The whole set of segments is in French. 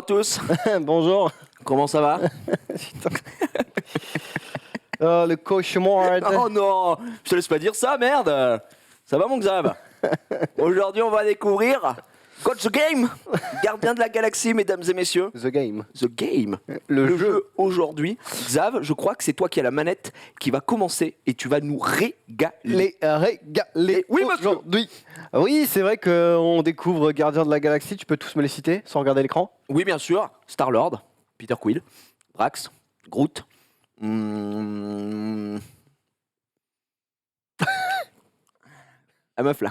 tous. Bonjour. Comment ça va? Oh, le cauchemar. Oh non, je te laisse pas dire ça, merde. Ça va mon Xav? Aujourd'hui, on va découvrir God the Game, gardien de la galaxie, mesdames et messieurs. The game. The Game, Le jeu aujourd'hui. Xav, je crois que c'est toi qui as la manette qui va commencer et tu vas nous régaler. Les Oui, monsieur. aujourd'hui. Oui, c'est vrai qu'on découvre Gardien de la Galaxie. Tu peux tous me les citer sans regarder l'écran? Oui, bien sûr. Star-Lord, Peter Quill, Drax, Groot. La meuf là.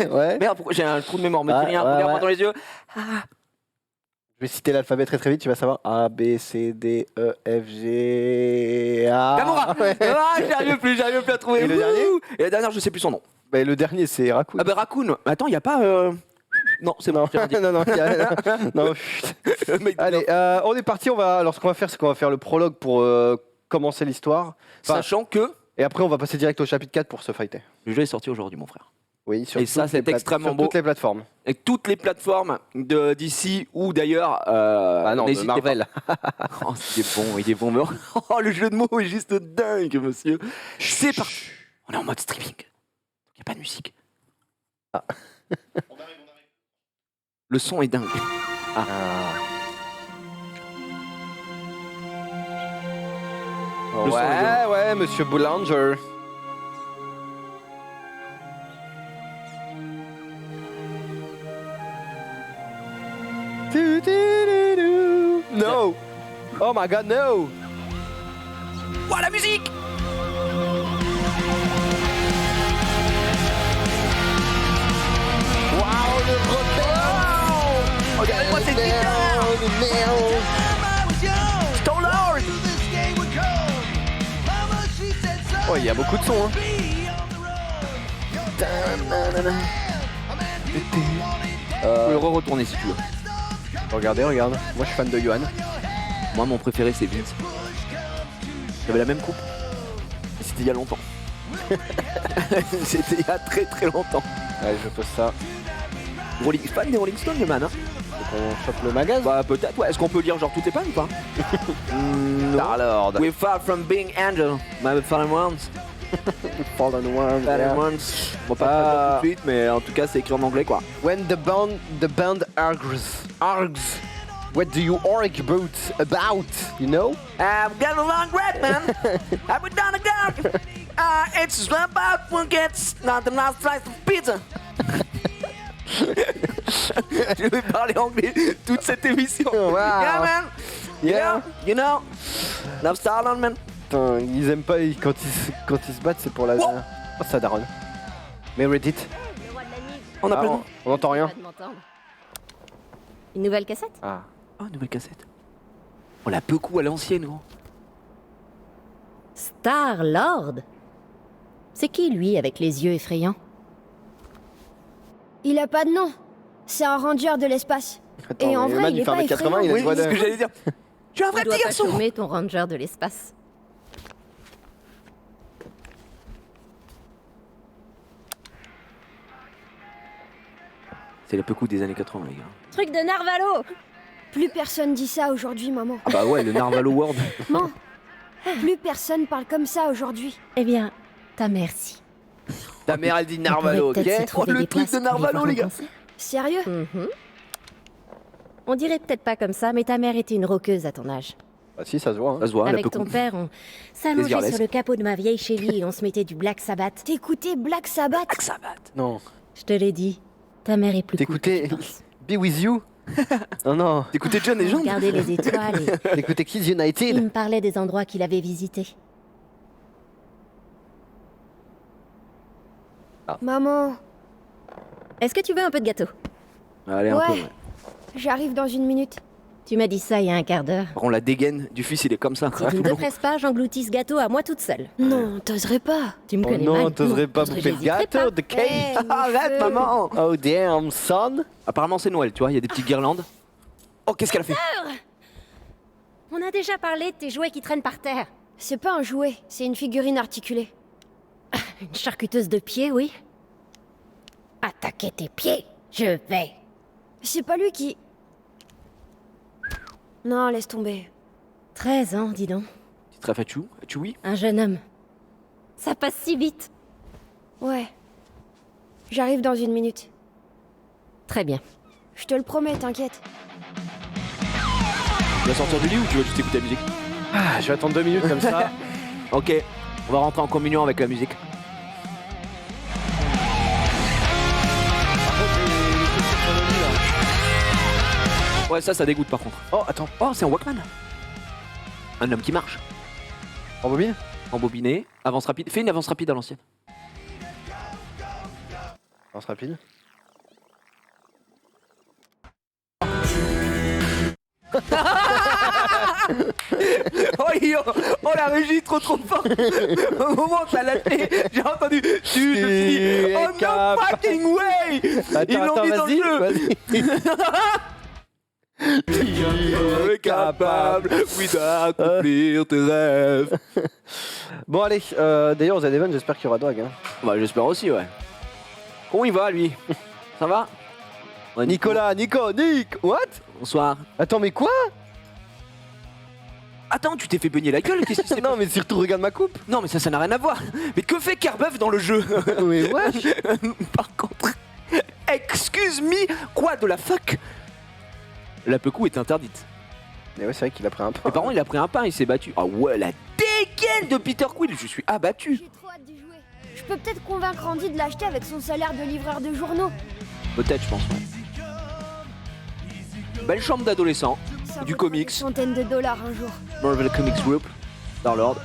Ouais. Merde, pourquoi j'ai un trou de mémoire? Me Ah, dis rien, ouais, regarde-moi ouais. dans les yeux. Je vais citer l'alphabet très vite, tu vas savoir. A, B, C, D, E, F, G, A. Gamora. Ouais. Ah, j'arrive plus à trouver. Et le dernier? Et la dernière, je sais plus son nom. Bah, le dernier, c'est Raccoon. Ah bah Raccoon. Attends, il y a pas. Non, c'est bon. Non, j'ai rien dit. non, chut. Le mec, Allez, on est parti. Alors, ce qu'on va faire, c'est qu'on va faire le prologue pour commencer l'histoire. Enfin, sachant que et après, on va passer direct au chapitre 4 pour se fighter. le jeu est sorti aujourd'hui, mon frère. Oui, sur Et ça, toutes les c'est extrêmement sur beau. toutes les plateformes. Et toutes les plateformes d'ici ou d'ailleurs. Ah non, de n'hésitez Marvel. pas. Oh, il est bon, mais oh, le jeu de mots est juste dingue, monsieur. C'est parti. On est en mode streaming. Il n'y a pas de musique. Ah. Le son est dingue. Le son est dingue. Ouais, monsieur Boulanger. No. Oh my god, no. Oh, la musique. Wow, le Oh, regardez-moi cette guitare. Star-Lord. Oh, il y a beaucoup de sons, hein. Tu peux le retourner si tu veux. Regardez, regarde. Moi, je suis fan de Johan. Moi, mon préféré, c'est Vince. J'avais la même coupe. Et c'était il y a longtemps. C'était il y a très longtemps. Allez, je pose ça. Fan des Rolling Stones, le man. Hein. Donc, on chope le magasin. Bah, peut-être, ouais. Est-ce qu'on peut lire genre toutes les pannes ou pas? Star-Lord. We're far from being angel, my fallen ones. Fallen One. Fallen ones. On va pas traduire tout de suite, mais en tout cas, c'est écrit en anglais, quoi. When the band args, what do you argue about, you know? I've got a long breath, man. I've been down the ground. It's about one gets not the last slice of pizza. Je vais parler anglais toute cette émission. Wow. Yeah, man. Yeah. You know. Love Star-Lord, man. Putain, ils aiment pas, quand ils se battent, c'est pour la... Wow. Oh, ça daronne. Mais Reddit. Le roi de la nuit. On a Ah, plein de... on entend rien. Pas de m'entendre. Une nouvelle cassette? Ah. Oh, nouvelle cassette. On l'a beaucoup à l'ancienne, gros. Star-Lord? C'est qui, lui, avec les yeux effrayants? Il a pas de nom. C'est un ranger de l'espace. Attends, Et en mais vrai, Eman, il est fait pas 1m80, il a Oui, une c'est voix ce que de... j'allais dire. Tu es un Tu vrai dois petit pas garçon. chômer ton ranger de l'espace. C'est le peu coup des années 80, les gars. Truc de Narvalo! Plus personne dit ça aujourd'hui, maman. Ah bah ouais, le Narvalo World. Maman, plus personne parle comme ça aujourd'hui. Eh bien, ta mère si. Ta mère, elle dit On Narvalo, pourrait ok? peut-être se trouver le des truc places de pour aller Narvalo, voir les un gars. Mmh. concert. Sérieux? On dirait peut-être pas comme ça, mais ta mère était une rockeuse à ton âge. Ah si, ça se voit. Hein. Ça se voit, elle a Avec peu ton coup. père, on s'allongeait Garlès. sur le capot de ma vieille Chevy et on se mettait du Black Sabbath. T'écoutais Black Sabbath? Sabbath. Non. Je te l'ai dit, ta mère est plus cool que T'écoutais tu penses. Be With You. Non, non. T'écoutais John et Jean? Regardez les étoiles et T'écoutais Kids il United. me parlait des endroits qu'il avait visités. Maman, Est-ce que tu veux un peu de gâteau? Allez, un Ouais. peu, ouais. j'arrive dans une minute. Tu m'as dit ça il y a un quart d'heure. Par contre, la dégaine du fils, il est comme ça. Si tu ne te presses pas, j'engloutis ce gâteau à moi toute seule. Non, t'oserais pas. Tu me Oh connais non, mal. t'oserais pas parce que bouffer le j'hésiterais gâteau, pas. de cake. Eh, mes Arrête, cheveux. maman. Oh damn, son. Apparemment, c'est Noël, tu vois, il y a des petites guirlandes. Oh, qu'est-ce qu'elle a fait? On a déjà parlé de tes jouets qui traînent par terre. C'est pas un jouet, c'est une figurine articulée. Une charcuteuse de pieds, oui. Attaquer tes pieds, je vais. C'est pas lui qui... Non, laisse tomber. 13 ans, dis donc. Petite ref à Chewie. Un jeune homme. Ça passe si vite. Ouais. J'arrive dans 1 minute. Très bien. Je te le promets, t'inquiète. Tu vas sortir du lit ou tu vas juste écouter la musique? Ah, je vais attendre 2 minutes comme ça. Ok, on va rentrer en communion avec la musique. Ouais, ça dégoûte par contre. Oh, attends. Oh, c'est un Walkman. Un homme qui marche. En bobine? Embobiné, avance rapide. Fais une avance rapide à l'ancienne. Avance rapide. Oh, la régie trop fort. Au moment où t'as lâché, j'ai entendu. Tu es oh no fucking way. Ils l'ont mis dans le jeu. Vas-y. Tu es capable, oui, d'accomplir tes rêves. Bon, allez. D'ailleurs, aux Adevan, j'espère qu'il y aura Dog. Hein. Bah, j'espère aussi, ouais. Comment il va, lui? Ça va? Ouais, Nico. Nick. What? Bonsoir. Attends, mais quoi? Attends, tu t'es fait beugner la gueule? Qu'est-ce qui s'est Non, mais surtout, regarde ma coupe. Non, mais ça n'a rien à voir. Mais que fait Carbeuf dans le jeu? Mais wesh. Par contre, excuse me, quoi de la fuck? La Pecou est interdite. Mais ouais, c'est vrai qu'il a pris un pain. Mais par contre, il a pris un pain, il s'est battu. Ah ouais, la dégaine de Peter Quill, je suis abattu. J'ai trop hâte d'y jouer. Je peux peut-être convaincre Andy de l'acheter avec son salaire de livreur de journaux. Peut-être, je pense. Ouais. Belle chambre d'adolescent. Ça Du vaudra comics. des centaines de dollars un jour. Marvel Comics Group. Star-Lord.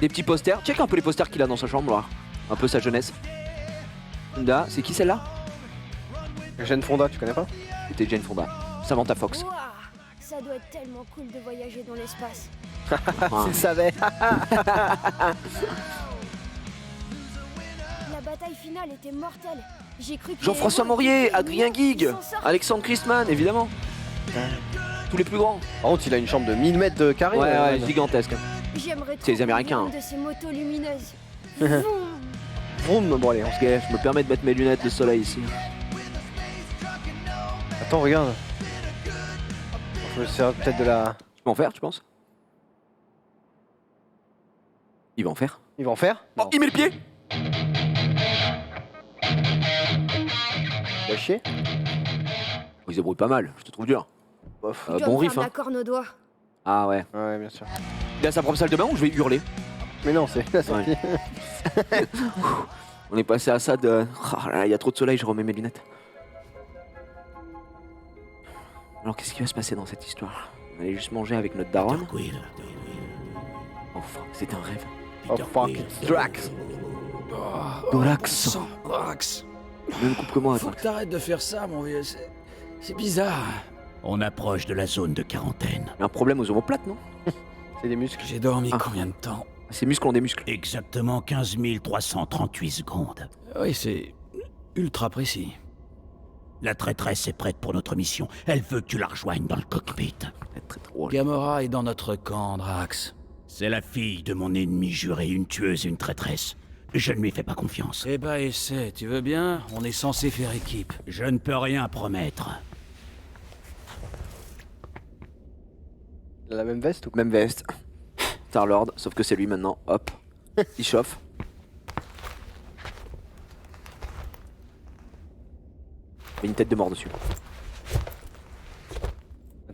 Des petits posters. Check un peu les posters qu'il a dans sa chambre, là. Un peu sa jeunesse. Là, c'est qui celle-là? Jeanne Fonda, tu connais pas? C'était Jane Fonda. Samantha Fox. Ouah, ça doit être tellement cool de voyager dans l'espace. Ah. S'il savait. La bataille finale était mortelle. J'ai cru que Jean-François les héros Maurier, étaient Adrien éliminés, Guig, ils s'en sortent. Alexandre Christman, évidemment. Tous les plus grands. Par contre, il a une chambre de 1000 mètres de carré. Ouais, gigantesque. J'aimerais C'est les trop Américains, prendre une de ces motos lumineuses. Vroom. Vroom. Bon, allez, Parce que je me permets de mettre mes lunettes de soleil ici. attends, regarde. Je me sers peut-être de la. Tu peux en faire, tu penses? Il va en faire. Il va en faire? Oh, il met le pied. Il va chier. Oh, il se débrouille pas mal, je te trouve dur. Bof. Il doit Bon me riff, faire de hein. la corne aux doigts. Ah ouais. Ouais, bien sûr. Il a sa propre salle de bain où je vais hurler. Mais non, c'est la sortie. On est passé à ça de. Oh là là, il y a trop de soleil, je remets mes lunettes. Alors qu'est-ce qui va se passer dans cette histoire? On allait juste manger avec notre daronne. Oh fuck, c'était un rêve. Oh fuck, it's Drax. Drax. Drax. Même coupe que moi, Faut que Drax. t'arrêtes de faire ça, mon vieux. C'est bizarre. On approche de la zone de quarantaine. Il y a un problème aux omoplates, non? C'est des muscles. J'ai dormi Ah. combien de temps? Ces muscles ont des muscles. Exactement 15 338 secondes. Oui, c'est ultra précis. La traîtresse est prête pour notre mission. Elle veut que tu la rejoignes dans le cockpit. Très drôle. Gamora est dans notre camp, Drax. C'est la fille de mon ennemi juré, une tueuse et une traîtresse. Je ne lui fais pas confiance. Eh bah, essaie, tu veux bien? On est censé faire équipe. Je ne peux rien promettre. Il a la même veste ou quoi? Même veste. Star-Lord, sauf que c'est lui maintenant. Hop. Il chauffe. Il y a une tête de mort dessus.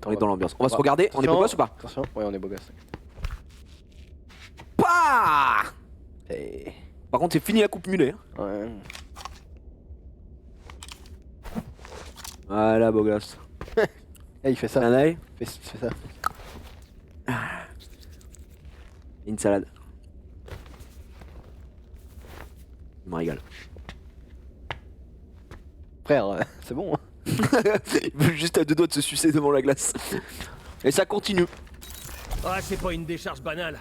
On est dans l'ambiance. On va se regarder. On est beau gosse ou pas? Attention, ouais, on est beau gosse. Pas. Et... Par contre, c'est fini la coupe mulet. Hein. Ouais. Voilà, beau gosse. Eh, il fait ça. Un œil. Il fait ça. Et une salade. Il me régale. Frère, c'est bon. Hein. Il veut juste à deux doigts de se sucer devant la glace. Et ça continue. Ah, c'est pas une décharge banale.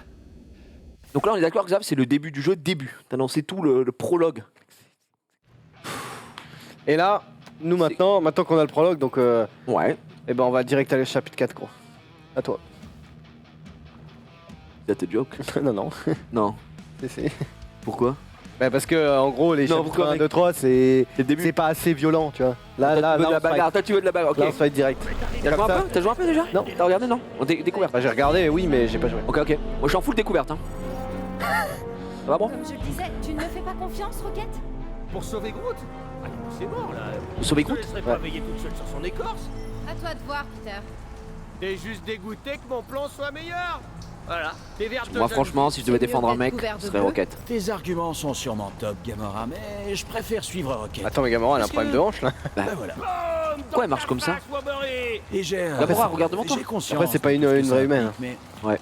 Donc là, on est d'accord, Xav, c'est le début du jeu, début. T'as lancé tout le prologue. Et là, nous maintenant qu'on a le prologue, donc Ouais. eh ben on va direct aller au chapitre 4, gros. À toi. That's a joke. non, non. Non. C'est. Pourquoi? Bah parce que en gros les Non, chapitres pourquoi, 1, mec 2, 3 c'est le début. c'est pas assez violent tu vois. Toi, Là tu veux de on la se fight. bagarre. Toi, tu veux de la bagarre. Ok. Là on se fight direct. T'as joué Comme un ça. peu? T'as joué un peu déjà? Non. T'as regardé? Non. On découverte. Bah j'ai regardé oui mais j'ai pas joué. Ok, ok. Moi, je suis en full découverte. Hein. Ça va, bon? Comme je le disais, tu ne me fais pas confiance, Rocket? Pour sauver Groot? Ah, c'est mort là. Vous sauvez Je Groot? te laisserai pas veiller toute seule sur son écorce. À toi de voir, Peter. T'es juste dégoûté que mon plan soit meilleur. Voilà, t'es vert de Moi, franchement, si je devais C'est mieux défendre un d'être mec, couvert ce de serait bleu. Rocket. Tes arguments sont sûrement top, Gamora, mais je préfère suivre Rocket. Attends mais Gamora elle a un Est-ce problème que- de hanche là. Ben voilà. Pourquoi elle marche comme ça? Et j'ai. Gamora, regarde devant toi. J'ai conscience. Après, c'est pas de une tout ce que vraie ça humaine. implique, mais Ouais.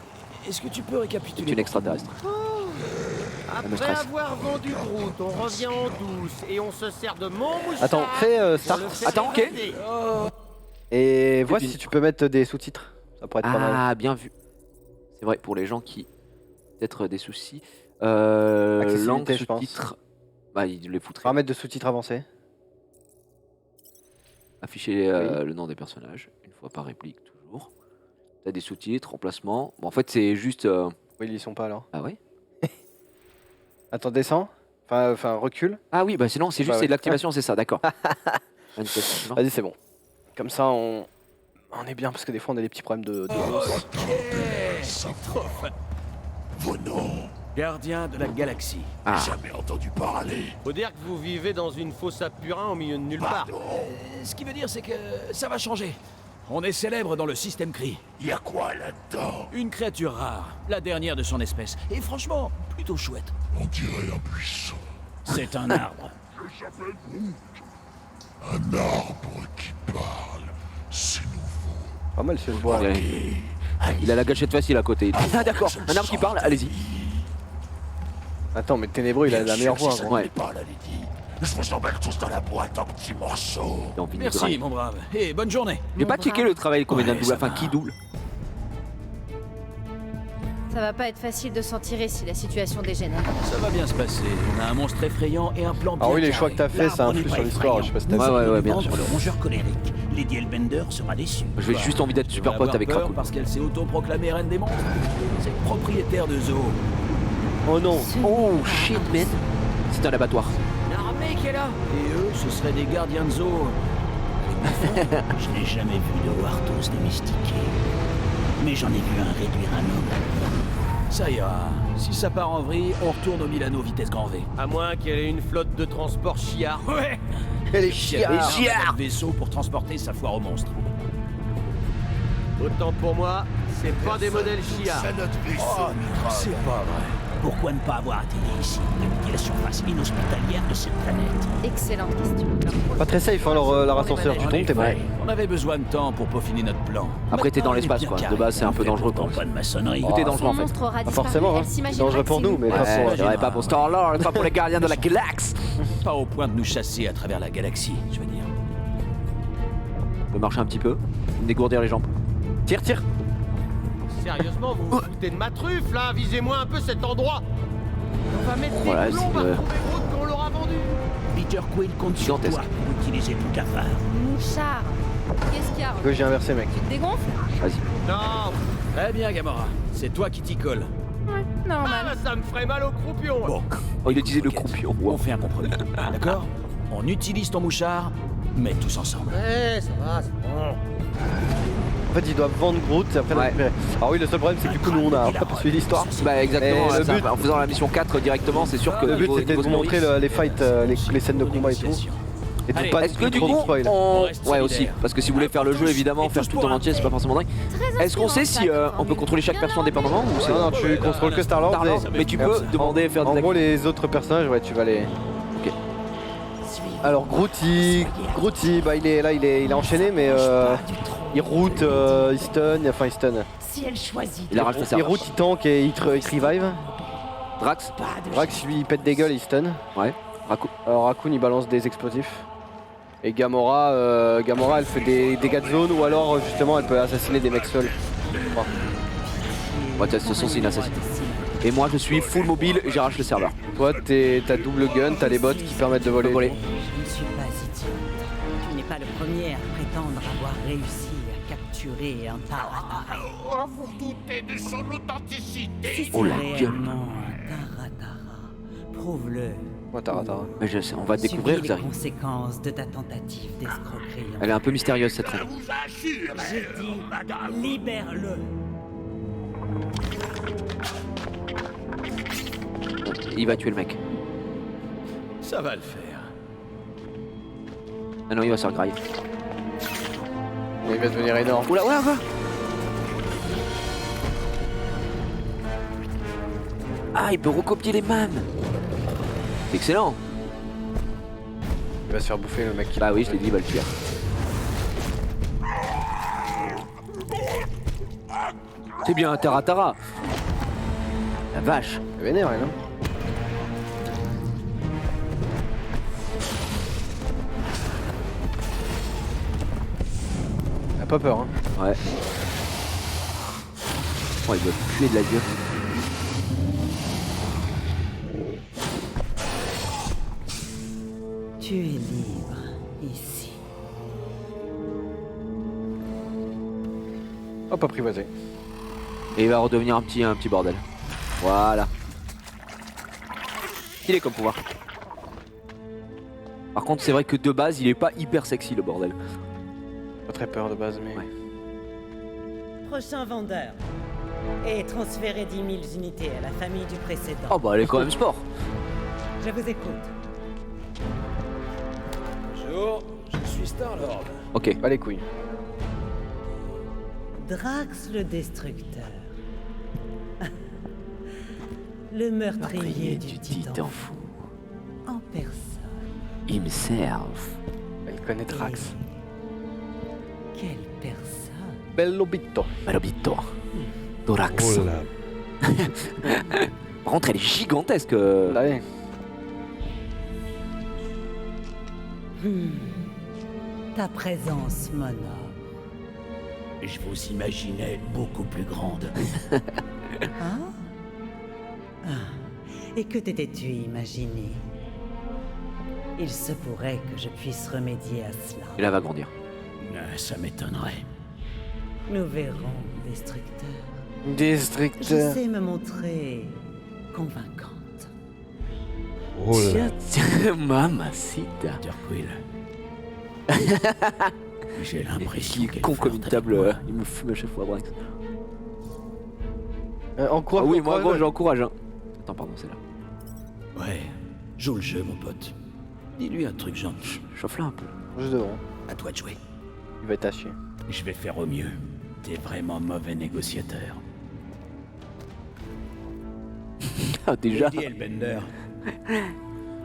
est-ce que tu peux récapituler C'est une extraterrestre. me Après stresse. avoir vendu Groot, on revient en douce et on se sert de mon mouchard. Attends fais pour start le faire Attends, ok. évader. et vois puis- si tu peux mettre des sous-titres. Ça pourrait être pas mal. Ah, bien vu. C'est vrai, pour les gens qui peut-être des soucis. Accessibilité, Langue, je pense. sous-titres. Bah, il les foutrait. Paramètres de sous-titres avancés. Afficher le nom des personnages, une fois par réplique, toujours. T'as des sous-titres, emplacement. Bon, en fait, c'est juste. Oui ils y sont pas alors. Ah ouais? Attends descends. Enfin recule. Ah oui, bah sinon, c'est juste Bah c'est ouais. de l'activation, c'est ça, d'accord. Manifestation suivante. Vas-y c'est bon. Comme ça on est bien parce que des fois on a des petits problèmes de hausse. Vos noms, Gardien de la galaxie. Ah, jamais entendu parler. Faut dire que vous vivez dans une fosse à purin au milieu de nulle part. Ce qui veut dire, c'est que ça va changer. On est célèbre dans le système Kree. Y a quoi là-dedans? Une créature rare, la dernière de son espèce. Et franchement, plutôt chouette. On dirait un buisson. C'est un arbre. Un arbre qui parle. C'est nouveau. Pas mal ce bois. ouais. Il a la gâchette facile à côté. Ah d'accord, un arbre qui parle, allez-y. Attends mais Ténébreux il a la meilleure voix. Gros. Ouais. Pas la Lady. Je vous emmène tous dans la boîte en petits morceaux. J'ai envie de Merci, grailler. mon brave. Et bonne journée. J'ai pas checké le travail comédien Ouais, double, ça enfin va. qui double. Ça va pas être facile de s'en tirer si la situation dégénère. Ça va bien se passer. On a un monstre effrayant et un plan bien Ah oui les carré. choix que t'as fait ça influe sur l'histoire. Je sais pas si t'as Ouais, vu. ouais, bien sûr. Le rongeur colérique. Lady Elbender sera déçue. J'ai juste envie d'être Tu super vas pote avoir avec peur Raccoon. parce qu'elle s'est autoproclamée reine des monstres. C'est le propriétaire de zoo. Oh non. Oh shit man. C'est un abattoir. L'armée qui est là. Et eux, ce seraient des gardiens de zoo. Je n'ai jamais vu de Warthos domestiqué. Mais j'en ai vu un réduire un homme. Ça ira. Si ça part en vrille, on retourne au Milano vitesse grand V. À moins qu'elle ait une flotte de transport chiard. Ouais. Elle est Qui avait chiard. un vaisseau pour transporter sa foire aux monstres. Autant pour moi, c'est pas des modèles chiards. C'est notre vaisseau, Mira. C'est pas vrai. Pourquoi ne pas avoir atterri ici, depuis la surface inhospitalière de cette planète? Excellente question. Pas très safe hein leur ascenseur. Tu En tombes t'es mort. effet, on avait besoin de temps pour peaufiner notre plan. Après t'es dans Maintenant, il est l'espace bien quoi. De carré. base c'est un peu dangereux quoi. Pas de maçonnerie. Tout est dangereux Son en fait. monstre aura Pas disparu, forcément elle hein. C'est s'imaginera dangereux que pour c'est nous nous. mais pas Ouais, pour. je dirais pas pour Star-Lord, pas pour les gardiens de la galaxie. Pas au point de nous chasser à travers la galaxie, je veux dire. On peut marcher un petit peu, me dégourdir les jambes. Tire tire. Sérieusement, vous vous foutez de ma truffe là. Visez-moi un peu cet endroit. On va mettre des Voilà, boulons c'est par le- retrouver Groot quand on l'aura vendu. Peter Quill compte sur Gigantesque. toi pour utiliser ton cafard. Mouchard. Qu'est-ce qu'il y a? Que j'ai inversé mec. Tu te dégonfles? Vas-y. Non. Très bien, Gamora. C'est toi qui t'y colle. Ouais, Ah normal. là, ça me ferait mal au croupion. Bon, Oh il utilisait le croupion. on fait un compromis. D'accord? On utilise ton mouchard, mais tous ensemble. Ouais, ça va, c'est bon. En fait ils doivent vendre Groot et après le Ouais. récupérer. Alors oui le seul problème c'est que du coup nous on a pas suivi l'histoire. Bah exactement, Et là, le ça, but- en faisant la mission 4 directement, c'est sûr que Le but niveau- c'était de niveau vous montrer Maurice- les fights, les scènes de combat et tout. Et de Allez, pas Est-ce que du trop coup, spoil. on... reste Ouais solidaire. aussi, parce que si vous voulez faire le jeu évidemment, faire tout en entier, c'est pas forcément dingue. Est-ce qu'on sait si on peut contrôler chaque perso indépendamment ou c'est... Non non tu contrôles que Star-Lord. Star-Lord, mais tu peux demander à faire En des gros les autres personnages ouais tu vas les. Ok. Alors Groot bah il est là il est enchaîné mais il route, il stun, enfin il stun. Si elle choisit. Il arrache le Il cerveau. route, il tank et il revive. Drax. Drax lui il pète des gueules, il stun. Ouais. Raccoon. Alors Raccoon il balance des explosifs. Et Gamora elle fait des dégâts de zone ou alors justement elle peut assassiner des mecs seuls. Ouais, de toute façon c'est une assassin. Et moi je suis full mobile et j'arrache le serveur. Toi t'as double gun, t'as les bots qui permettent de voler. Voler. Je ne suis pas idiote. Tu n'es pas le premier à prétendre avoir réussi à capturer un Taratara. Oh, vous doutez de son authenticité. Si Oh c'est la gueule. réellement un Taratara, Prouve-le. Oh, Tara. Mais je sais, on va découvrir, Subis les Zari. conséquences de ta tentative d'escroquerie. Elle est un peu mystérieuse cette reine. J'ai dit, libère-le. Il va tuer le mec. Ça va le faire. Ah non, il va se faire grailler. Il va devenir énorme. Oula, oula, oula. Ah, il peut recopier les man. C'est excellent. Il va se faire bouffer le mec. Bah oui, je l'ai dit, il va le tuer. C'est bien, Tara. La vache. Il est vénère, elle, non? Elle a pas peur, hein. Ouais. Oh, il doit puer de la gueule. Tu es libre, ici. Hop, apprivoisé. Et il va redevenir un petit bordel. Voilà. Il est comme pouvoir. Par contre, c'est vrai que de base, il est pas hyper sexy le bordel. Pas très peur de base, mais. Ouais. Prochain vendeur. Et transférez 10 000 unités à la famille du précédent. Oh bah, elle est quand même sport. Je vous écoute. Bonjour, je suis Star-Lord. Ok. Pas les couilles. Drax le Destructeur. Le meurtrier du titan fou. en personne. Himself. Elle connaît Drax. Et quelle personne. Bellobito. Malobito. Dorax. Par contre, elle est gigantesque. Allez. Ta présence m'honore. Je vous imaginais beaucoup plus grande. Hein? Ah. Et que t'étais-tu imaginé? Il se pourrait que je puisse remédier à cela. Et là, va grandir. Ça m'étonnerait. Nous verrons, Destructeur. Je Destructeur. sais me montrer convaincante. Tiens, mamacita. Peter Quill. J'ai l'impression Il est qu'elle con comme une flirte table. avec moi. Il me fume à chaque fois, Brax. Encourage. Ah oui, moi, gros, j'encourage. Hein. Attends, pardon, c'est là. Ouais, joue le jeu, mon pote. Dis-lui un truc gentil. Chauffe-la un peu. Juste devant. À toi de jouer. Il va être à chier. Je vais faire au mieux. T'es vraiment mauvais négociateur. Ah, déjà. Lady Hellbender.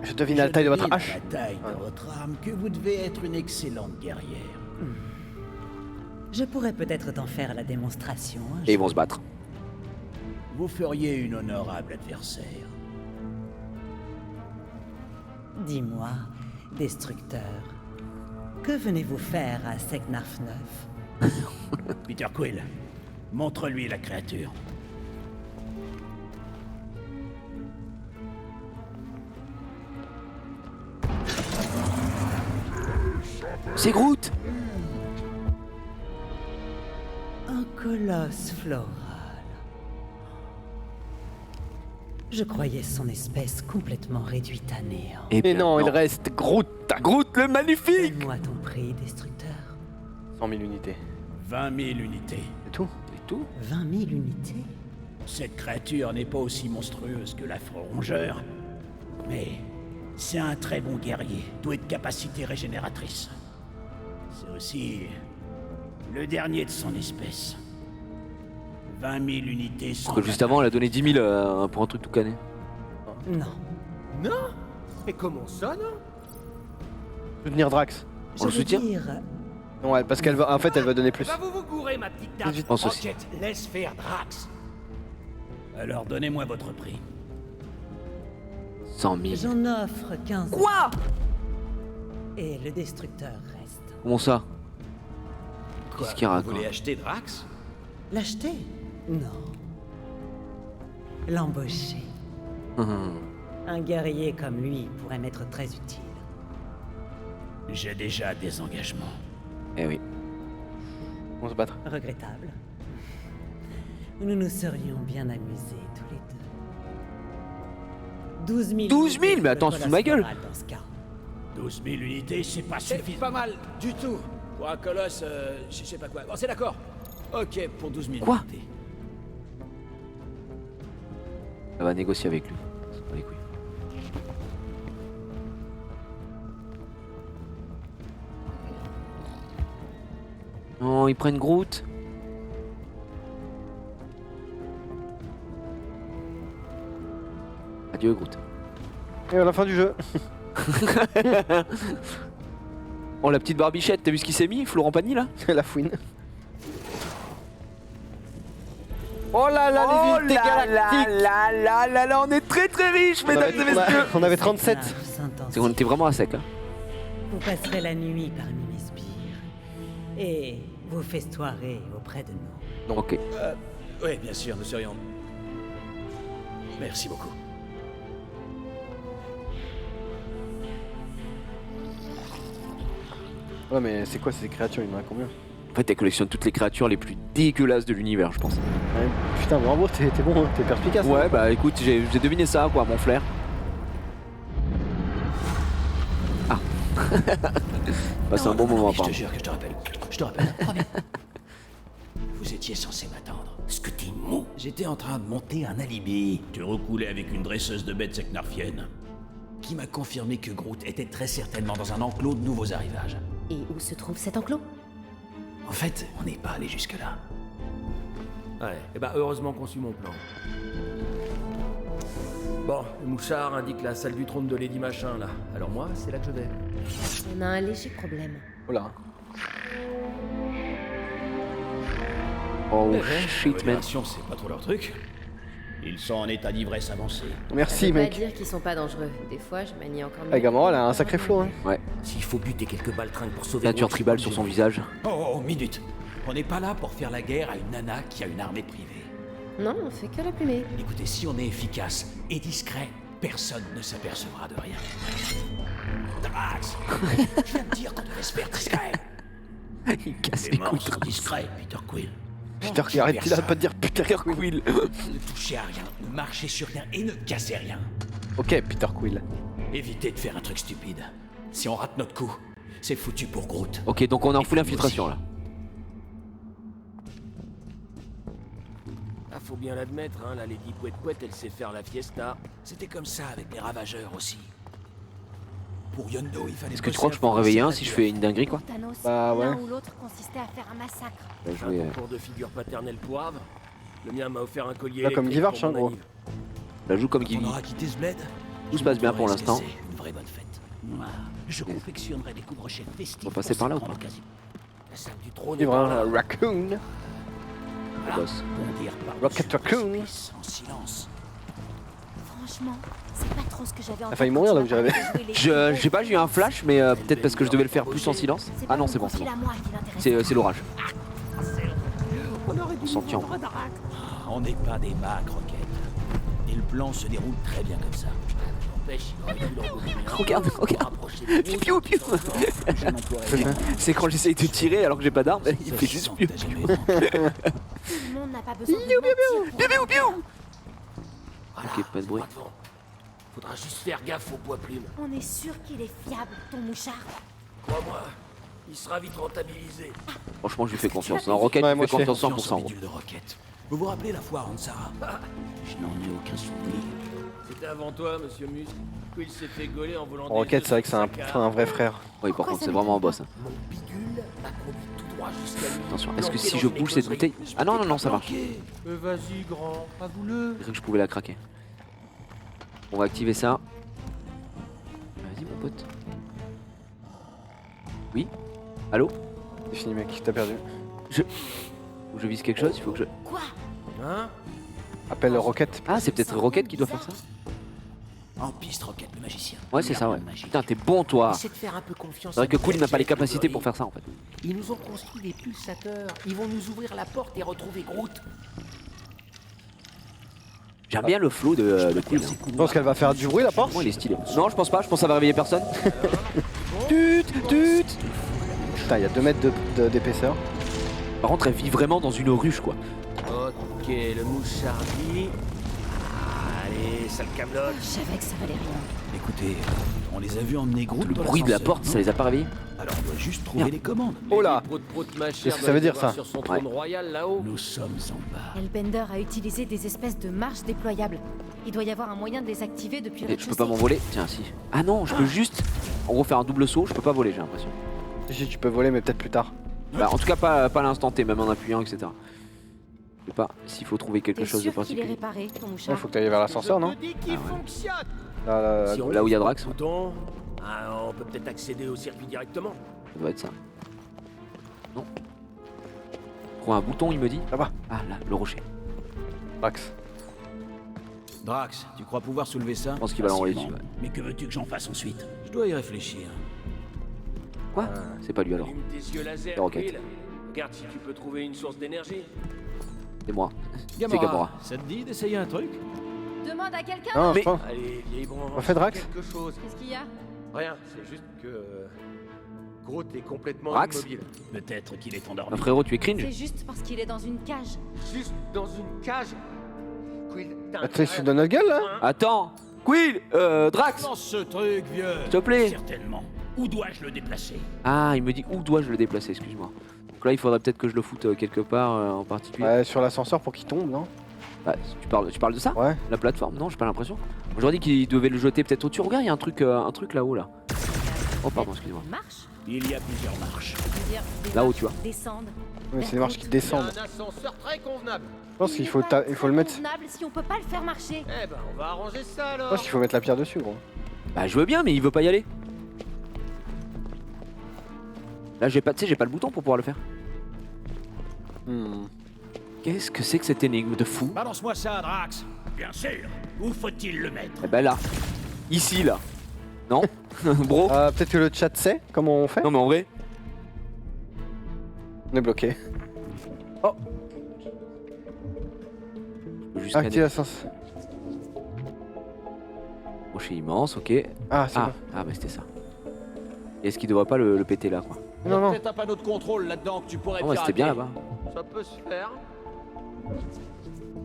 Je devine la taille de votre hache. La taille de votre arme que vous devez être une excellente guerrière. Je pourrais peut-être t'en faire la démonstration. Hein, Et ils vont se battre. Vous feriez une honorable adversaire. Dis-moi, Destructeur, que venez-vous faire à Seknarf 9? Peter Quill, montre-lui la créature. C'est Groot. Un colosse floral. Je croyais son espèce complètement réduite à néant. Et Mais non, il reste Groot. Groot le magnifique. Donne-moi ton prix, Destructeur. 100 000 unités. 20 000 unités. C'est tout. C'est tout. 20 000 unités? Cette créature n'est pas aussi monstrueuse que l'affreux rongeur, mais c'est un très bon guerrier, doué de capacités régénératrices. C'est aussi le dernier de son espèce. 20 000 unités sont... Parce que juste avant, elle a donné 10 000 pour un truc tout cané. Non. Non? Mais comment ça, non? Soutenir Drax. On le Je veux soutient dire, Non, parce qu'elle va, en fait, elle va donner plus. Bah vous vous gourrez, ma petite dame. Je pense aussi. Rocket, laisse faire Drax. Alors donnez-moi votre prix. 100 000. j'en offre 15 000. Quoi? Et le Destructeur reste. Comment ça? Quoi, Qu'est-ce qu'il vous raconte? voulez acheter Drax? L'acheter? Non. L'embaucher. Un guerrier comme lui pourrait m'être très utile. J'ai déjà des engagements. Eh oui. On se battre. Regrettable. Nous nous serions bien amusés tous les 12 000 12 000, mais attends, le sous ma gueule. colosse moral dans ce cas. 12 000 unités, c'est pas C'est suffisant. pas mal du tout. Pour un colosse, je sais pas quoi. Bon, c'est d'accord. Ok, pour 12 000 Quoi unités. Ça va négocier avec lui. Ça va les couilles. Non, ils prennent Groot. Adieu Groot. Et à la fin du jeu. Oh la petite barbichette, t'as vu ce qu'il s'est mis, Florent Pagny là? La fouine. Oh là là, Oh les unités galactiques. là, on est très très riches, On mesdames avait- et messieurs. on avait 37. C'est qu'on était vraiment à sec. Hein. Vous passerez la nuit parmi mes spires. Et vous festoirez auprès de nous. Donc ok. Oui, bien sûr, nous serions. Merci beaucoup. Ouais, mais c'est quoi ces créatures? Il y en a combien? En fait, elle collectionne toutes les créatures les plus dégueulasses de l'univers, je pense. Ouais, putain, bravo, t'es bon, t'es perspicace. Ouais, hein. bah écoute, j'ai deviné ça, quoi, mon flair. Ah. Bah, c'est un bon moment, Je te apparemment. jure que je te rappelle. Je te rappelle. Promis. Vous étiez censé m'attendre. Ce que t'es mou. J'étais en train de monter un alibi Tu recoulais avec une dresseuse de bêtes secnarfiennes. qui m'a confirmé que Groot était très certainement dans un enclos de nouveaux arrivages. Et où se trouve cet enclos? En fait, on n'est pas allé jusque-là. Ouais, et bah heureusement qu'on suit mon plan. Bon, le mouchard indique la salle du trône de Lady Machin là. Alors moi, c'est là que je vais. On a un léger problème. Oh là. Oh La shit, man. modération, c'est pas trop leur truc. Ils sont en état d'ivresse avancée. Merci, Ça veut mec. pas dire qu'ils sont pas dangereux. Des fois, je manie encore mieux. Ah, Gamora, elle a un sacré flow, hein. Ouais. S'il faut buter quelques baltringues pour sauver Nature Groot, tribale sur son visage. Oh, minute. On n'est pas là pour faire la guerre à une nana qui a une armée privée. Non, on fait que la plumer. Écoutez, si on est efficace et discret, personne ne s'apercevra de rien. Drax, je viens de dire qu'on devait se faire discret. Il casse Les les morts couilles. sont discrets, Peter Quill. Putain, arrête, il arrête pas de dire Peter Quill. Ne touchez à rien, ne marchez sur rien et ne cassez rien. Ok, Peter Quill. Évitez de faire un truc stupide. Si on rate notre coup, c'est foutu pour Groot. Ok, donc on est en full infiltration là. Ah, faut bien l'admettre, hein, la Lady Pouette-Pouette, elle sait faire la fiesta. C'était comme ça avec les ravageurs aussi. Pour Yondu, il fallait. Est-ce que tu crois que je peux en réveiller un si je fais une dinguerie, quoi? Thanos, Bah, ouais. l'un ou l'autre consistait à faire un massacre. Bah, Un concours de figure paternelle poivre. Le mien m'a offert un collier. Là, comme électrique Guivarch, pour hein, mon gros. anniv. la joue comme On Gilly. aura quitté ce bled. Tout se passe bien pour l'instant. C'est une vraie bonne fête. Moi, je confectionnerai des couvre-chefs festifs. On va passer par là ou pas? La salle du trône Il est y par aura là. un raccoon. Le boss. Bondir par Rocket Raccoon. En silence. Franchement, c'est pas trop ce que j'avais en a failli mourir, là où j'arrivais. Je sais pas, j'ai eu un flash, mais peut-être parce que je devais le faire plus en silence. Ah non, c'est bon, c'est bon. C'est l'orage. On s'en tient. On n'est pas des macs, Rocket. Et le plan se déroule très bien comme ça. N'empêche, il aurait dû l'embaucher un Regarde, peu pour regarde. rapprocher les Piou, piou, piou. Je n'emploierai C'est quand j'essaye de tirer alors que j'ai pas d'arme, il Ça fait se juste sent piou. que t'as jamais eu. Tout le monde n'a pas besoin de mentir pour- Ok, pas de bruit. Devant. Faudra juste faire gaffe au poids plume. On est sûr qu'il est fiable, ton mouchard. Crois-moi, il sera vite rentabilisé. Franchement, je lui fais confiance. En Rocket, Ouais, je moi, lui fais je fais confiance Confiance 100%. au gros. bidule de Rocket. Vous vous rappelez la fois à Ansara? Je n'en ai aucun souvenir. C'était avant toi, monsieur Mus. Quill s'est fait gauler en volant des Rocket, œufs c'est vrai que c'est sur un, sa carte. enfin, un vrai frère. Oui, par contre, c'est vraiment un boss. hein. Mon bidule m'a conduit tout droit jusqu'à lui. Attention, est-ce que planqué si dans je une bouge cette écloserie. bouteille. Ah non, non, non, ça marche. Planqué. Vas-y, grand, avoue-le. Je dirais que je pouvais la craquer. On va activer ça. Vas-y, mon pote. Oui? Allô? C'est fini, mec, t'as perdu. Faut que je vise quelque chose, il faut que je... Quoi? Hein? Appelle Rocket. Ah, c'est peut-être Rocket qui doit faire ça? En piste, Rocket, le magicien. Ouais, c'est ça, ouais. Putain, t'es bon, toi. Essaie de faire un peu confiance. C'est vrai que à Cool n'a pas les Jack capacités Gregory. pour faire ça, en fait. Ils nous ont construit des pulsateurs. Ils vont nous ouvrir la porte et retrouver Groot. J'aime bien le flow de Cool. hein. Je pense qu'elle va faire du bruit, la porte. Moi, il est stylé. Non, je pense pas, je pense que ça va réveiller personne. Tut, tut. Putain, il y a 2 mètres d'épaisseur. Par contre, elle vit vraiment dans une ruche, quoi. Ok, le mouchardi. Allez, sale camelote. Je savais que ça valait rien. Écoutez, on les a vus emmener groupe Le dans bruit de la l'ascenseur, porte, non ça les a pas réveillés. Alors on doit juste trouver Merde. les commandes. Oh là. Qu'est-ce que ça veut dire, ça? Sur son trône royal là-haut. Nous sommes en bas. Hellbender a utilisé des espèces de marches déployables. Il doit y avoir un moyen de les activer depuis le Et je peux pas m'envoler. Tiens, si. Ah non, je peux juste. En gros, faire un double saut. Je peux pas voler, j'ai l'impression. Si, tu peux voler, mais peut-être plus tard. Bah, en tout cas, pas à l'instant T, même en appuyant, etc. Je sais pas s'il faut trouver quelque T'es chose de sûr qu'il est particulier. réparé, ton Il mouchard? faut que tu ailles vers l'ascenseur, non? Je te dis qu'il fonctionne. Là, Si on Là où il y a ouvre Drax. le bouton, on peut peut-être accéder au circuit directement. Ça doit être ça. Non. Trouve un bouton, il me dit. Là-bas. Ah là, le rocher. Drax. Drax, tu crois pouvoir soulever ça? Je pense qu'il va l'envoyer dessus. Facilement. Ouais. Mais que veux-tu que j'en fasse ensuite? Je dois y réfléchir. Quoi? C'est pas lui alors. Allume tes yeux laser, Les roquettes. Quill. Regarde si tu peux trouver une source d'énergie. C'est moi. Gamora, C'est Gamora. ça te dit d'essayer un truc? Demande à quelqu'un. Non, Mais- je pense. Allez, vieille branche. Refais Drax. Quelque chose. Qu'est-ce qu'il y a? Rien, c'est juste que Groot est complètement Drax immobile. Peut-être qu'il est Ah, endormi. frérot, tu es cringe. C'est juste parce qu'il est dans une cage. Juste dans une cage. Quill, t'as Attends, il se fout de notre gueule là? Attends. Quill, Drax, Lance ce truc, vieux. s'il te plaît. Certainement. Où dois-je le déplacer? Ah, il me dit où dois-je le déplacer, excuse-moi. Donc là, il faudrait peut-être que je le foute quelque part en particulier. Ouais, sur l'ascenseur pour qu'il tombe, non? Bah, tu parles de ça? Ouais. La plateforme? Non, j'ai pas l'impression. J'aurais dit qu'il devait le jeter peut-être au-dessus. Regarde, il y a un truc là-haut là. Oh, pardon, excuse-moi. Une marche? Il y a plusieurs marches. Je veux dire, des Là-haut, marches tu vois. descendent. Mais c'est des marches qui Il y a descendent. un ascenseur très convenable. Je pense qu'il faut, Il est pas il faut le mettre. convenable si on peut pas le faire marcher. Eh ben, on va arranger ça Je alors. pense qu'il faut mettre la pierre dessus, gros. Bah, je veux bien, mais il veut pas y aller. Là, j'ai pas, tu sais, j'ai pas le bouton pour pouvoir le faire. Qu'est-ce que c'est que cette énigme de fou? Balance-moi ça, Drax. Bien sûr. Où faut-il le mettre? Eh ben là. Ici, là. Non? Bro? Peut-être que le chat sait comment on fait. Non, mais en vrai. On est bloqué. Je peux juste Active scanner. l'ascenseur. Rocher immense, ok. Ah, c'est Ah, bon. ah, bah c'était ça. Et est-ce qu'il devrait pas le péter là, quoi? Non, non. Peut-être un panneau de contrôle là-dedans que tu pourrais Non, ouais, c'était bien là-bas. Ça peut se faire.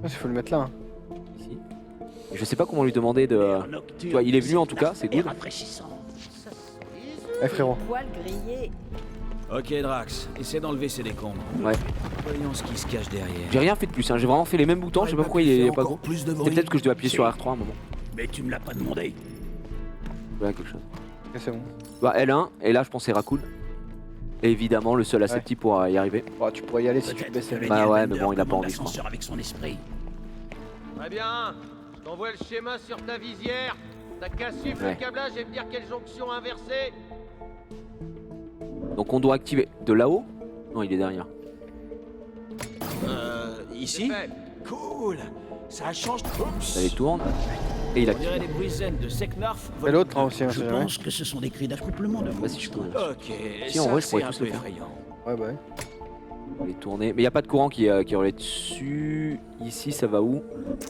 Il faut le mettre là. Hein. Ici. Et je sais pas comment lui demander de. Tu vois, il est venu en tout cas, c'est good. Eh frérot. Poil grillé. Ok, Drax, essaie d'enlever ces décombres. Ouais. Voyons ce qui se cache derrière. J'ai rien fait de plus, hein. J'ai vraiment fait les mêmes boutons, je sais pas pourquoi il est pas gros. Plus de C'est bruit. peut-être que je dois appuyer sur R3 à un moment. Mais tu me l'as pas demandé. Voilà quelque chose. Ok, c'est bon. Bah L1, et là je pense c'est Raccoon. Et évidemment le seul assez Ouais. petit pour y arriver. Bon, tu pourrais y aller si tu Peut-être baissais que les. Bah ouais, Hellbender mais bon, il a pas commande envie, je crois. l'ascenseur avec son esprit. Très bien. Je t'envoie le schéma sur ta visière. T'as qu'à suivre Ouais. le câblage et me dire quelle jonction inverser. Donc on doit activer de là-haut. Non, il est derrière. Ici? C'est fait. Cool. Ça change. Ça les tourne. Et il On dirait active. des bruits zen de Seknarf. Et l'autre, hein, aussi, on Je sait jamais. pense que ce sont des cris d'accouplement de Bah si je peux. Ok, Si, en ça, vrai, je pourrais c'est un tous peu le faire. effrayant. Ouais, bah ouais. On va les tourner. Mais il n'y a pas de courant qui relaie dessus. Ici ça va où?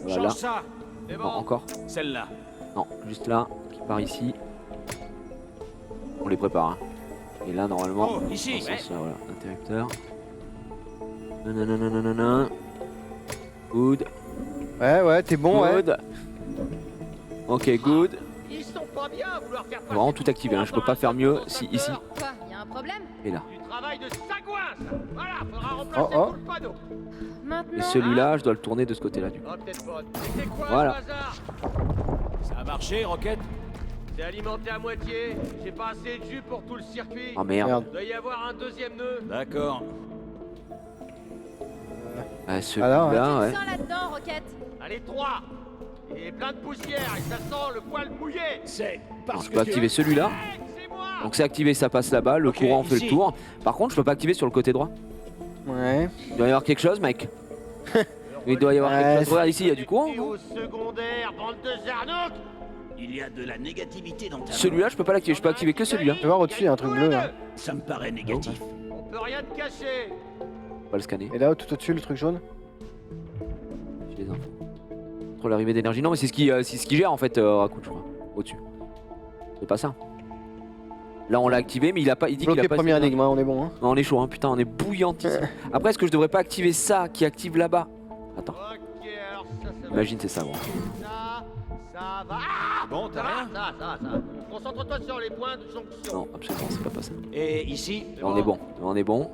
Voilà. Change ça. C'est Non, bon. encore. Celle-là. Non, juste là, qui part ici. On les prépare. Hein. Et là, normalement, Oh, ici, dans ce ouais. sens-là, voilà, interrupteur. Nananananana. Good, Ouais, ouais, t'es bon, ouais. good. Ok, good. Ils sont pas bien à vouloir faire passer Vraiment tout activé, hein, je peux pas faire mieux si ici Quoi, y a un problème? et là. Du travail de sagouin, ça. Voilà, faudra remplacer Oh, oh. tout le panneau. Et Maintenant, celui-là, je dois le tourner de ce côté-là du coup. Ah, peut-être pas. Mais c'est quoi Voilà. le hasard? Ça a marché, Rocket? C'est alimenté à moitié. J'ai pas assez de jus pour tout le circuit. Oh merde. Merde. Il doit y avoir un deuxième nœud. D'accord. Ah, celui-là, Alors, ouais. sans là-dedans, Rocket. Allez, 3. Et plein de poussière et ça sent le poil mouillé. C'est Alors, parce je que peux activer celui-là. Hey, c'est moi. Donc c'est activé, ça passe là-bas, le Ok, courant fait ici. le tour. Par contre, je peux pas activer sur le côté droit. Ouais. Il doit y avoir quelque chose, mec. Il doit y avoir Ouais, quelque chose. Regarde ici, il y a du courant. Et au secondaire, bande de zarnouks. il y a de la négativité dans ta Celui-là, je peux pas l'activer, je peux activer que celui-là. Tu vas voir au-dessus, il y a un truc bleu là. Ça me paraît négatif. On peut rien te cacher. On va le scanner. Et là, tout au-dessus, le truc jaune. J'ai les infos. Contrôle l'arrivée d'énergie. Non, mais c'est ce qui gère en fait, Raccoon, je crois. Au-dessus. C'est pas ça. Là, on l'a activé, mais il dit qu'il a Bloqué pas. première énigme, hein, on est bon. Hein. Non, on est chaud, hein. Putain, on est bouillantissime. Après, est-ce que je devrais pas activer ça qui active là-bas? Attends, Ok, alors ça va. imagine, c'est ça, gros. Ça, va, va. Ah, Bon, t'as rien? Ça. Concentre-toi sur les points de jonction. Non, absolument, c'est pas ça. Et ici? On est bon, on est bon.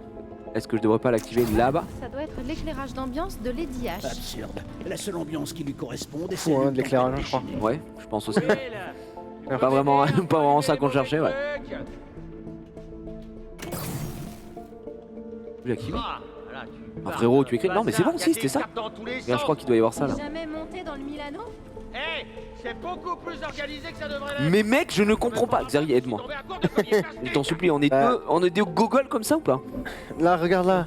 Est-ce que je devrais pas l'activer là-bas? Ça doit être l'éclairage d'ambiance de Lady H. Absurde. La seule ambiance qui lui corresponde est Fou, celle hein, d'une de l'éclairage, je crois. tempête Ouais, je pense aussi. Oui, là. Pas vraiment, pas vraiment ça qu'on cherchait, ouais. J'ai activé. Ah, voilà, Ah, frérot, tu écris? Non, mais c'est bon, si, c'était ça. Regarde, je crois qu'il doit y avoir ça là. Jamais monté dans le Milano? Hey, c'est beaucoup plus organisé que ça devrait l'être. Mais mec, je ne comprends pas. Xari, aide-moi. Je t'en supplie, on est deux gogoles comme ça ou pas? Là, regarde là.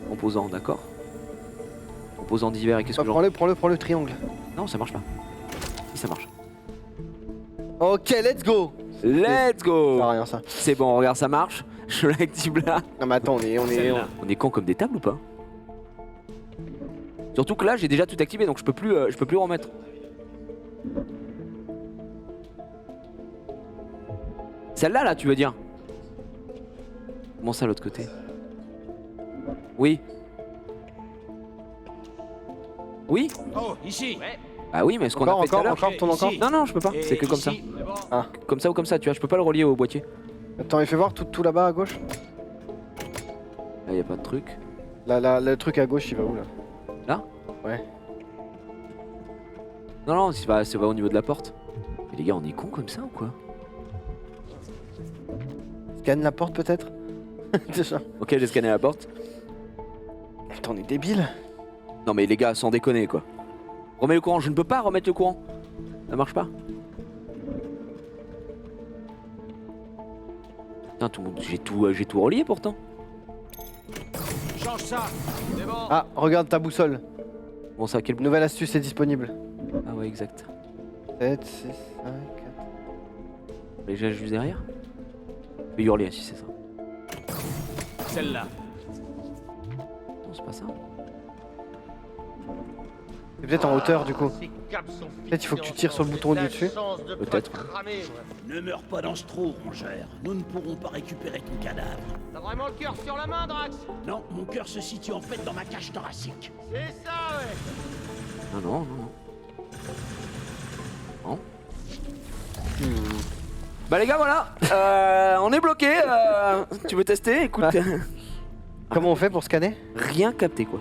Composant, d'accord. Composant divers et qu'est-ce Bah, que j'en... prends le triangle. Non, ça marche pas. Si, ça marche. Ok, let's go. Let's go. Ah, rien ça. C'est bon, regarde, ça marche. Je l'active là. Non mais attends, On est con comme des tables ou pas? Surtout que là, j'ai déjà tout activé, donc je peux plus remettre. Celle-là, là, tu veux dire? Comment ça, l'autre côté? Oui. Oui? Oh, ici. Ah oui, mais ce qu'on a fait tout à l'heure. tourne encore. Ici. Non, non, je peux pas. Et C'est que comme ça. ici. Comme ça ou comme ça, tu vois, je peux pas le relier au boîtier. Attends, il fait voir tout là-bas à gauche. Là, y a pas de truc. Là, le truc à gauche, il va où là? Là? Ouais. Non, non, c'est pas au niveau de la porte. Mais les gars, on est cons comme ça ou quoi? Scanne la porte peut-être. Déjà. Ok, j'ai scanné la porte. Putain, on est débile. Non mais les gars, sans déconner quoi. Remets le courant, je ne peux pas remettre le courant. Ça marche pas. Putain, j'ai tout relié pourtant. Change ça. C'est bon. Ah, regarde ta boussole. Bon ça, quel bout? Nouvelle astuce est disponible. Ah ouais, exact. 7, 6, 5, 4. Déjà juste derrière. Je vais hurler si c'est ça. Celle-là. Non, c'est pas ça. C'est peut-être en hauteur du coup. Ces câbles sont Peut-être il faut que tu tires sur le bouton J'ai de la du dessus. chance de pas Peut-être. cramer, moi. Ne meurs pas dans ce trou, rongeur. Nous ne pourrons pas récupérer ton cadavre. T'as vraiment le cœur sur la main, Drax? Non, mon cœur se situe en fait dans ma cage thoracique. C'est ça, ouais. Non, non, non, non. Non. Bah les gars, voilà. On est bloqué. Tu veux tester? Écoute. Ah. Comment on fait pour scanner? Rien capté quoi.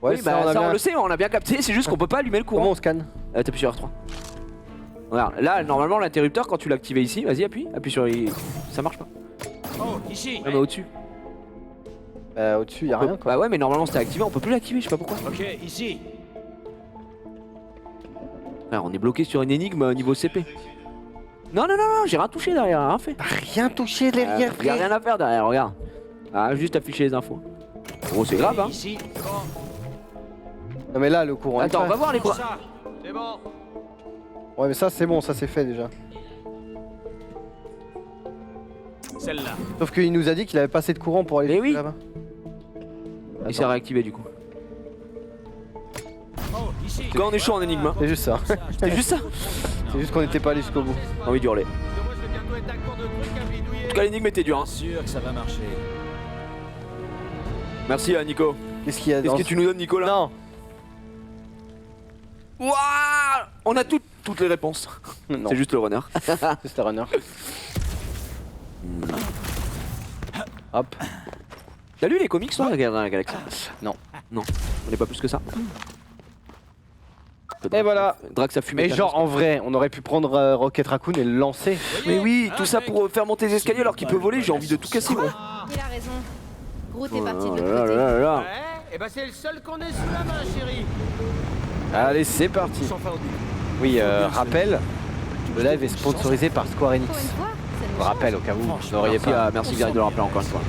Ouais, Oui, bah on a ça bien- on le sait, on a bien capté, c'est juste qu'on peut pas allumer le Comment courant. on scanne? T'appuies sur R3. Regarde, là normalement l'interrupteur quand tu l'as activé ici, vas-y appuie sur ça marche pas. Oh, ici. Non mais au-dessus. Au-dessus, y a rien quoi. Bah ouais mais normalement c'était activé, on peut plus l'activer, je sais pas pourquoi. Ok, ici. Frère, on est bloqué sur une énigme niveau CP. Non non non non, j'ai rien touché derrière, rien fait. Rien touché derrière, Y a frère. rien à faire derrière, regarde. Ah juste afficher les infos. Gros c'est grave hein. Ici. Non mais là, le courant. il Attends, on passe. va voir les Change courants. ça. C'est bon. Ouais, mais ça c'est bon, ça c'est fait déjà. Celle-là. Sauf qu'il nous a dit qu'il avait pas assez de courant pour aller Mais jusque oui. là-bas. Il s'est réactivé du coup. Oh, ici. Quand on est chaud en énigme hein. C'est juste ça. C'est juste ça. C'est juste qu'on était pas allé jusqu'au bout. J'ai envie d'hurler. Parce que moi, je vais bientôt être à court de trucs à bidouiller. En tout cas l'énigme était dure hein. Sûr que ça va marcher. Merci Nico. Qu'est-ce qu'il y a Qu'est-ce dans que tu nous donnes Nicolas? Non. Wouah, on a toutes les réponses. Non. C'est juste le runner. C'est un runner. Hop. T'as lu les comics toi, dans la galaxie? Non. Non, on n'est pas plus que ça. Et voilà. Drax a fumé. Mais genre en vrai, on aurait pu prendre Rocket Raccoon et le lancer. Mais oui, tout ça pour faire monter les escaliers alors qu'il peut voler, j'ai envie de tout casser moi. Il a raison. Groot est Oh parti de là l'autre là côté. là là. Ouais, et bah c'est le seul qu'on ait sous la main, chérie. Allez, c'est parti. Sans faire au début. Oui, rappel, le live est sponsorisé par Square Enix. Pour une fois, ça Je nous vous rappelle au cas où vous n'auriez Merci, pas. merci Gary de le rappeler encore une fois.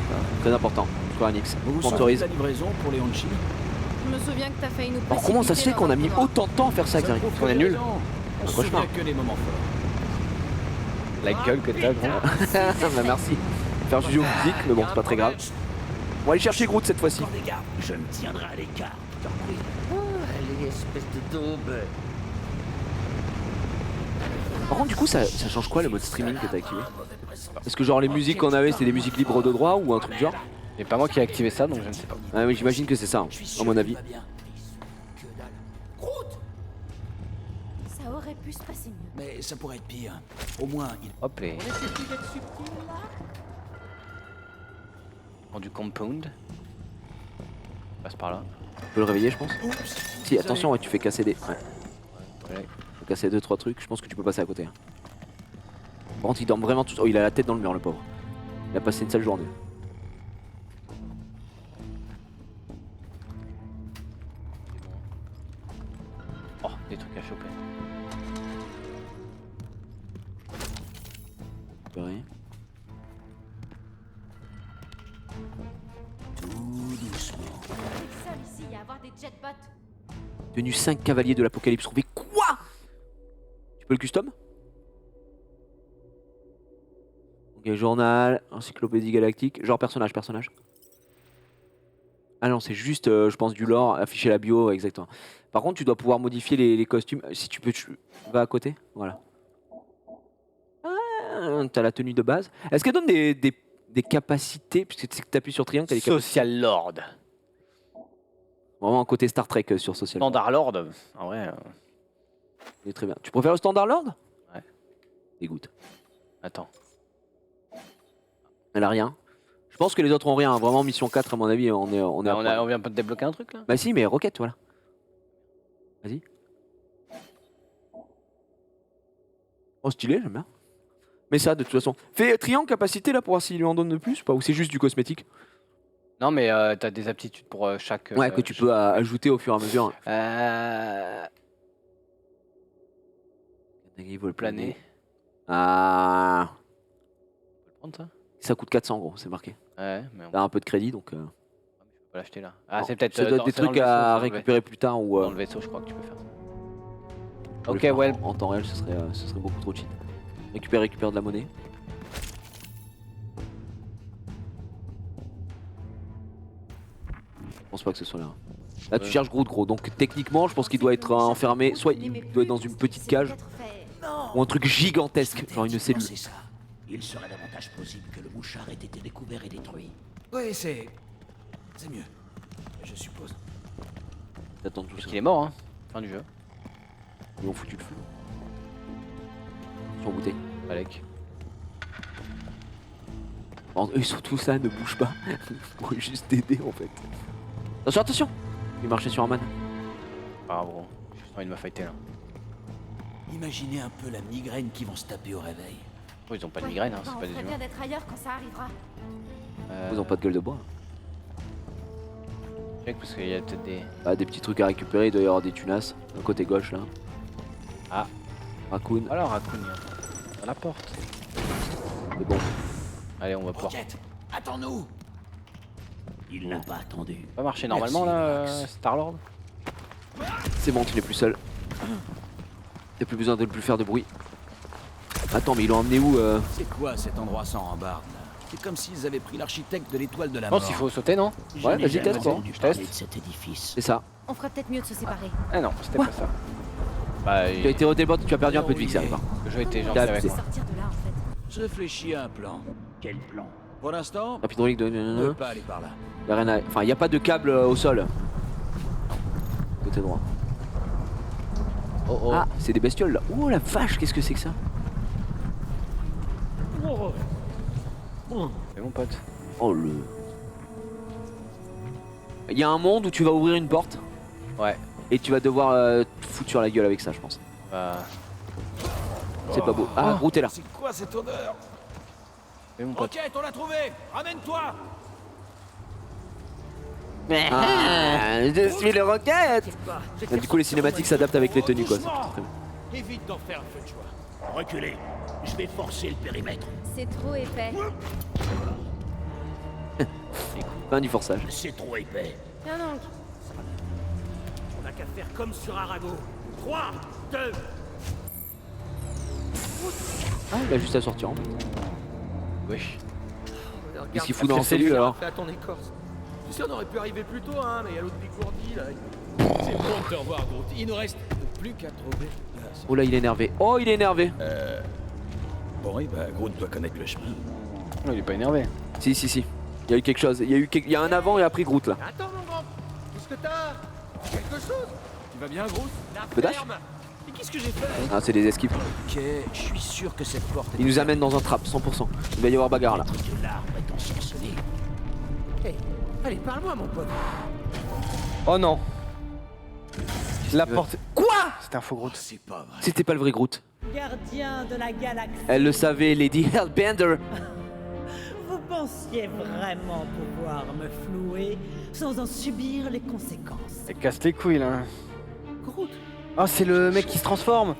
Très important. Square Enix. Vous vous souvenez de Sponsorise. la livraison pour les Honchi? Je me souviens que t'as failli nous Alors comment ça se fait qu'on a mis autant de temps à faire ça, Gary? On est nuls. On se cauchemar. souvient que les moments forts. La gueule que t'as, gros. Bah merci. Faire juger au physique, mais bon, c'est pas très grave. On va aller chercher Groot cette fois-ci. Prends des gardes, je me tiendrai à l'écart. T'en prie. Allez, espèce de daube. Par contre, du coup, ça change quoi le mode streaming que t'as activé? Est-ce que genre les musiques qu'on avait c'était des musiques libres de droit ou un truc genre? C'est pas moi qui ai activé ça, donc je ne sais pas. Ah oui, j'imagine que c'est ça, hein, à mon avis. Ça aurait pu se passer mieux. Mais ça pourrait être pire. Au moins, il... Hop les. Du compound. Passe par là. Tu peux le réveiller je pense. Si, attention, ouais, tu fais casser des... Ouais. Ouais. Faut casser 2-3 trucs, je pense que tu peux passer à côté. Hein. Par contre il dort vraiment tout... Oh, il a la tête dans le mur le pauvre. Il a passé une sale journée. Oh, des trucs à choper. Pareil. Tout doucement. C'est seul ici à avoir des jetbots. Tenue 5 cavaliers de l'apocalypse trouvés. Quoi? Tu peux le custom? Ok, journal, encyclopédie galactique, genre personnage. Ah non, c'est juste, je pense, du lore, afficher la bio, exactement. Par contre, tu dois pouvoir modifier les costumes. Si tu peux, tu vas à côté, voilà. Ah, t'as la tenue de base. Est-ce qu'elle donne des capacités? Puisque tu appuies sur triangle, t'as des capacités. Social Lord. Vraiment un côté Star Trek sur Social. Standard Lord. En vrai. Il est très bien. Tu préfères le Standard Lord? Ouais. Dégoûte. Attends. Elle a rien. Je pense que les autres ont rien. Vraiment, mission 4, à mon avis, on est On vient pas de débloquer un truc là? Bah si, mais roquette, voilà. Vas-y. Oh, stylé, j'aime bien. Mais ça, de toute façon. Fais triangle capacité là pour voir s'il lui en donne de plus ou pas. Ou c'est juste du cosmétique? Non, mais t'as des aptitudes pour chaque. Ouais, que tu peux ajouter au fur et à mesure. Il veut le Planer. Ah. On peut le prendre ça? Ça coûte 400 gros, c'est marqué. Ouais, mais on T'as un peu de crédit donc. je peux pas l'acheter là. Ah, Non, c'est peut-être. ça doit être des c'est dans trucs le vaisseau, à c'est dans le récupérer plus tard ou. Dans le vaisseau, je crois que tu peux faire ça. Faut le Ok, faire well. En temps réel, ce serait beaucoup trop cheat. Récupère de la monnaie. Je pense pas que ce soit là. Là, tu cherches Groot gros. Donc techniquement, je pense qu'il doit être enfermé. Soit il doit être dans une petite cage ou un truc gigantesque, genre une cellule. C'est ça. Il serait davantage plausible que le mouchard ait été découvert et détruit. Oui, c'est mieux. Je suppose. T'attends tout ça. Il est mort, hein. Fin du jeu. Ils ont foutu le feu. Sur bouteille. Alec. Et surtout ça ne bouge pas. Pour juste t'aider en fait. Attention, attention. Il marchait sur un man. Ah gros. J'ai juste envie de me fighter là. Imaginez un peu la migraine qui vont se taper au réveil. Oh, ils ont pas de migraine, hein, Bah, c'est on pas des ferait bien humains. d'être ailleurs quand ça arrivera. Ils ont pas de gueule de bois. Check parce qu'il y a peut-être des. Ah, des petits trucs à récupérer, il doit y avoir des tunas. D'un côté gauche là. Ah. Raccoon. Alors Raccoon, il y a à la porte. C'est bon. Allez, on va pouvoir. Roquette, attends-nous. Ils n'ont pas attendu. Ça va marcher normalement là, Star-Lord. C'est bon, tu n'es plus seul. T'as plus besoin de ne plus faire de bruit. Attends, mais ils l'ont emmené où C'est quoi cet endroit sans rambarde là? C'est comme s'ils avaient pris l'architecte de l'étoile de la Je mort. pense qu'il faut sauter, non? Ouais, vas-y, teste quoi. Je Je teste teste. de cet édifice. C'est ça. On ferait peut-être mieux de se séparer. Ah non, c'était pas ça. Bah, Tu as été redébloqué, tu as perdu un peu de vie, ça va. le jeu était gentil T'as avec abusé. moi. Sortir de là en fait. Je réfléchis à un plan. Quel plan? Pour l'instant, Rapide hydraulique de. on ne peut pas aller par là. Y a rien à... Enfin, il n'y a pas de câble au sol. Côté droit. Oh oh. Ah, c'est des bestioles là. Oh la vache, qu'est-ce que c'est que ça? C'est mon pote. Oh le. Il y a un monde où tu vas ouvrir une porte Ouais. et tu vas devoir te foutre sur la gueule avec ça, je pense. Bah. C'est pas beau. Ah, Groot est là. C'est quoi cette odeur? C'est mon pote. Roquette, on l'a trouvé. Ramène-toi. Ah, je suis le roquette. Du coup, les cinématiques s'adaptent avec les tenues quoi. C'est très bien. Évite d'en faire un feu de joie. Reculez. Je vais forcer le périmètre. C'est trop épais. Fin du forçage. C'est trop épais. Tiens donc. On n'a qu'à faire comme sur Arago. 3, 2. Ah, il a juste à sortir en fait. Wesh. Qu'est-ce qu'il fout dans la cellule alors? Fais à ton écorce. Tu sais, on aurait pu arriver plus tôt, hein, mais il y a l'autre bigourdi là. C'est bon de te revoir, Groot. Il ne reste plus qu'à trouver. Oh là, il est énervé. Oh, il est énervé. Bon, oui, bah, Groot doit connaître le chemin. Non, il est pas énervé. Si. Il y a eu quelque chose. Il y a un avant et après Groot là. Attends, mon grand. Qu'est-ce que t'as quelque chose? Tu vas bien, Groot? La Le dash ferme. Mais qu'est-ce que j'ai fait? Ah, c'est des esquives. Ok, je suis sûr que cette porte... Il nous amène dans un trap, 100%. Il va y avoir bagarre là. Que l'arbre est ensorcelé. Hey, allez, parle-moi, mon pote. Oh non. La porte. Quoi? C'était un faux Groot. C'est pas vrai. C'était pas le vrai Groot. Gardien de la galaxie. Elle le savait, Lady Hellbender. Vous pensiez vraiment pouvoir me flouer sans en subir les conséquences. Elle casse les couilles là. Groot, Ah, c'est le mec qui se transforme.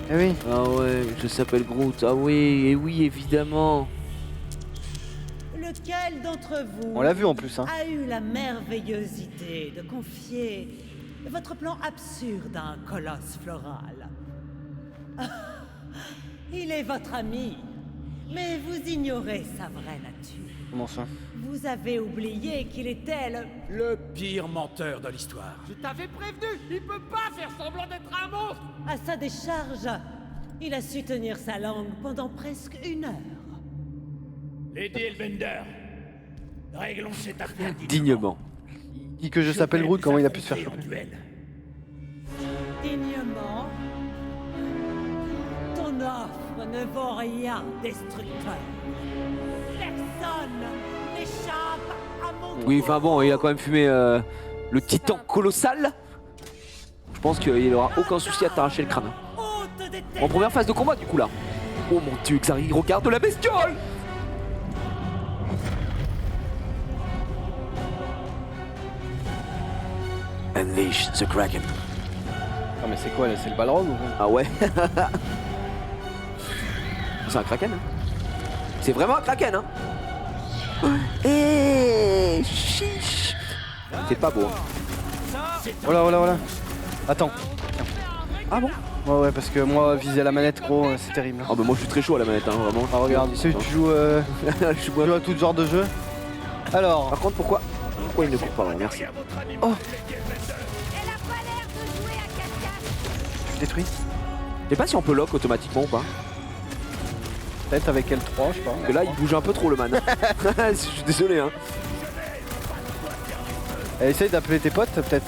Eh oui. Ah ouais, je s'appelle Groot. Ah oui, et oui, évidemment. lequel d'entre vous On l'a vu en plus, hein. a eu la merveilleuse idée de confier votre plan absurde à un colosse floral? Il est votre ami, mais vous ignorez sa vraie nature. Comment ça? Vous avez oublié qu'il était Le pire menteur de l'histoire. Je t'avais prévenu, il peut pas faire semblant d'être un monstre. à sa décharge. Il a su tenir sa langue pendant presque 1 heure. Lady Hellbender, réglons cette affaire Dignement. Il dit que je s'appelle Groot, comment il a pu se faire choper? Dignement, ton offre ne vaut rien, destructeur. Personne n'échappe à mon Oui, enfin bon, il a quand même fumé le titan colossal. Je pense qu'il aura aucun souci à t'arracher le crâne. hôte des En première phase de combat, du coup, là. Oh mon dieu, Xari, regarde la bestiole! Unleash the Kraken. Ah mais c'est quoi là? C'est le Balrog ou quoi? Ah ouais. C'est un Kraken, hein. C'est vraiment un Kraken, hein. Eh, chiche. C'est pas beau. Hein. Voilà, voilà, voilà. Attends. Ah bon? Ouais, parce que moi, viser à la manette, gros, c'est terrible. Ah bah moi je suis très chaud à la manette, hein, vraiment. Ah, regarde, tu Putain. joues, Je suis tu joues à tout genre de jeu. Alors, Par contre, pourquoi il ne coupe pas? Merci. oh, Elle a pas l'air de jouer à cache-cache. je détruis. Je sais pas si on peut lock automatiquement ou pas. Peut-être avec L3, je sais pas. Parce que là il bouge un peu trop le man. Je suis désolé, hein. Essaye d'appeler tes potes, peut-être.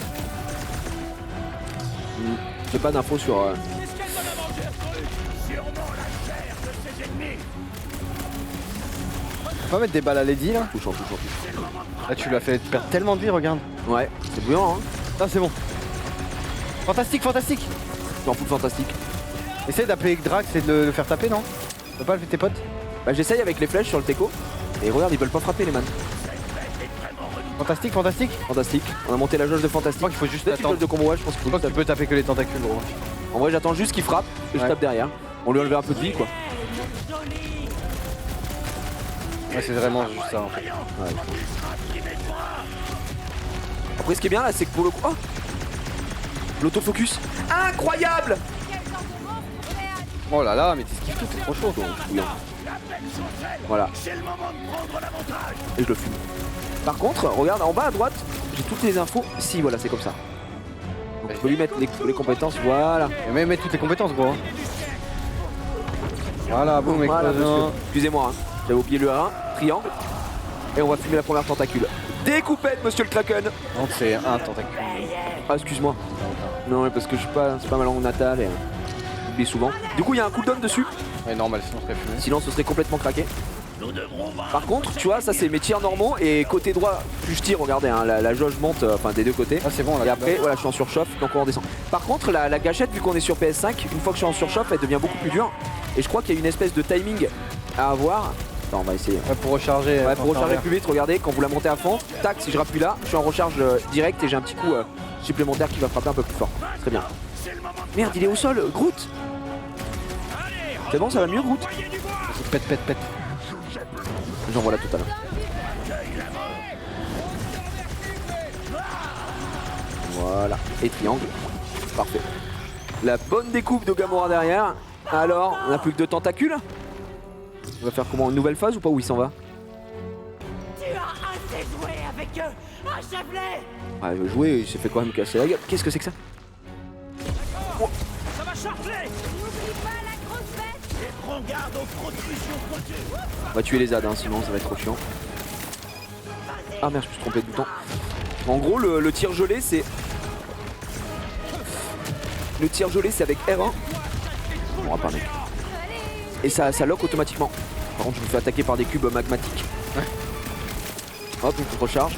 J'ai pas d'infos sur. On va mettre des balles à Lady là. Touchant. Là, tu lui as fait perdre tellement de vie, regarde. Ouais, c'est bouillant, hein. Ah, c'est bon. Fantastique, fantastique. Je m'en fous de fantastique. Essaye d'appeler Drax et de le faire taper, non? Tu peux pas appeler tes potes? Bah j'essaye avec les flèches sur le teco. Et regarde, ils veulent pas frapper les man. Fantastique, fantastique. Fantastique. On a monté la jauge de Je fantastique. crois qu'il faut juste Peut-être une attendre. jauge de combo, ouais, je pense qu'il Je faut crois que juste tu peux taper que les tentacules, gros. En vrai, j'attends juste qu'il frappe et je Ouais. tape derrière. On lui a enlevé un peu de vie, quoi. Ouais, c'est vraiment juste ça en fait. Après, ce qui est bien là, c'est que pour le coup. Oh, l'autofocus. Incroyable! Quel genre de monstre pourrait aller? Oh là là, mais t'esquives tout, c'est trop chaud. Bouillant. Voilà. Et je le fume. Par contre, regarde en bas à droite, j'ai toutes les infos. Si, voilà, c'est comme ça. Donc, je peux lui mettre les compétences, voilà. Et même mettre toutes les compétences, gros. Hein. Voilà, boum, Voilà, explosion. monsieur. Excusez-moi, hein. J'avais oublié le 1, triangle. Et on va fumer la première tentacule. Découpette, monsieur le Kraken. Donc c'est un tentacule. Ah, excuse-moi. Non, mais parce que je suis pas, c'est pas ma langue natale et j'oublie souvent. Du coup, il y a un cooldown dessus. Ouais, normal, sinon on serait fumé. Sinon, ce serait complètement craqué. Par contre, tu vois, ça c'est mes tirs normaux et côté droit, plus je tire, regardez, hein, la jauge monte, enfin des deux côtés. Ah, c'est bon, là. Et après, voilà, je suis en surchauffe, donc on redescend. Par contre, la gâchette, vu qu'on est sur PS5, une fois que je suis en surchauffe, elle devient beaucoup plus dure. Et je crois qu'il y a une espèce de timing à avoir. Attends, on va essayer. Ouais, pour recharger. Ouais, pour recharger plus vite, regardez, quand vous la montez à fond, tac, si je rappuie là, je suis en recharge direct et j'ai un petit coup supplémentaire qui va frapper un peu plus fort. Très bien. Merde, il est au sol, Groot. C'est bon, ça va mieux, Groot? Pète, pète, pète. J'envoie la tout à l'heure. Voilà, et triangle. Parfait. La bonne découpe de Gamora derrière. Alors, on n'a plus que 2 tentacules. On va faire comment? Une nouvelle phase ou pas? Où il s'en va? Tu as assez joué avec eux. Achève-les. Ah, il veut jouer, il s'est fait quand même casser la gueule. Qu'est-ce que c'est que ça? Ça va charger! N'oublie pas la grosse bête. On va tuer les ZAD, hein, sinon ça va être trop chiant. Ah merde, je me suis trompé de bouton. En gros, le tir gelé, c'est... Le tir gelé, c'est avec R1. On va pas mec. Et ça lock automatiquement. Par contre, je me fais attaquer par des cubes magmatiques. Hop, une recharge.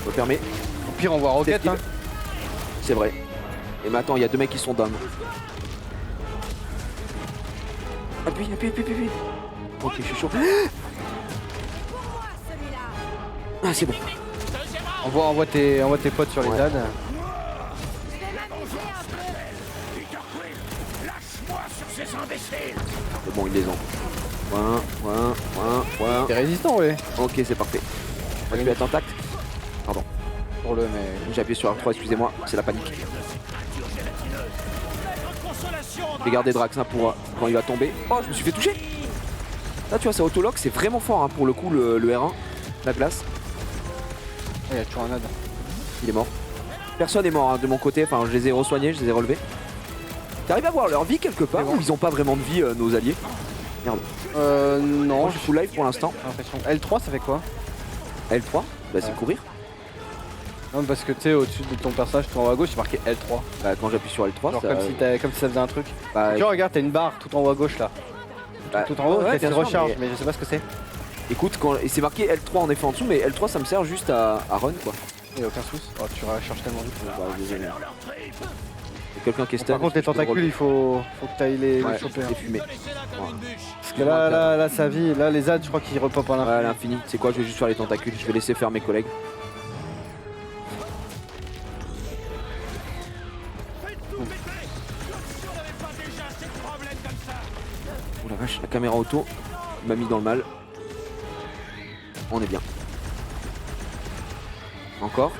Je me permets. Au pire, on voit Rocket. Hein. C'est vrai. Et mais attends, il y a 2 mecs qui sont down. Appuie. Ok, je suis chaud. Ah, c'est bon. Envoie tes potes sur les ZAD. C'est bon, ils les ont. Voilà. T'es résistant, ouais. Ok, c'est parfait. On va lui être intact. Pardon. Pour le mais. J'ai appuyé sur R3, excusez-moi, c'est la panique. Je vais garder Drax hein, pour quand il va tomber. Oh, je me suis fait toucher. Là, tu vois, ça autolock, c'est vraiment fort hein, pour le coup, le R1, la glace. Il y a toujours un ad. Il est mort. Personne est mort hein, de mon côté, enfin, je les ai re-soignés, je les ai relevés. T'arrives à voir leur vie quelque part ou ils ont pas vraiment de vie, nos alliés? Merde. Non. Moi, je suis full live pour l'instant. L3, ça fait quoi? L3, bah c'est courir. Non, parce que tu sais, au-dessus de ton personnage, tout en haut à gauche, c'est marqué L3. Bah, quand j'appuie sur L3, genre ça... comme si ça faisait un truc. Bah, tu regarde, t'as une barre tout en haut à gauche là. Bah, tout en haut, ouais, c'est une recharge, mais je sais pas ce que c'est. Écoute, et c'est marqué L3 en effet en dessous, mais L3 ça me sert juste à run quoi. Y'a aucun souci. Oh, tu recharges tellement vite. Bah, désolé. Y'a quelqu'un qui est stun. Par contre, les tentacules, il faut que t'ailles les choper. Les fumer. Parce que là, sa vie, là, les ZAD, je crois qu'ils repopent à l'infini. Ouais, à l'infini. C'est quoi, je vais juste faire les tentacules, je vais laisser faire mes collègues. Oh la vache, la caméra auto m'a mis dans le mal. On est bien. Encore.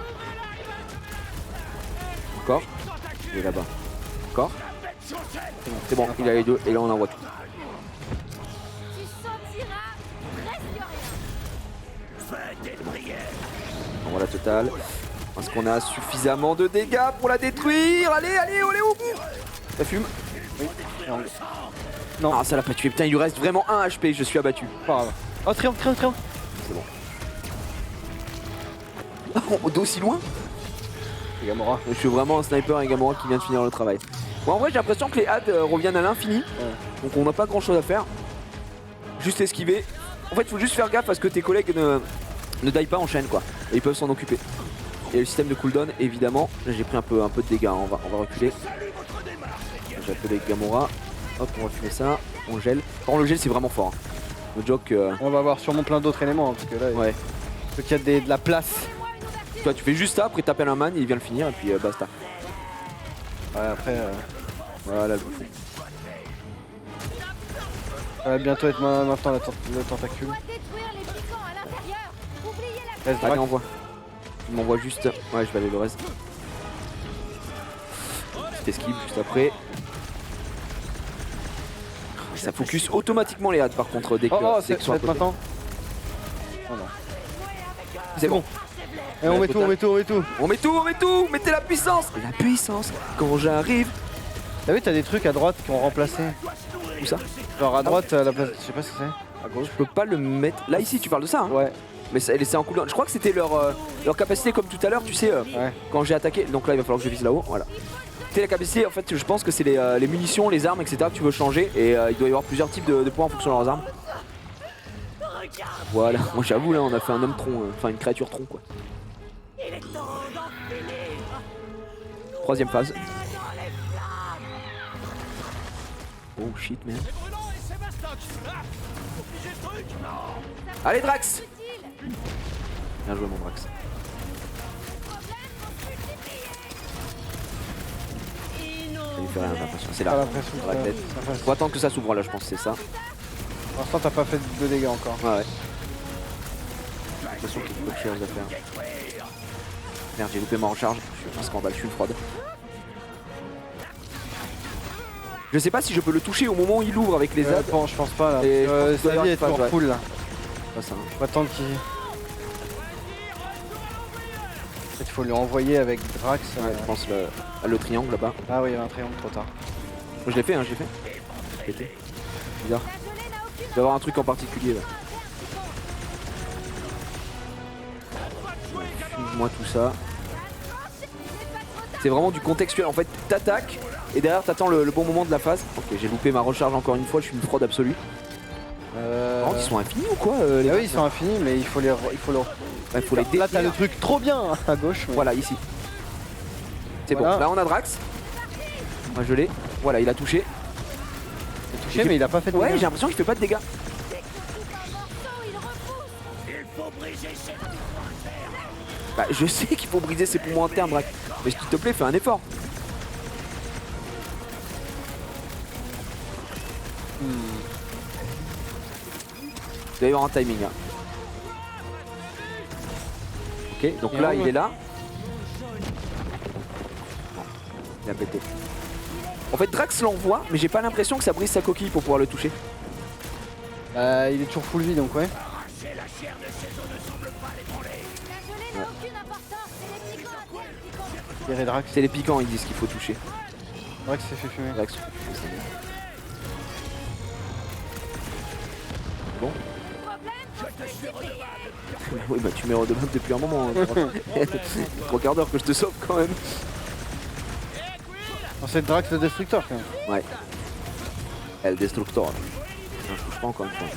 Encore. Il est là-bas. Encore. C'est bon, il a les deux et là on envoie tout. On voit la totale. Parce qu'on a suffisamment de dégâts pour la détruire. Allez, allez, on est au bout. Ça fume. Oui. Non. Ah, ça l'a pas tué. Putain, il lui reste vraiment 1 HP. Je suis abattu. Pas grave. Oh, triomphe. C'est bon. D'aussi loin? Gamora. Je suis vraiment un sniper et Gamora qui vient de finir le travail. Bon, en vrai, j'ai l'impression que les HAD reviennent à l'infini. Donc, on n'a pas grand chose à faire. Juste esquiver. En fait, il faut juste faire gaffe parce que tes collègues ne die pas en chaîne, quoi. Et ils peuvent s'en occuper. Et le système de cooldown, évidemment. Là, j'ai pris un peu de dégâts. On va reculer. J'ai appelé Gamora. Hop, on va fumer ça. On gèle. Par contre, le gel, c'est vraiment fort. Hein. Le joke. On va avoir sûrement plein d'autres éléments. Hein, parce que là, ouais. Faut qu'il y a de la place. Toi, tu fais juste ça, après t'appelles un man, il vient le finir et puis basta. Ouais, après. Voilà le bouffon. Ça va bientôt être maintenant le tentacule. Allez, envoie. Il m'envoie juste. Ouais, je vais aller le reste. Petite esquive juste après. Ça focus automatiquement les HAD par contre dès que c'est maintenant. Oh non. C'est bon. Et on met tout. On met tout. Mettez la puissance. La puissance. Quand j'arrive. T'as vu, t'as des trucs à droite qui ont remplacé. Où ça? Genre à droite, à la place. Je sais pas ce que c'est. À gauche. Je peux pas le mettre. Là ici, tu parles de ça hein? Ouais. Mais c'est en cooldown. Je crois que c'était leur capacité comme tout à l'heure, tu sais, ouais. Quand j'ai attaqué. Donc là, il va falloir que je vise là-haut. Voilà. C'était la capacité, en fait, je pense que c'est les munitions, les armes, etc. que tu veux changer. Et il doit y avoir plusieurs types de points en fonction de leurs armes. Voilà. Moi, j'avoue, là, on a fait un homme tronc. Enfin, une créature tronc, quoi. Troisième phase. Oh shit, man. Allez, Drax! Bien joué, mon Drax. Ça lui fait rien, j'ai l'impression. C'est là. Dans la tête. Faut attendre que ça s'ouvre là, je pense, c'est ça. Pour l'instant, t'as pas fait de dégâts encore. Ouais. J'ai l'impression qu'il y a beaucoup de choses à faire. Merde, j'ai loupé ma recharge. Je suis un scandale, je suis une fraude. Je sais pas si je peux le toucher au moment où il ouvre avec les ZAD. Bon, je pense pas là. Et sa vie est toujours full là. Pas ça. Faut attendre qu'il. Il faut lui envoyer avec Drax. Ouais, je pense le triangle là-bas. Ah oui, il y a un triangle trop tard. Je l'ai fait, hein, je l'ai fait. Bizarre. Il doit y avoir un truc en particulier là. Fuse-moi tout ça. C'est vraiment du contextuel. En fait, t'attaques et derrière t'attends le bon moment de la phase. Ok, j'ai loupé ma recharge encore une fois, je suis une fraude absolue. Par contre, ils sont infinis ou quoi les oui, ils sont infinis, mais il faut les. faut les Là, t'as le truc trop bien à gauche. Mais... Voilà, ici. C'est voilà. bon. Là, on a Drax. On va geler. Voilà, il a touché. Il a touché, mais il a pas fait de ouais, dégâts. j'ai l'impression qu'il fait pas de dégâts. Bah, je sais qu'il faut briser ses poumons internes, Drax. Mais s'il te plaît, fais un effort. Il doit y avoir un timing là. Ok, donc là il est là. Bon, il a pété. En fait Drax l'envoie, mais j'ai pas l'impression que ça brise sa coquille pour pouvoir le toucher. Il est toujours full vie donc ouais. Drax. C'est les piquants, ils disent qu'il faut toucher. Drax s'est fait fumer. Drax s'est fait fumer, c'est bien. Bon. Oui bah tu m'es redevable depuis un moment. Hein, 3 quarts d'heure que je te sauve quand même. C'est Drax le destructeur quand même. Ouais. El destructor. Non, je touche pas encore une fois.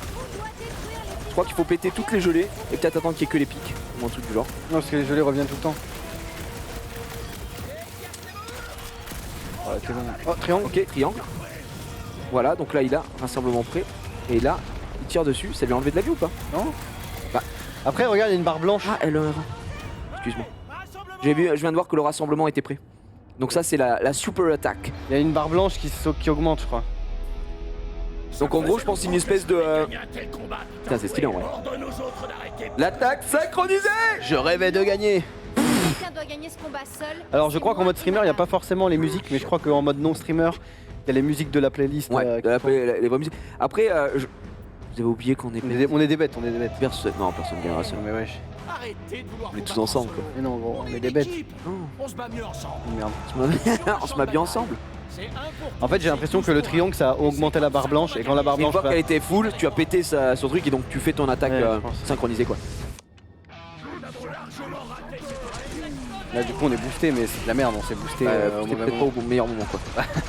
Je crois qu'il faut péter toutes les gelées et peut-être attendre qu'il y ait que les pics. Ou un truc du genre. Non parce que les gelées reviennent tout le temps. Voilà, c'est bon. Oh triangle. Ok, triangle. Voilà, donc là il a rassemblement prêt. Et là, il tire dessus. Ça lui a enlevé de la vie ou pas? Non. Bah. Après regarde, il y a une barre blanche. Ah, LR. Excuse-moi. Je viens de voir que le rassemblement était prêt. Donc ça c'est la super attaque. Il y a une barre blanche qui augmente je crois. Donc en gros je pense une espèce de... Putain c'est stylé en vrai. L'attaque synchronisée. Je rêvais de gagner. Quelqu'un doit gagner ce combat seul. Alors je crois qu'en mode streamer il n'y a pas forcément les musiques, mais je crois qu'en mode non streamer il y a les musiques de la playlist. Ouais, les vraies musiques. Après, vous avez oublié qu'on est... On est des bêtes, on est des bêtes. Personne ne gagnera seul. Mais wesh. Arrêtez de vouloir On est tous ensemble quoi. Mais non gros, on est des bêtes. On se bat mieux ensemble. Merde. On se met bien ensemble. En fait j'ai l'impression que le triangle ça a augmenté la barre blanche et quand la barre Une blanche... fois qu'elle était full, tu as pété son truc et donc tu fais ton attaque Ouais, je pense. synchronisée quoi. Là du coup on est boosté mais c'est de la merde, on s'est boosté au C'était mauvais peut-être pas moment. au meilleur moment quoi.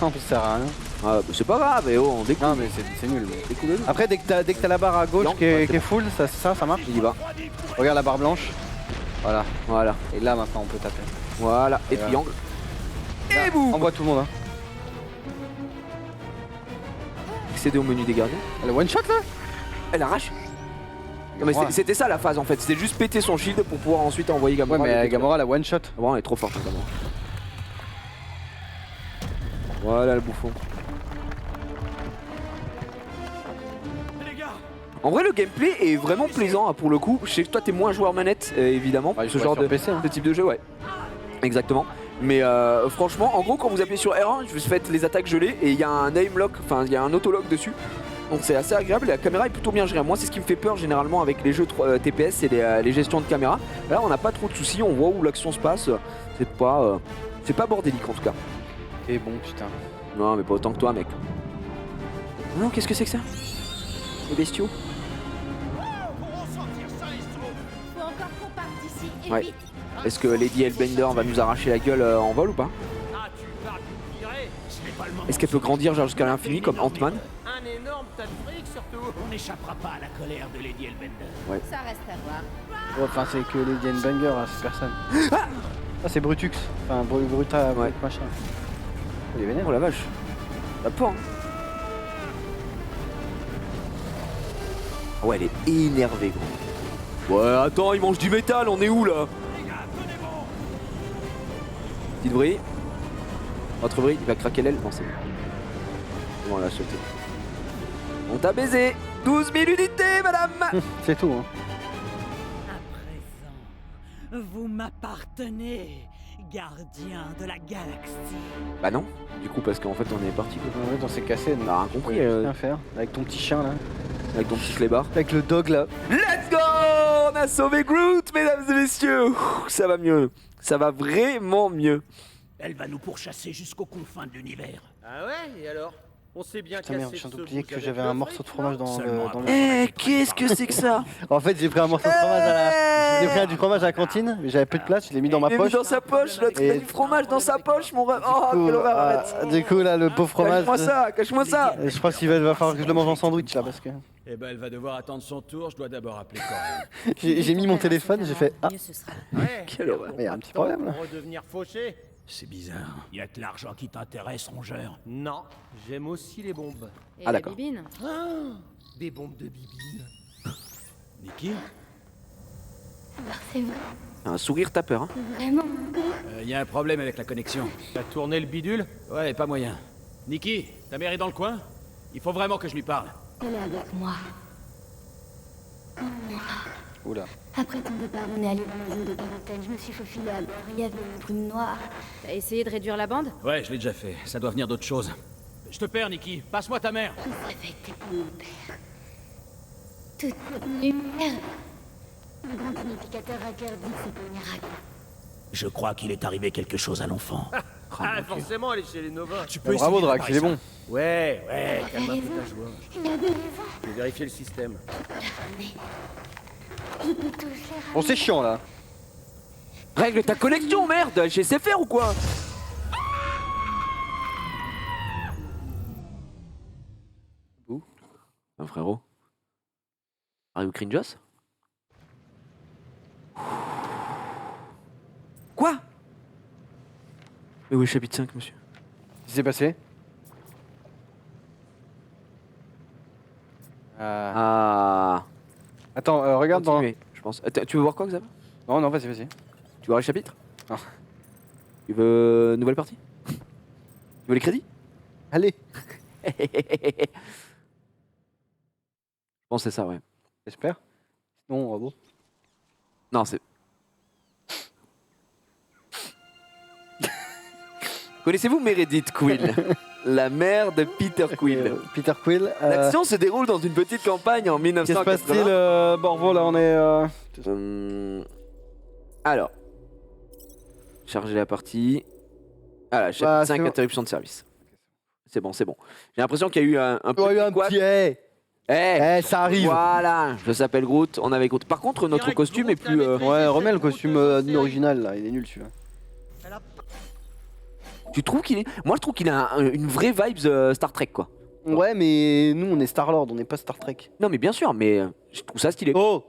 En plus ça sert à rien. Ah, bah, c'est pas grave, et oh, on découle. Non mais c'est nul. Mais... Découle. Après dès que t'as la barre à gauche Non, qui est c'est bon. full, ça marche. Il y va. Regarde la barre blanche. Voilà. Voilà. Et là maintenant on peut taper. Voilà. Et Voilà. triangle. Là, Et boum. envoie tout le monde hein. Accéder au menu des gardiens. Elle one shot là. Elle arrache. Non mais Ouais. c'était ça la phase en fait, c'était juste péter son shield pour pouvoir ensuite envoyer Ouais Gamora. mais Gamora la one shot. Vraiment elle est trop forte Gamora. Voilà le bouffon. En vrai le gameplay est vraiment plaisant hein, pour le coup. Je sais que toi t'es moins joueur manette évidemment, Ouais, ce je genre vois de, sur PC, hein. de type de jeu ouais. Exactement. Mais franchement en gros quand vous appuyez sur R1 vous faites les attaques gelées et il y a un aim lock, enfin il y a un autolock dessus. Donc c'est assez agréable et la caméra est plutôt bien gérée. Moi c'est ce qui me fait peur généralement avec les jeux TPS, c'est les gestions de caméra. Là on n'a pas trop de soucis, on voit où l'action se passe. C'est pas bordélique en tout cas. Et bon putain. Non mais pas autant que toi mec. Non qu'est-ce que c'est que ça? Les bestiaux. Faut encore qu'on parte d'ici et Ouais. vite. Est-ce que Lady Hellbender va nous arracher la gueule en vol ou pas? Ah, tu parles de tirer. Ce n'est pas le moment. Est-ce qu'elle peut grandir genre jusqu'à l'infini comme Ant-Man? Un énorme tas de fric surtout. On n'échappera pas à la colère de Lady Hellbender. Ça reste à voir. Ouais, enfin c'est que les Diane Banger, hein, c'est personne. Ah c'est Brutux. Enfin Bruta Ouais. machin. Il est vénère. Oh la vache. La pas hein. Ouais elle est énervée gros. Ouais attends il mange du métal, on est où là? Petite vrille. Autre vrille, il va craquer l'aile. Non c'est bon. Bon on l'a sauté. On t'a baisé. 12 000 unités madame. C'est tout hein. À présent, vous m'appartenez, gardien de la galaxie. Bah non. Du coup parce qu'en fait on est parti quoi. En fait on s'est cassé. Donc On a rien compris rien faire. Avec ton petit chien là. avec ton petit clébard. Avec le dog là. Let's go! On a sauvé Groot, mesdames et messieurs. Ouh, ça va mieux. Ça va vraiment mieux. Elle va nous pourchasser jusqu'aux confins de l'univers. Ah ouais, et alors? On s'est bien Putain, merde, cassé je viens de d'oublier ce que bout j'avais avec un le morceau de fric, fromage dans Seulement le. Eh, qu'est-ce que c'est que ça? En fait, j'ai pris un morceau de fromage à la. J'ai pris du fromage à la cantine, mais j'avais plus de place, je l'ai mis dans ma Il l'a mis poche. dans sa poche, l'autre il a Et- du fromage dans sa poche, mon rêve. Oh, Du coup, quelle horreur, arrête. du coup, là, le pauvre fromage. Cache-moi ça, cache-moi ça. Je pense qu'il va falloir que je le mange en sandwich là parce que. Eh ben, elle va devoir attendre son tour, je dois d'abord appeler Corinne. J'ai mis mon téléphone, j'ai fait ah, Mieux ce sera. Ouais. Quelle horreur. mais y a un petit problème là. Pour redevenir fauché? C'est bizarre. Y a que l'argent qui t'intéresse, rongeur. Non, j'aime aussi les bombes. Et Ah, la d'accord. bibine. Des bombes de bibine. Niki, C'est vrai, Un sourire tapeur, hein. vraiment. y a un problème avec la connexion. T'as tourné le bidule? Ouais, pas moyen. Niki, ta mère est dans le coin? Il faut vraiment que je lui parle. Elle est avec moi. Oula. Après ton départ, on est allé dans la zone de quarantaine. Je me suis faufilée à bord. Il y avait une brume noire. T'as essayé de réduire la bande? Ouais, je l'ai déjà fait. Ça doit venir d'autre chose. Je te perds, Niki. Passe-moi ta mère. Je savais que t'étais mon père. Toute cette lumière. Un grand unificateur hacker dit que c'est un miracle. Je crois qu'il est arrivé quelque chose à l'enfant. Ah, forcément, elle est chez les Nova. Tu peux Bravo essayer de Drax, il est réparer bon. Ouais, calme un peu ta joie. Il avait raison. Je vais vérifier le système. Je peux toucher. Bon, c'est chiant là. Règle ta connexion, merde. J'ai sais faire ou quoi? Où? Un frérot. Are you cringeos? Quoi? Mais oui, chapitre 5, monsieur. Qu'est-ce qui s'est passé? Ah. Attends, regarde dans. Continuez, je pense. Tu veux voir quoi, Xav? Non, non, vas-y, vas-y. Tu veux voir les chapitres? Non. Tu veux nouvelle partie? Tu veux les crédits? Allez. Je pense que c'est ça, ouais. J'espère. Sinon, bon. Non, c'est... Connaissez-vous Meredith Quill? La mère de Peter Quill. Peter Quill. L'action se déroule dans une petite campagne en Qu'est-ce qui se 1980. passe-t-il, Borvo, là, on est. Alors. Charger la partie. Voilà, chapitre Bah, 5, c'est bon. interruption de service. C'est bon, c'est bon. J'ai l'impression qu'il y a eu un Oh, il y a un couac. petit. Ça arrive. Voilà, je s'appelle Groot, on avait Groot. Par contre, notre Direct, costume est Groot plus... avec Ouais, remets le Groot costume dans la original là, il est nul celui-là. Tu trouves qu'il est... Moi, je trouve qu'il a une vraie vibes Star Trek, quoi. Ouais, mais nous on est Star-Lord, on n'est pas Star Trek. Non, mais bien sûr, mais je trouve ça stylé. Oh!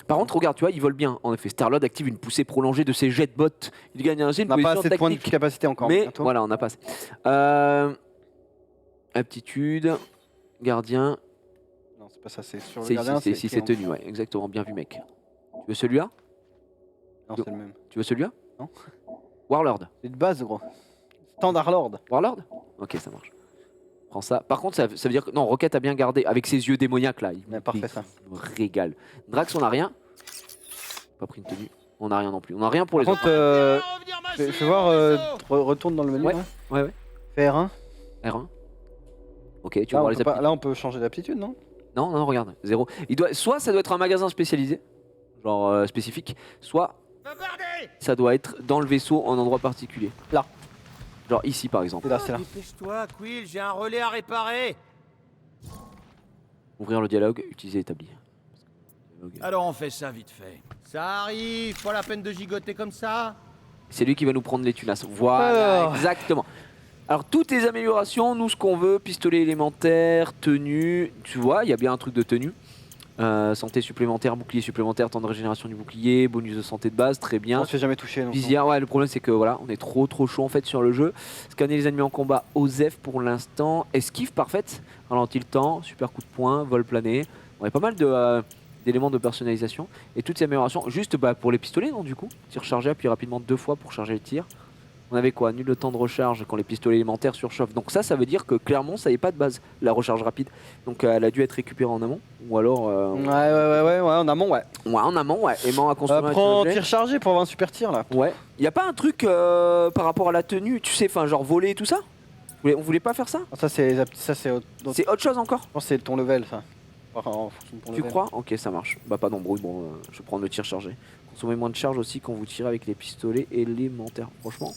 Par contre, regarde, tu vois, il vole bien. En effet, Star-Lord active une poussée prolongée de ses jets de bottes. Il gagne un jet, une On n'a pas position assez de points de tactique. capacité encore. Mais bientôt. voilà, on n'a pas assez. Aptitude, gardien. Non, c'est pas ça, c'est sur le C'est gardien. ici, c'est tenu, ouais, exactement. Bien vu, mec. Tu veux celui-là? Non, c'est le même. Tu veux celui-là? Non. Warlord. C'est de base, gros. Standard Lord. Warlord? Ok, ça marche. Prends ça. Par contre, ça veut dire que... Non, Rocket a bien gardé. Avec ses yeux démoniaques, là. Ouais, parfait, ça. Il me régale. Drax, on n'a rien. Pas pris une tenue. On n'a rien non plus. On n'a rien pour les Par autres. contre, je vais voir, retourne dans le menu. Ouais. Là. Ouais. Fais R1. R1. Ok, tu Là vas voir on, les peut pas- aptitudes. là, on peut changer d'aptitude, non? Non, regarde. 0. Soit ça doit être un magasin spécialisé. Genre spécifique. Soit ça doit être dans le vaisseau en endroit particulier. Là. Genre ici, par exemple. C'est là, c'est là. Dépêche-toi, Quill, j'ai un relais à réparer. Ouvrir le dialogue, utiliser établi. Alors on fait ça vite fait. Ça arrive, pas la peine de gigoter comme ça. C'est lui qui va nous prendre les tunas. Voilà, Alors. exactement. Alors toutes les améliorations, nous ce qu'on veut, pistolet élémentaire, tenue, tu vois, il y a bien un truc de tenue. Santé supplémentaire, bouclier supplémentaire, temps de régénération du bouclier, bonus de santé de base, très bien. On se fait jamais toucher. Donc, Visière, ouais, le problème c'est que voilà, on est trop chaud en fait sur le jeu. Scanner les ennemis en combat, OZEF pour l'instant. Esquive parfaite, ralentit le temps, super coup de poing, vol plané. On a pas mal d'éléments de personnalisation. Et toutes ces améliorations, juste pour les pistolets, non du coup. Tir chargé, appuie rapidement 2 fois pour charger le tir. On avait quoi? Nul le temps de recharge quand les pistolets élémentaires surchauffent. Donc ça veut dire que clairement ça n'est pas de base, la recharge rapide. Donc elle a dû être récupérée en amont. Ou alors... Ouais, en amont, ouais. Ouais, en amont, ouais. Aimant à construire un Prends objet. tir chargé pour avoir un super tir là. Ouais. Y a pas un truc par rapport à la tenue, tu sais, enfin genre voler et tout ça? On voulait pas faire ça? Ah, ça, c'est autre. C'est autre chose encore? Je pense que c'est ton level, ça. Enfin, en fonction de ton Tu level. crois? Ok, ça marche. Bah pas d'embrouille, bon, je prends le tir chargé. Consommez moins de charge aussi quand vous tirez avec les pistolets élémentaires. Franchement,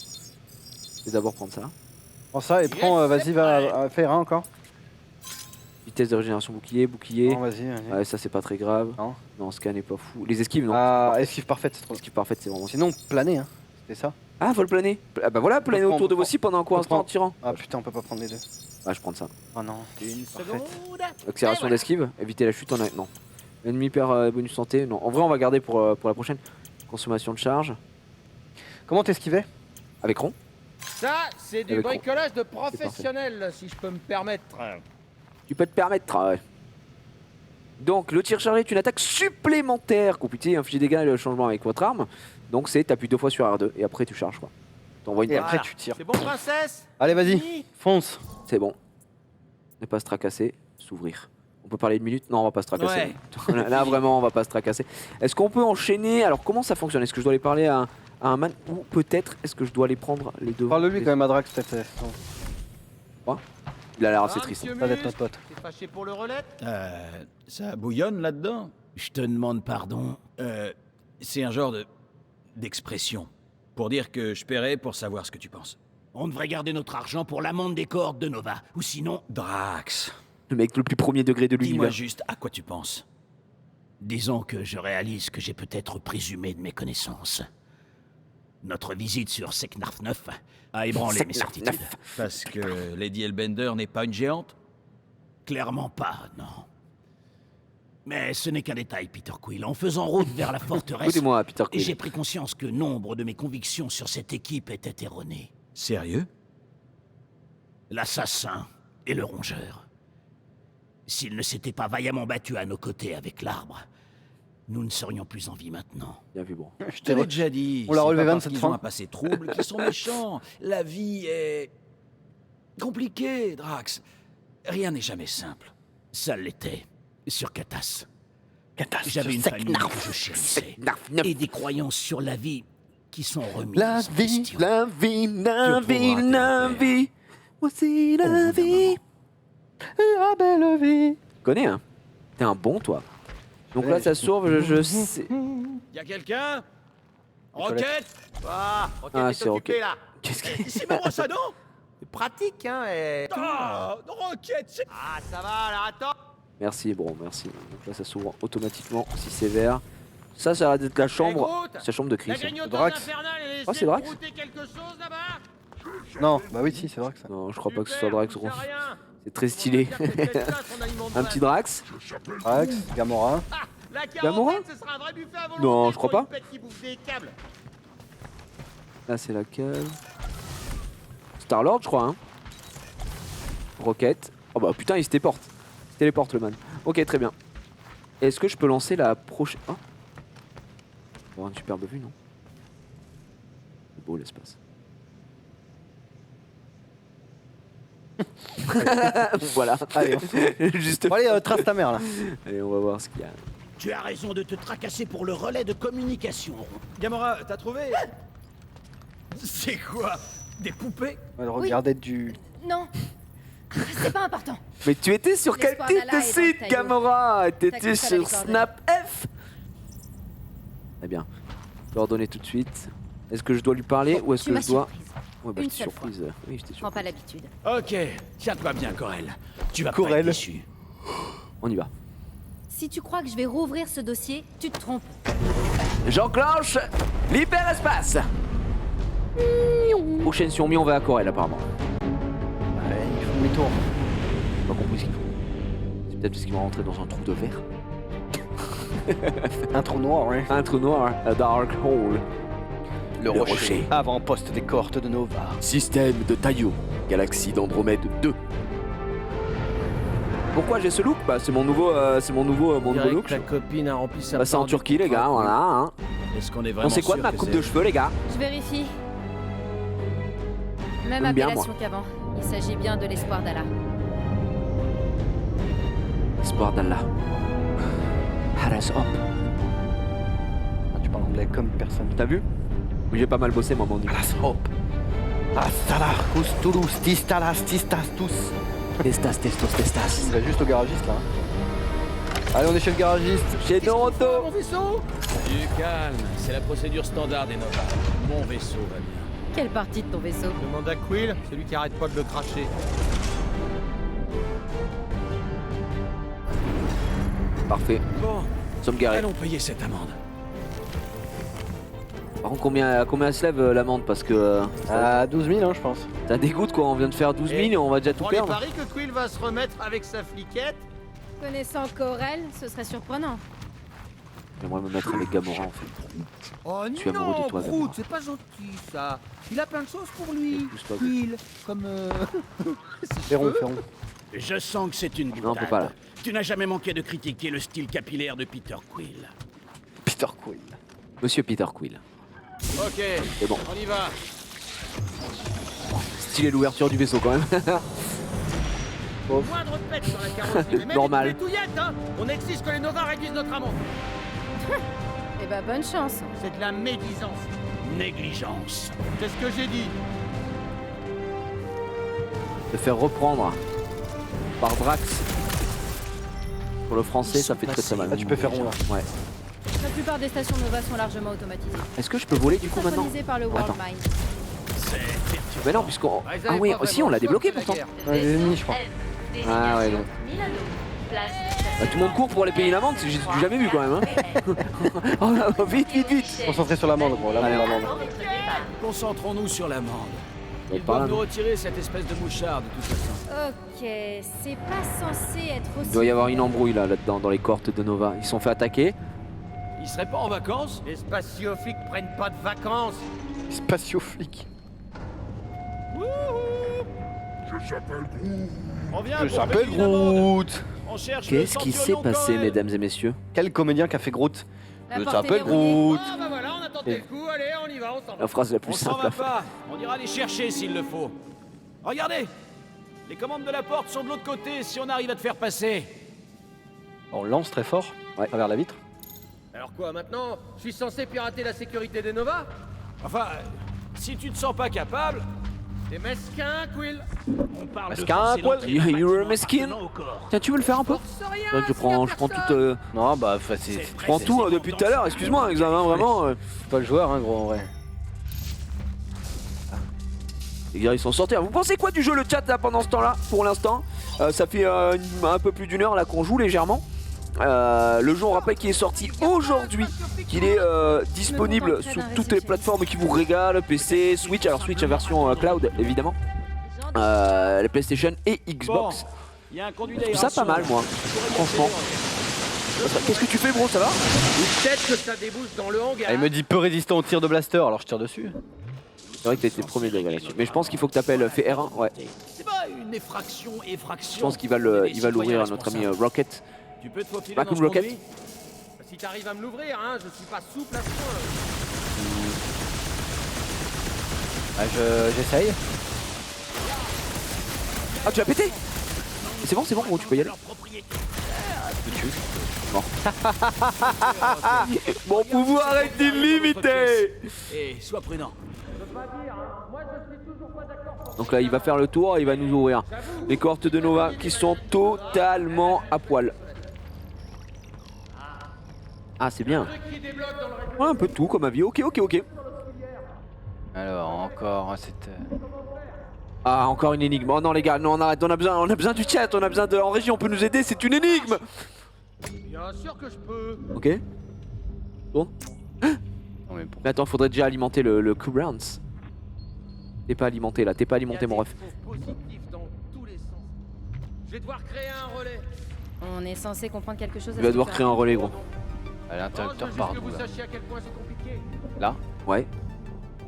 je vais d'abord prendre ça. Prends ça et prends, vas-y, va faire un encore. Vitesse de régénération bouclier. Non, vas-y, vas-y. Ouais, ça c'est pas très grave. Non. Non, scan est pas fou. Les esquives, non. Ah, esquive parfaite, c'est trop. Esquive parfaite, c'est vraiment. Sinon, planer, hein. C'était ça. Ah, faut le planer. Ah bah voilà, planer prend- autour de on vos cibles pendant un court on instant en prend- tirant. Ah putain, on peut pas prendre les deux. Ah, je prends ça. Oh non. Une Parfaite. seconde. Accélération d'esquive, éviter la chute, non. Ennemi perd bonus santé, non. En vrai, on va garder pour la prochaine. Consommation de charge. Comment t'esquivais? Avec rond. Ça, c'est du Avec- bricolage de professionnel, si je peux me permettre. Tu peux te permettre, ouais. Donc, le tir chargé est une attaque supplémentaire. Computer, infliger des dégâts et le changement avec votre arme. Donc, c'est t'appuies 2 fois sur R2 et après tu charges quoi. T'envoies une Et balle. après, tu tires. C'est bon, princesse? Allez, vas-y, Oui. fonce. C'est bon. Ne pas se tracasser, s'ouvrir. On peut parler de minutes? Non, on va pas se tracasser. Là, vraiment, on va pas se tracasser. Est-ce qu'on peut enchaîner? Alors, comment ça fonctionne? Est-ce que je dois aller parler à un man? Ou peut-être, est-ce que je dois aller prendre les deux? Parle-lui quand même à Drax, peut-être. Il a l'air Ah, assez triste. monsieur Pas d'être Muscle, notre pote. t'es fâché pour le relais? Ça bouillonne là-dedans. Je te demande pardon. C'est un genre d'expression. Pour dire que je paierai pour savoir ce que tu penses. On devrait garder notre argent pour l'amende des cohortes de Nova. Ou sinon, Drax, Le mec le plus premier degré de dis-moi l'univers. juste à quoi tu penses. Disons que je réalise que j'ai peut-être présumé de mes connaissances. Notre visite sur Seknarf 9 a ébranlé mes Seknarf certitudes. 9. parce que Lady Hellbender n'est pas une géante? Clairement pas, non. Mais ce n'est qu'un détail, Peter Quill. En faisant route vers la forteresse, Écoutez-moi, Peter Quill. j'ai pris conscience que nombre de mes convictions sur cette équipe étaient erronées. Sérieux? L'assassin et le rongeur. S'ils ne s'étaient pas vaillamment battus à nos côtés avec l'arbre, nous ne serions plus en vie maintenant. Bien vu, bon. Je te l'ai déjà dit. On l'a c'est relevé pas parce 27 qu'ils ont fois. un passé trouble qu'ils sont méchants. La vie est compliquée, Drax. Rien n'est jamais simple. Ça l'était, sur Katas. Catastrophe. J'avais une famille que je chérissais. Seknarf 9. Et des croyances sur la vie qui sont remises La en vie, question. la vie, la Tu retrouveras vie, tes la repères. vie. Voici Au bout la d'un vie. La belle vie. Connais, hein? T'es un bon, toi. Donc là, ça s'ouvre, je sais. Y'a quelqu'un? Nicolette. Roquette? Ah, Roquette Ah, est c'est occupée Roquette. là. Qu'est-ce que. C'est ma brosse à dents? C'est pratique, hein, et... Ah, Roquette, c'est... Ah, ça va, alors attends. Merci, bon, merci. Donc là, ça s'ouvre automatiquement si c'est vert. Ça a l'air d'être la chambre. Groot, C'est la chambre de Chris. La grignoteuse Drax. infernale, elle Oh, essaie c'est de Drax brouter quelque chose là-bas? Non, bah oui, si, c'est Drax. Ça. Non, je crois pas que ce soit Super, Drax. on gros. sait rien. C'est très stylé. On va dire que quelqu'un a son aliment de Un base. petit Drax. Drax, Gamora. Ah, la Gamora quarantaine, ce sera un vrai buffet à volonté Non, je crois pour une pas. bête qui bouffe des câbles. Là, c'est la cave. Star-Lord, je crois, hein. Rocket. Oh bah putain, il se téléporte. Il se téléporte, le man. Ok, très bien. Est-ce que je peux lancer la prochaine. Oh. Bon, une superbe vue, non? C'est beau l'espace. Voilà. Allez, Juste. Bon, allez, trace ta mère là. Allez, on va voir ce qu'il y a. Tu as raison de te tracasser pour le relais de communication. Gamora, t'as trouvé? C'est quoi? Des poupées? Elle regardait du. Non, c'est pas important. Mais tu étais sur quel L'espoir type d'Allah de est dans le site, taillot. Gamora? T'étais T'inquiète pas, sur les coordonnées. Snap F? Très bien. Coordonnées tout de suite. Est-ce que je dois lui parler ou est-ce Tu que m'as je dois. surprise. Ouais, bah, Une j'étais seule surprise. Oui, j'étais Prends surprise. pas l'habitude. Ok, tiens-toi bien, Corel. Tu vas pas Corel. être déçu. On y va. Si tu crois que je vais rouvrir ce dossier, tu te trompes. J'enclenche l'hyperespace. Prochaine Xiaomi, on va à Corel apparemment. Allez, il faut demi-tour. J'ai pas compris ce qu'il faut. C'est peut-être parce qu'ils vont rentrer dans un trou de verre. Un trou noir, ouais. Un trou noir, a dark hole. Le rocher. Avant-poste des cohortes de Nova. Système de Taillot, galaxie d'Andromède 2. Pourquoi j'ai ce look? Bah c'est mon nouveau look. Ta copine a rempli sa Bah, c'est en part du Turquie les gars, contrat. voilà. Hein. Est-ce qu'on est vraiment On sait quoi de sûr ma que coupe c'est- de cheveux les gars? Je vérifie. Même J'aime bien, appellation qu'avant. Il s'agit bien de l'espoir d'Allah. Espoir d'Allah. Haras Hop. Ah, tu parles anglais comme personne. T'as vu? Oui, j'ai pas mal bossé moi mon dieu. Alas hop. Astalar, custulus, distalas, tistas, tous. Testas, testos, testas. Il va juste au garagiste là. hein. Allez, on est chez le garagiste. Chez Naruto. Mon vaisseau? Du calme, c'est la procédure standard des Nova. Mon vaisseau va bien. Quelle partie de ton vaisseau? Demande à Quill, celui qui arrête pas de le cracher. Parfait. Bon, Nous sommes garés. allons payer cette amende. Par contre, combien elle se lève l'amende? Parce que À 12 000, hein, je pense. ça dégoûte quoi. On vient de faire 12 000 et on va déjà tout Prends les perdre. paris que Quill va se remettre avec sa fliquette. Connaissant Corel, ce serait surprenant. J'aimerais me mettre avec Gamora en fait. Oh Je suis amoureux de toi, Groot, Gamora. c'est pas gentil ça. Il a plein de choses pour lui. Pousse-toi, Quill, comme Ferron, Ferron. Je sens que c'est une Non, on boutade. peut pas là. Tu n'as jamais manqué de critiquer le style capillaire de Peter Quill. Peter Quill. Monsieur Peter Quill. Ok, C'est bon. on y va. Stylé l'ouverture du vaisseau quand même. Moindre pète sur la carrosserie. Mais même Normal. une pétouillette, hein. On exige que les Nova réduisent notre amende. Eh bah bonne chance. C'est de la médisance. Négligence. C'est ce que j'ai dit. Se faire reprendre par Drax. Pour le français, ça fait très très mal. Ah, tu peux faire rond là. Ouais. La plupart des stations Nova sont largement automatisées. Est-ce que je peux voler du coup maintenant? Synchronisées par le World Attends. Mind. Mais non, puisqu'on. Ah, ils Ah avaient oui, pas si on l'a vraiment le débloqué choix, pourtant. c'est la Ouais, les ennemis, je crois. Ah ouais, donc. Bah, tout le monde court pour aller payer l'amende, j'ai jamais vu quand même. Hein. Oh, vite, vite, vite. Concentré sur l'amende, gros. L'amende. Concentrons-nous sur l'amende. Ils Par là, doivent nous non. retirer cette espèce de mouchard de toute façon. Ok, c'est pas censé être aussi... Il doit y avoir une embrouille là-dedans, dans les cohortes de Nova. Ils se sont fait attaquer. Ils seraient pas en vacances? Les spatioflics prennent pas de vacances. Spatioflic. On vient Je pour s'appelle payer l'amende. Groot. On cherche Qu'est-ce le qui s'est centurion passé, Cohen. mesdames et messieurs? Quel comédien qui a fait Groot? La Je porte est s'appelle verrouillée. Groot. Ah bah voilà, on a tenté le coup. Allez, on y va, on s'en va. La phrase la plus On s'en simple à va faire. pas. On ira les chercher s'il le faut. Regardez. Les commandes de la porte sont de l'autre côté si on arrive à te faire passer. On lance très fort à travers la vitre. Alors quoi, maintenant? Je suis censé pirater la sécurité des Nova? Enfin, si tu te sens pas capable, T'es mesquin, Quill. On parle Mesquin, de forcer quoi. l'entrée You're d'un a bâtiment mesquine. appartenant au corps. Tiens, tu veux le faire un peu? Force rien, C'est vrai que je prends tout. Non, bah, c'est Je prends tout depuis tout à l'heure, excuse-moi, examen, vraiment. pas le joueur, hein, gros, en vrai. Les gars, ils sont sortis. Vous pensez quoi du jeu, le chat, là, pendant ce temps-là, pour l'instant? Ça fait un peu plus d'une heure, là, qu'on joue légèrement. Le jeu, on rappelle qu'il est sorti aujourd'hui, qu'il est disponible sur toutes les plateformes qui vous régalent, PC, Switch, alors Switch version cloud, évidemment. Les PlayStation et Xbox. il y a un conduit Je trouve ça pas mal, moi, franchement. Qu'est-ce que tu fais, bro, ça va? Peut-être que ça débouche dans le hangar. Elle me dit peu résistant au tir de blaster, alors je tire dessus. C'est vrai que t'as été le premier degré là-dessus. Mais je pense qu'il faut que t'appelles fait R1, ouais. C'est pas une effraction. Je pense qu'il va l'ouvrir à notre ami Rocket. Tu peux te faufiler Back dans in ce Rocket. conduit? Si t'arrives à me l'ouvrir, hein, je suis pas souple à ce point. J'essaye. Ah, tu l'as pété? C'est bon, gros, tu peux y aller. Bon. Mon pouvoir est illimité. Et sois prudent. Donc là, il va faire le tour et il va nous ouvrir les cohortes de Nova qui sont totalement à poil. Ah, c'est bien. Ouais, un peu de tout comme avis. Ok. Alors, encore cette. Ah, encore une énigme. Oh non, les gars, non, on arrête. On a besoin du chat. On a besoin de. En régie, on peut nous aider. C'est une énigme. Bien sûr que je peux. Ok. Tourne. Non, mais bon. Mais attends, faudrait déjà alimenter le Q-Rounds. T'es pas alimenté là, mon ref. Positif dans tous les sens. Je vais devoir créer un relais. On est censé comprendre quelque chose. Il va devoir créer un relais, gros. À l'interrupteur Je veux par juste que d'où vous là? sachiez à quel point c'est compliqué. Là? Ouais.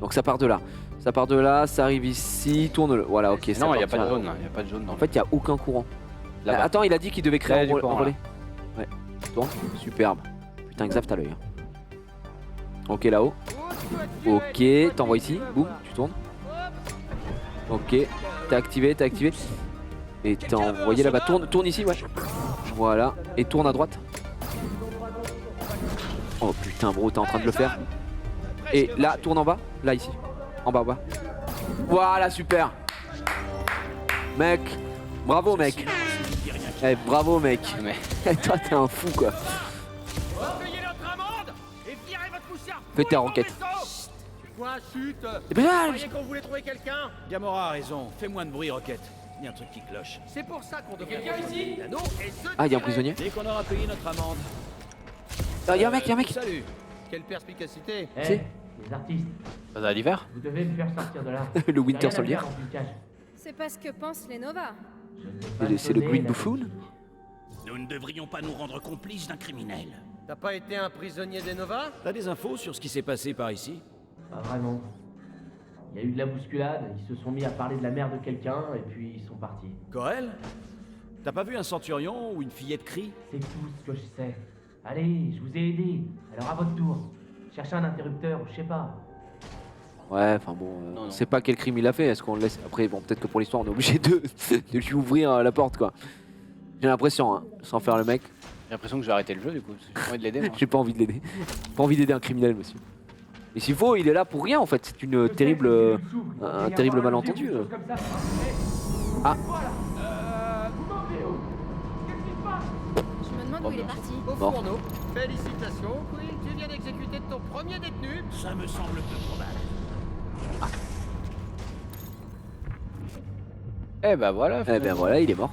Donc ça part de là. Ça arrive ici, tourne-le. Voilà, ok. ça Non, il n'y a part pas de là. jaune, il y a pas de jaune. En fait, il n'y a aucun courant. Là-bas. Attends, il a dit qu'il devait créer Ouais, un du courant, relais. Ouais. Tourne. Superbe. Putain, Xav, t'as l'œil. Ok, là-haut. Ok, t'envoies ici. Boum, tu tournes. Ok. T'as activé. Et t'as envoyé là-bas. Tourne ici, ouais. Voilà. Et tourne à droite. Oh putain, bro, t'es en train de le faire. Et là, tourne en bas. Là, ici. En bas. Voilà, super. Mec. Bravo, mec. Eh, bravo, mec. Mais toi, t'es un fou, quoi. Payez notre amende et virez votre poussière. Fais ta roquette. Quoi, chute? Eh ben là, Vous croyez qu'on voulait trouver quelqu'un? Gamora a raison. Fais moins de bruit, Rocket. y a un truc qui cloche. C'est pour ça qu'on devrait... Quelqu'un ici? Ah, il y a un prisonnier. Dès qu'on aura payé notre amende. Ah, il y a un mec, il y a un mec. Salut. Quelle perspicacité. C'est Les artistes, Ça va l'hiver. vous devez me faire sortir de là. le Winter J'ai rien à Soldier. faire dans une cage. C'est pas ce que pensent les Nova. Je ne vais pas C'est le sonner Green la Buffoon. musique. Nous ne devrions pas nous rendre complices d'un criminel. T'as pas été un prisonnier des Nova? T'as des infos sur ce qui s'est passé par ici? Pas vraiment. Il y a eu de la bousculade, ils se sont mis à parler de la mère de quelqu'un et puis ils sont partis. Corel? T'as pas vu un centurion ou une fillette cri? C'est tout ce que je sais. Allez, je vous ai aidé. Alors à votre tour. Cherchez un interrupteur ou je sais pas. Ouais, enfin bon, Non, on non. sait pas quel crime il a fait. Est-ce qu'on le laisse? Après, bon, peut-être que pour l'histoire, on est obligé de lui ouvrir la porte, quoi. J'ai l'impression, hein, sans faire le mec. J'ai l'impression que je vais arrêter le jeu du coup. J'ai pas envie de l'aider. moi. J'ai pas envie de l'aider. Pas envie d'aider un criminel, monsieur. Et s'il faut, il est là pour rien, en fait. C'est une terrible, un terrible malentendu. Ah. Je me demande où il est parti. Au Bon. fourneau. Félicitations, Quill. Tu viens d'exécuter ton premier détenu. Ça me semble peu probable. Eh bah voilà. Eh ben voilà, il est mort.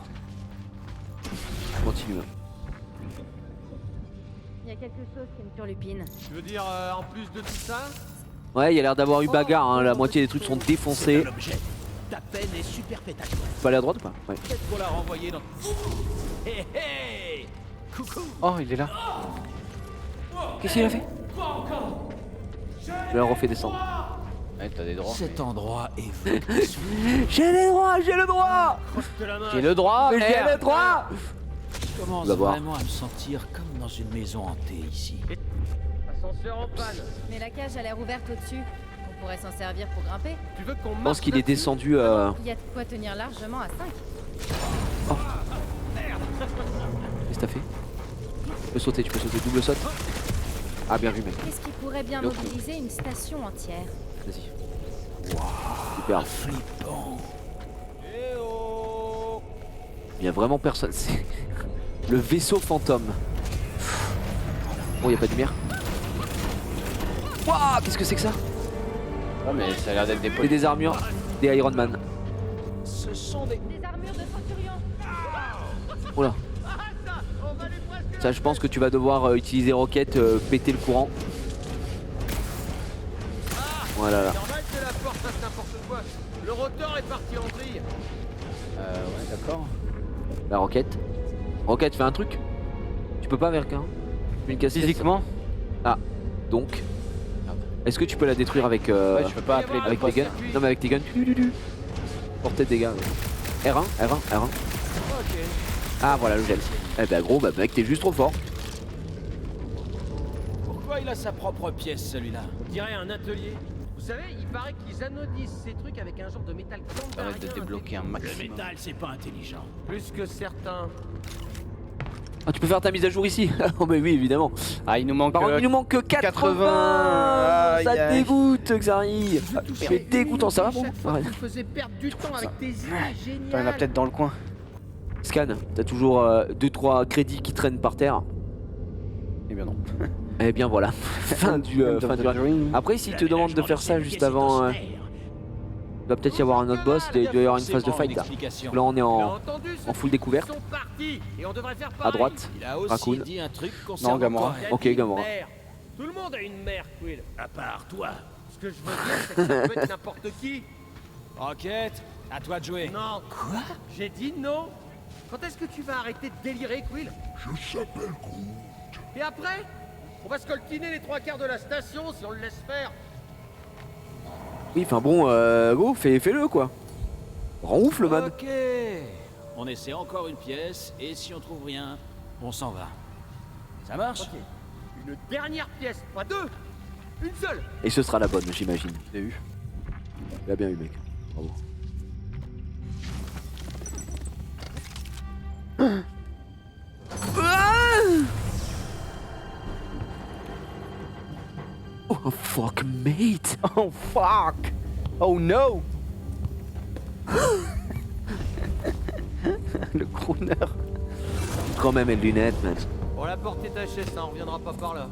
Continue. Il y a quelque chose qui me turlupine. Tu veux dire, en plus de tout ça? Ouais, il y a l'air d'avoir eu bagarre, hein. La moitié des trucs sont défoncés. C'est un objet. Ta peine est superfétatoire. Faut aller à droite ou pas? Ouais. Peut-être qu'on l'a renvoyé dans... Hé hé! Coucou! Oh, il est là. Qu'est-ce qu'il a fait? Je la refais descendre. Ouais, t'as des droits. Cet endroit est fou. J'ai les droits, j'ai le droit! De la main. J'ai le droit. Mais j'ai merde. le droit! Je commence Va voir. vraiment à me sentir comme dans une maison hantée ici. Ascenseur en panne. Mais la cage a l'air ouverte au-dessus. On pourrait s'en servir pour grimper. Tu veux qu'on Je pense qu'il est descendu à... Il y a de quoi tenir largement à 5. Qu'est-ce que t'as fait? Tu peux sauter, double saute. Ah, bien vu, mec. Qu'est-ce qui pourrait bien L'autre. mobiliser une station entière? Vas-y. Super. Flippant. Il y a vraiment personne. C'est le vaisseau fantôme. Oh, il y a pas de lumière. Waouh, qu'est-ce que c'est que ça? Oh, mais ça a l'air d'être des C'est potes. des armures des Iron Man. Ce sont des... Des armures de centurion. Oh là. Ça, je pense que tu vas devoir utiliser Rocket, péter le courant. Voilà là. Normal que la porte fasse n'importe quoi. Le rotor est parti en vrille. Ouais, d'accord. La Rocket. Rocket, fais un truc. Tu peux pas, Verquin? Une cassette. Physiquement. Ah, donc. Est-ce que tu peux la détruire avec, Ouais, je peux pas appeler avec tes guns? Non, mais avec tes guns. Portée de dégâts. Ouais. R1, R1, R1. Ok. Ah, voilà le gel. Eh ben, gros, bah, mec, t'es juste trop fort. Pourquoi il a sa propre pièce, celui-là? On dirait un atelier. Vous savez, il paraît qu'ils anodisent ces trucs avec un genre de métal Ça va être de débloquer un Le maximum. métal, c'est pas intelligent. Plus que certains. Ah, tu peux faire ta mise à jour ici? Oh, mais oui, évidemment. Ah, il nous manque. Par contre, il nous manque que 80. Aïe, Ça aïe. dégoûte, Xari. C'est dégoûtant, ça va, bon? Chaque fois, Ouais. tu me faisais perdre du temps avec tes idées Attends, il y en a géniales. peut-être dans le coin. Scan, t'as toujours 2-3 crédits qui traînent par terre. Eh bien non. Eh bien voilà, fin du dream. Après, s'il te demande de faire ça juste avant, il va peut-être y avoir un autre boss, il doit y avoir une phase de fight là. Là on est Tu as en entendu en full découverte. Ils sont partis et on devrait faire À pareil. droite. Il a aussi Raccoon. dit un truc concernant Gamora. Corel. Ok, Gamora. Mère. Tout le monde a une mère, Quill. À part toi. Ce que je veux dire, c'est que ça peut être n'importe qui. Rocket, à toi de jouer. Non. Quoi? J'ai dit non. Quand est-ce que tu vas arrêter de délirer, Quill? Je s'appelle Groot. Et après? On va se coltiner les 3/4 de la station si on le laisse faire. Oui, enfin bon, go, fais-le quoi. Rends ouf le man. Ok. On essaie encore une pièce, et si on trouve rien, on s'en va. Ça marche? Ok. Une dernière pièce, pas deux. Une seule. Et ce sera la bonne, j'imagine. Tu l'as eu? Tu l'as bien eu, mec. Bravo. Oh fuck, mate. Oh fuck. Oh no. Le crooner. Quand même, les lunettes, man. Bon, la porte est tachée, ça, on reviendra pas par là.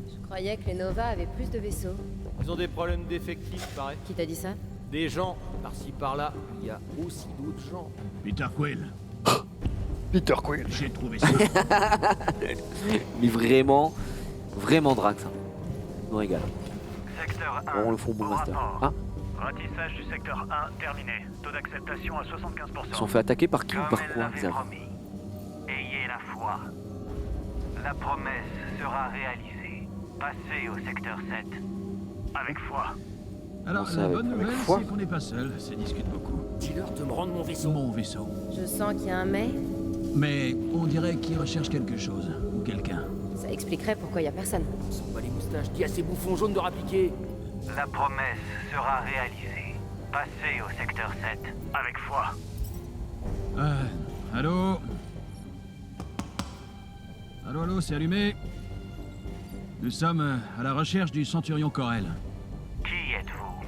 Je croyais que les Nova avaient plus de vaisseaux. Ils ont des problèmes d'effectifs, pareil. Qui t'a dit ça? Des gens, par-ci par-là, il y a aussi d'autres gens. Peter Quill, Peter Quill. j'ai trouvé ça. Mais vraiment, vraiment Drax. Hein. On régale. Secteur 1. On le font bon au master. rapport. Ah, Ratissage du secteur 1 terminé. Taux d'acceptation à 75%. ils se sont fait attaquer par qui ou par Comme elle quoi, l'avait Xav? promis. Ayez la foi. La promesse sera réalisée. Passez au secteur 7. Avec foi. Alors, Comment ça, la avec- bonne avec nouvelle, foi c'est qu'on n'est pas seul. Ça discute beaucoup. Dis-leur de me rendre mon vaisseau. Mon vaisseau. Je sens qu'il y a un mais. Mais on dirait qu'il recherche quelque chose. Ou quelqu'un. Ça expliquerait pourquoi il y a personne. Sans pas les moustaches, dis à ces bouffons jaunes de rappliquer. La promesse sera réalisée. Passez au secteur 7. Avec foi. Allô? Allô, c'est allumé. Nous sommes à la recherche du Centurion Corel. Qui êtes-vous?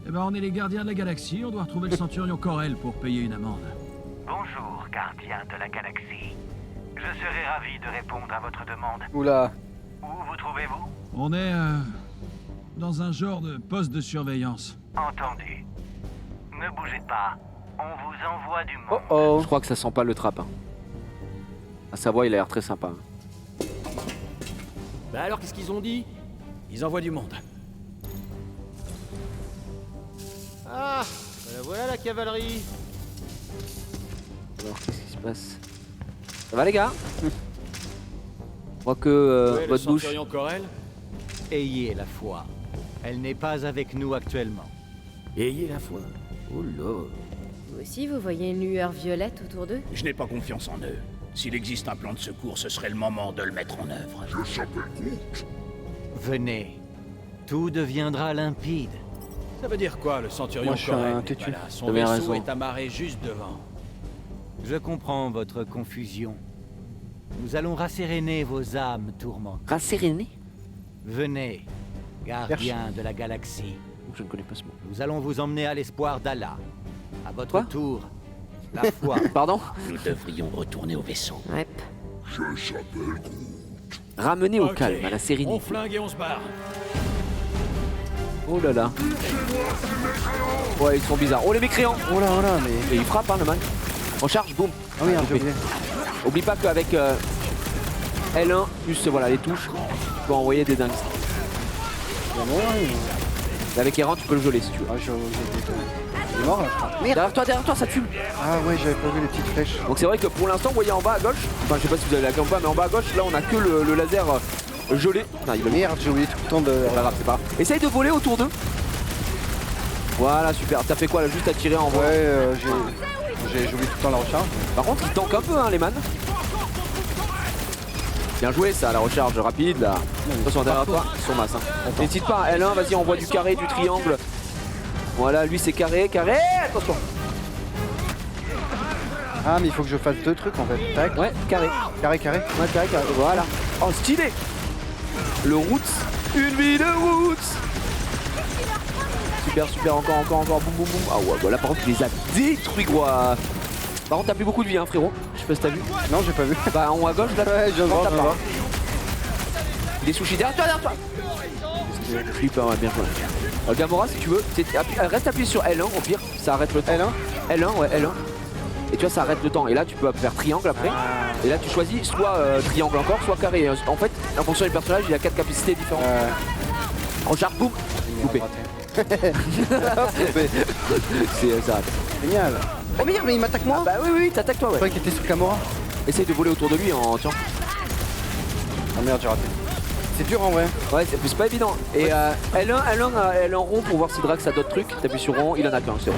Eh ben, on est les gardiens de la galaxie. On doit retrouver le Centurion Corel pour payer une amende. Bonjour, gardien de la galaxie. Je serai ravi de répondre à votre demande. Oula. Où vous trouvez-vous? On est dans un genre de poste de surveillance. Entendu. Ne bougez pas. On vous envoie du monde. Oh oh. Je crois que ça sent pas le trap. Hein. À sa voix, il a l'air très sympa. Hein. Bah alors, qu'est-ce qu'ils ont dit? Ils envoient du monde. Ah, bah voilà la cavalerie. Alors, qu'est-ce qui se passe? Ça va, les gars? Je crois que Où est le votre bouche. Centurion Corel? Ayez la foi. Elle n'est pas avec nous actuellement. Ayez la foi. Oh là. Vous aussi, vous voyez une lueur violette autour d'eux? Je n'ai pas confiance en eux. S'il existe un plan de secours, ce serait le moment de le mettre en œuvre. Venez. Tout deviendra limpide. Ça veut dire quoi, le Centurion Moi, je suis Corel un n'est têtu. pas là. Son T'avais vaisseau raison. est amarré juste devant. Je comprends votre confusion. Nous allons rasséréner vos âmes tourmentées. Rasséréné? Venez, gardien de la galaxie. Je ne connais pas ce mot. Nous allons vous emmener à l'espoir d'Allah. À votre Quoi tour, la foi. Pardon? Nous devrions retourner au vaisseau. Ouais. Ramener au Ok, calme, à la On sérénité. flingue et on se barre. Oh là là. Ouais, ils sont bizarres. Oh, les mécréants! Oh là mais. Et il frappe, hein, le man. Recharge, boum. Ah oui, j'ai oublié. Oublie pas qu'avec L1, plus voilà, les touches, tu peux envoyer des dingues. Et avec R1, tu peux le geler si tu veux. Ah, il est mort là, je crois. Merde. Derrière toi, ça fume. Ah ouais, j'avais pas vu les petites flèches. Donc c'est vrai que pour l'instant, vous voyez en bas à gauche, enfin je sais pas si vous avez la cam ou pas, mais en bas à gauche, là on a que le laser gelé. Non, il va Merde, j'ai oublié tout le temps de. C'est pas grave, c'est pas grave. Essaye de voler autour d'eux. Voilà, super. T'as fait quoi là? Juste à tirer en vol. Ouais, j'ai oublié tout le temps la recharge. Par contre, ils tankent un peu, hein, les man. Bien joué ça, la recharge rapide là. Attention derrière toi, ils sont masse. Hein. N'hésite pas, L1, vas-y, envoie du carré, du triangle. Voilà, lui c'est carré, carré, attention. Ah, mais il faut que je fasse deux trucs en fait. Tac. Ouais, carré. Carré, carré. Ouais, carré, carré. Voilà. Oh, stylé. Le Roots. Une vie de Roots. Super, super, encore, boum, boum, boum. Ah ouais, bah là par contre, il les a détruits, gros. Par contre, t'as plus beaucoup de vie, hein, frérot. Je sais pas si t'as vu. Non, j'ai pas vu. Bah, en haut à gauche, là. Ouais, je viens de voir, t'as je viens de pas. Des sushis derrière toi. Super, ouais, bien joué. Gamora, si tu veux, reste appuyé sur L1 au pire, ça arrête le temps. L1 L1, ouais, L1. Et tu vois, ça arrête le temps. Et là, tu peux faire triangle après. Et là, tu choisis soit triangle encore, soit carré. En fait, en fonction du personnage, il a 4 capacités différentes. Recharge, boum, coupé. C'est ça. Génial. Oh merde, mais il m'attaque moi. Bah oui, t'attaques toi, ouais. Je croyais qu'il était sur Gamora. Essaye de voler autour de lui en tiens. Ah merde, j'ai raté. C'est dur en vrai. Ouais, c'est pas évident. Et L1 rond pour voir si Drax a d'autres trucs. T'appuies sur rond, il en a qu'un, c'est bon.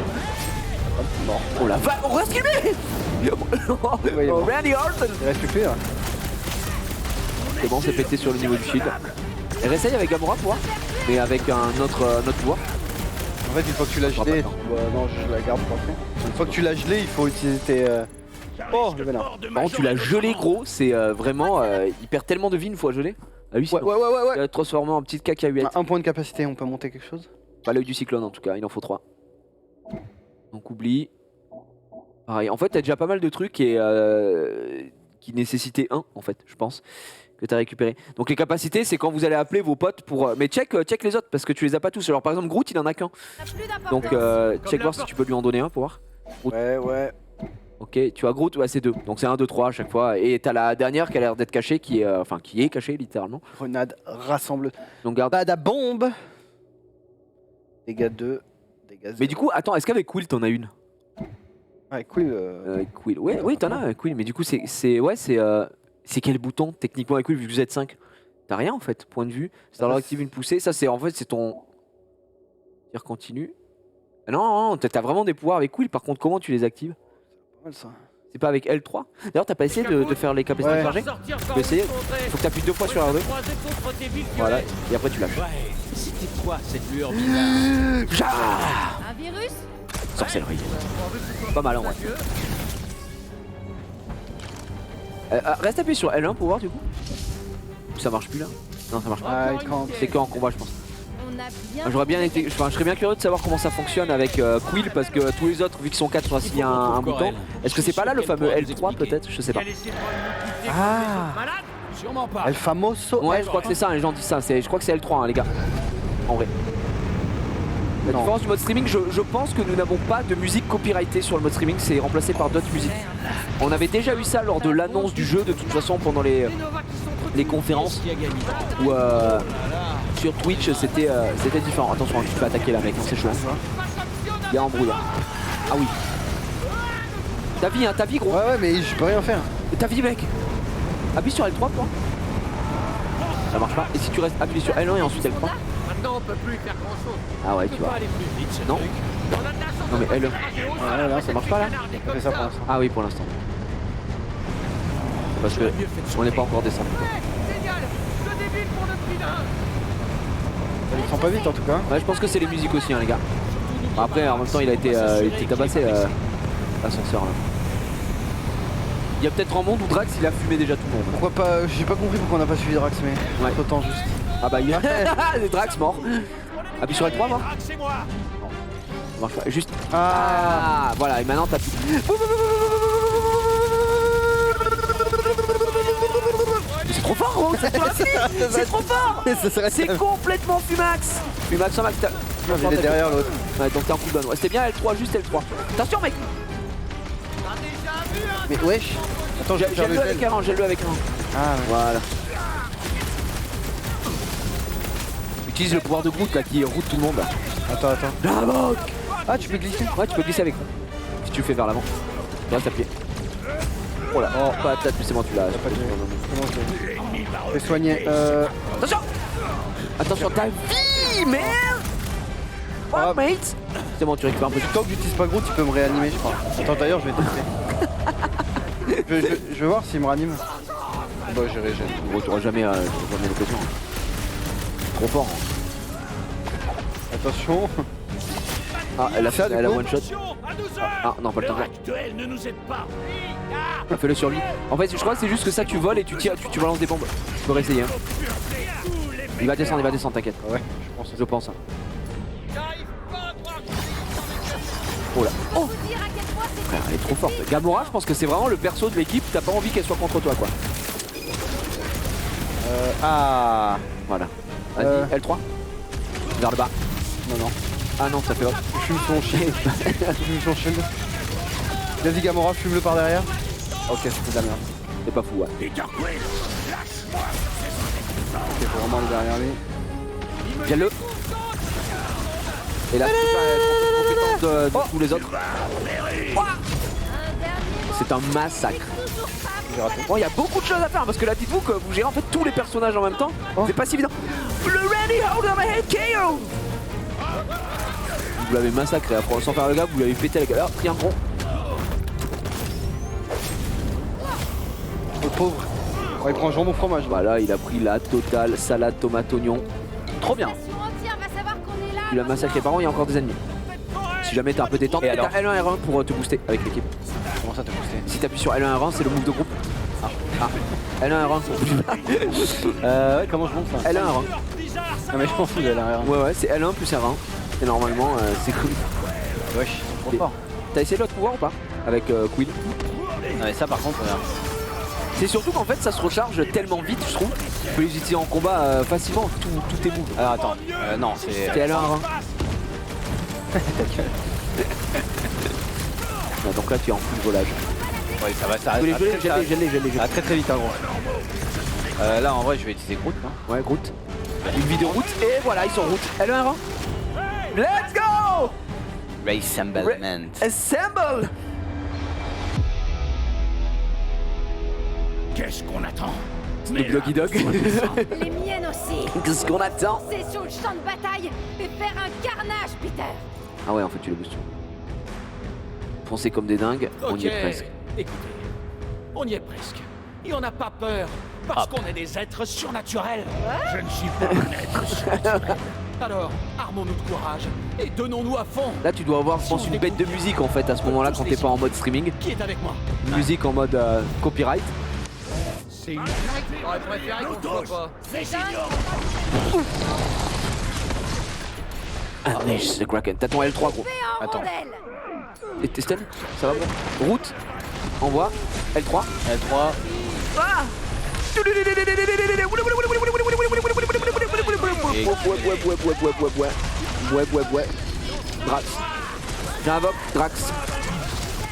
Bon. Oh la vache, on reste filmé. Randy Orton. Il reste plus là. C'est bon, c'est pété sur le niveau du shield. Et réessaye avec Gamora pour voir. Mais avec un autre pouvoir. En fait, une fois que tu l'as gelé, non, je la garde pour après. Une fois que tu l'as gelé, il faut utiliser tes. Oh, le vénard. Par contre, tu l'as gelé, gros. C'est vraiment. Il perd tellement de vie une fois gelé. Ah oui, ouais. Transformé en petite cacahuète. Un point de capacité, on peut monter quelque chose? Pas l'œil du cyclone en tout cas, il en faut 3. Donc oublie. Pareil, en fait, t'as déjà pas mal de trucs qui nécessitaient 1 en fait, je pense. que t'as récupéré. Donc les capacités, c'est quand vous allez appeler vos potes pour. Mais check les autres parce que tu les as pas tous. Alors par exemple, Groot, il en a qu'un. Donc check voir si tu peux lui en donner un pour voir. Groot. Ouais. Ok, tu as Groot, ouais, c'est 2. Donc c'est 1, 2, 3 à chaque fois. Et t'as la dernière qui a l'air d'être cachée, qui est cachée littéralement. Grenade rassemble. Donc garde. Bada bombe. Dégâts 2. Dégâts 0. Mais du coup, attends, est-ce qu'avec Quill t'en as une? Ouais, Quill. Quill. Ouais, oui, t'en as avec Quill. Mais du coup, c'est quel bouton techniquement avec Quill vu que vous êtes 5? T'as rien en fait. Point de vue. Ça leur active une poussée. Ça, c'est en fait, c'est ton. Tir continu. Ah non, t'as vraiment des pouvoirs avec Quill. Par contre, comment tu les actives? C'est pas avec L3? D'ailleurs, t'as pas essayé de faire les capacités de charger? Tu peux essayer. Faut que t'appuies 2 fois sur R2. Voilà, et après tu lâches. Ouais, c'était quoi cette lueur bizarre? Un virus? Sorcellerie. Pas mal en vrai. Reste appuyé sur L1 pour voir du coup. Ça marche plus là? Non, ça marche pas. C'est que en combat, je pense. J'aurais bien été, je serais bien curieux de savoir comment ça fonctionne avec Quill parce que tous les autres, vu qu'ils sont 4, sont assis à un bouton. Est-ce que c'est pas là le fameux L3 peut-être? Je sais pas. Ah, El Famoso. Ouais, je crois que c'est ça, les gens disent ça. Je crois que c'est L3 hein, les gars. En vrai. La différence du mode streaming, je pense que nous n'avons pas de musique copyrightée sur le mode streaming, c'est remplacé par d'autres musiques. On avait déjà eu ça lors de l'annonce du jeu de toute façon pendant les conférences où sur Twitch c'était différent. Attention, tu te fais attaquer là mec, c'est chaud. Il y a embrouillard. Ah oui. Ta vie gros. Ouais mais je peux rien faire. Ta vie mec. Appuie sur L3 toi. Ça marche pas. Et si tu restes appuyé sur L1 et ensuite L3. Maintenant on peut plus faire grand chose. Ah ouais, tu vois. Non. Non mais L1. Ouais, là, ça marche pas là. On fait ça pour l'instant. Ah oui, pour l'instant. Parce que on n'est pas encore descendu. Génial. Je débile pour le prix d'un. Ça descend pas vite en tout cas. Ouais, je pense que c'est les musiques aussi, hein, les gars. Bon, après, en même temps, il a été tabassé l'ascenseur là. Il y a peut-être un monde où Drax il a fumé déjà tout le monde. Pourquoi pas? J'ai pas compris pourquoi on n'a pas suivi Drax, mais ouais. Autant juste. Ah bah il y a Drax mort. Appuie sur L3 moi. Ça marche pas. Juste. Ah voilà, et maintenant t'appuies. C'est trop fort gros, c'est trop fort. C'est complètement Fumax. Fumax en max. Il est derrière l'autre. Ouais, donc t'es en cooldown. Ouais, c'était bien L3, juste L3. Attention mec. Mais wesh. Attends, j'ai le avec un, j'ai le avec un. Ah ouais. Voilà. Utilise le pouvoir de Groot là qui route tout le monde là. Attends. La banque. Ah tu peux glisser? Ouais, tu peux glisser avec. Si tu le fais vers l'avant. Reste à pied. Oh là, oh patate, mais c'est bon, tu l'as. Je vais soigner. Attention. Attention, ta vie, merde. Oh mate. C'est bon, tu récupères un peu. Tant que j'utilise pas Groot, tu peux me réanimer, je crois. Attends, d'ailleurs, je vais tester. je vais voir s'il me réanime. Bah, j'irai. Gros, t'auras jamais l'occasion. Trop fort. Attention. Ah, elle a one shot. Ah, non, pas le temps. Ne nous aide pas. Fais-le sur lui. En fait, je crois que c'est juste que ça, tu voles et tu tires, tu balances des bombes. Tu peux réessayer. Hein. Il va descendre, t'inquiète. Ouais, je pense. Oh là. Oh. Frère, elle est trop forte. Gamora, je pense que c'est vraiment le perso de l'équipe. T'as pas envie qu'elle soit contre toi, quoi. Ah. Voilà. Vas-y, L3. Vers le bas. Non. Ah non, ça fait hop. Fume son shield. Vas-y Gamora, fume-le par derrière. Ok, c'était de la merde. C'est pas fou, ouais. Ok, faut vraiment aller derrière lui. Viens-le. Et là, compétence de tous les autres. C'est un massacre. Bon, il y a beaucoup de choses à faire parce que là, dites-vous que vous gérez en fait tous les personnages en même temps. C'est pas si évident. Le Randy Hold of a Head KO. Vous l'avez massacré, après, sans faire le gars, vous l'avez pété la gueule. Alors, pris un gros. Le pauvre. Oh, il prend jambon fromage. Voilà, il a pris la totale salade tomate oignon. Trop bien. Tu l'as massacré. Par contre, il y a encore des ennemis. Si jamais t'es un peu détente, et t'as L1 R1 pour te booster avec l'équipe. Comment ça te booster? Si t'appuies sur L1 R1, c'est le move de groupe. L1 R1 pour ouais, comment je monte ça? L1 R1. Ah mais je pense que L1 R1. Ouais, c'est L1 plus R1. Et normalement, c'est cool. Wesh, trop fort. T'as essayé l'autre pouvoir ou pas? Avec Quill? Non mais ça par contre, regarde. C'est surtout qu'en fait ça se recharge tellement vite, je trouve. Tu peux les utiliser en combat facilement, tout tes moves. Alors attends, non, c'est... C'était L1 avant. Donc là tu es en full volage. Ouais, ça va, ça Je l'ai. Ça va très très vite, hein, gros. Là en vrai je vais utiliser Groot, hein. Ouais, Groot. Une vidéo route et voilà, ils sont route. L1 avant. Let's go! Rassemblement. Assemble! Qu'est-ce qu'on attend? Snoop Doggy Dog. Les miennes aussi. Qu'est-ce qu'on attend? C'est sur le champ de bataille et faire un carnage, Peter. Ah ouais, en fait tu les boostes. Foncez comme des dingues, on y est presque. Écoutez, on y est presque. Et on n'a pas peur, parce qu'on est des êtres surnaturels. Je ne suis pas un être surnaturel. Alors, armons-nous de courage et donnons-nous à fond. Là tu dois avoir, je pense, une bête de musique en fait à ce moment-là quand t'es pas en mode streaming. Qui est avec moi? Une musique en mode copyright. C'est une blague. J'aurais préféré qu'on le voit pas. Unleash the Kraken. T'as ton L3 gros. Attends. Et t'es stun? Ça va bon? Route. Envoie. L3. L3. Ah! Ouais. Drax. J'invoque Drax.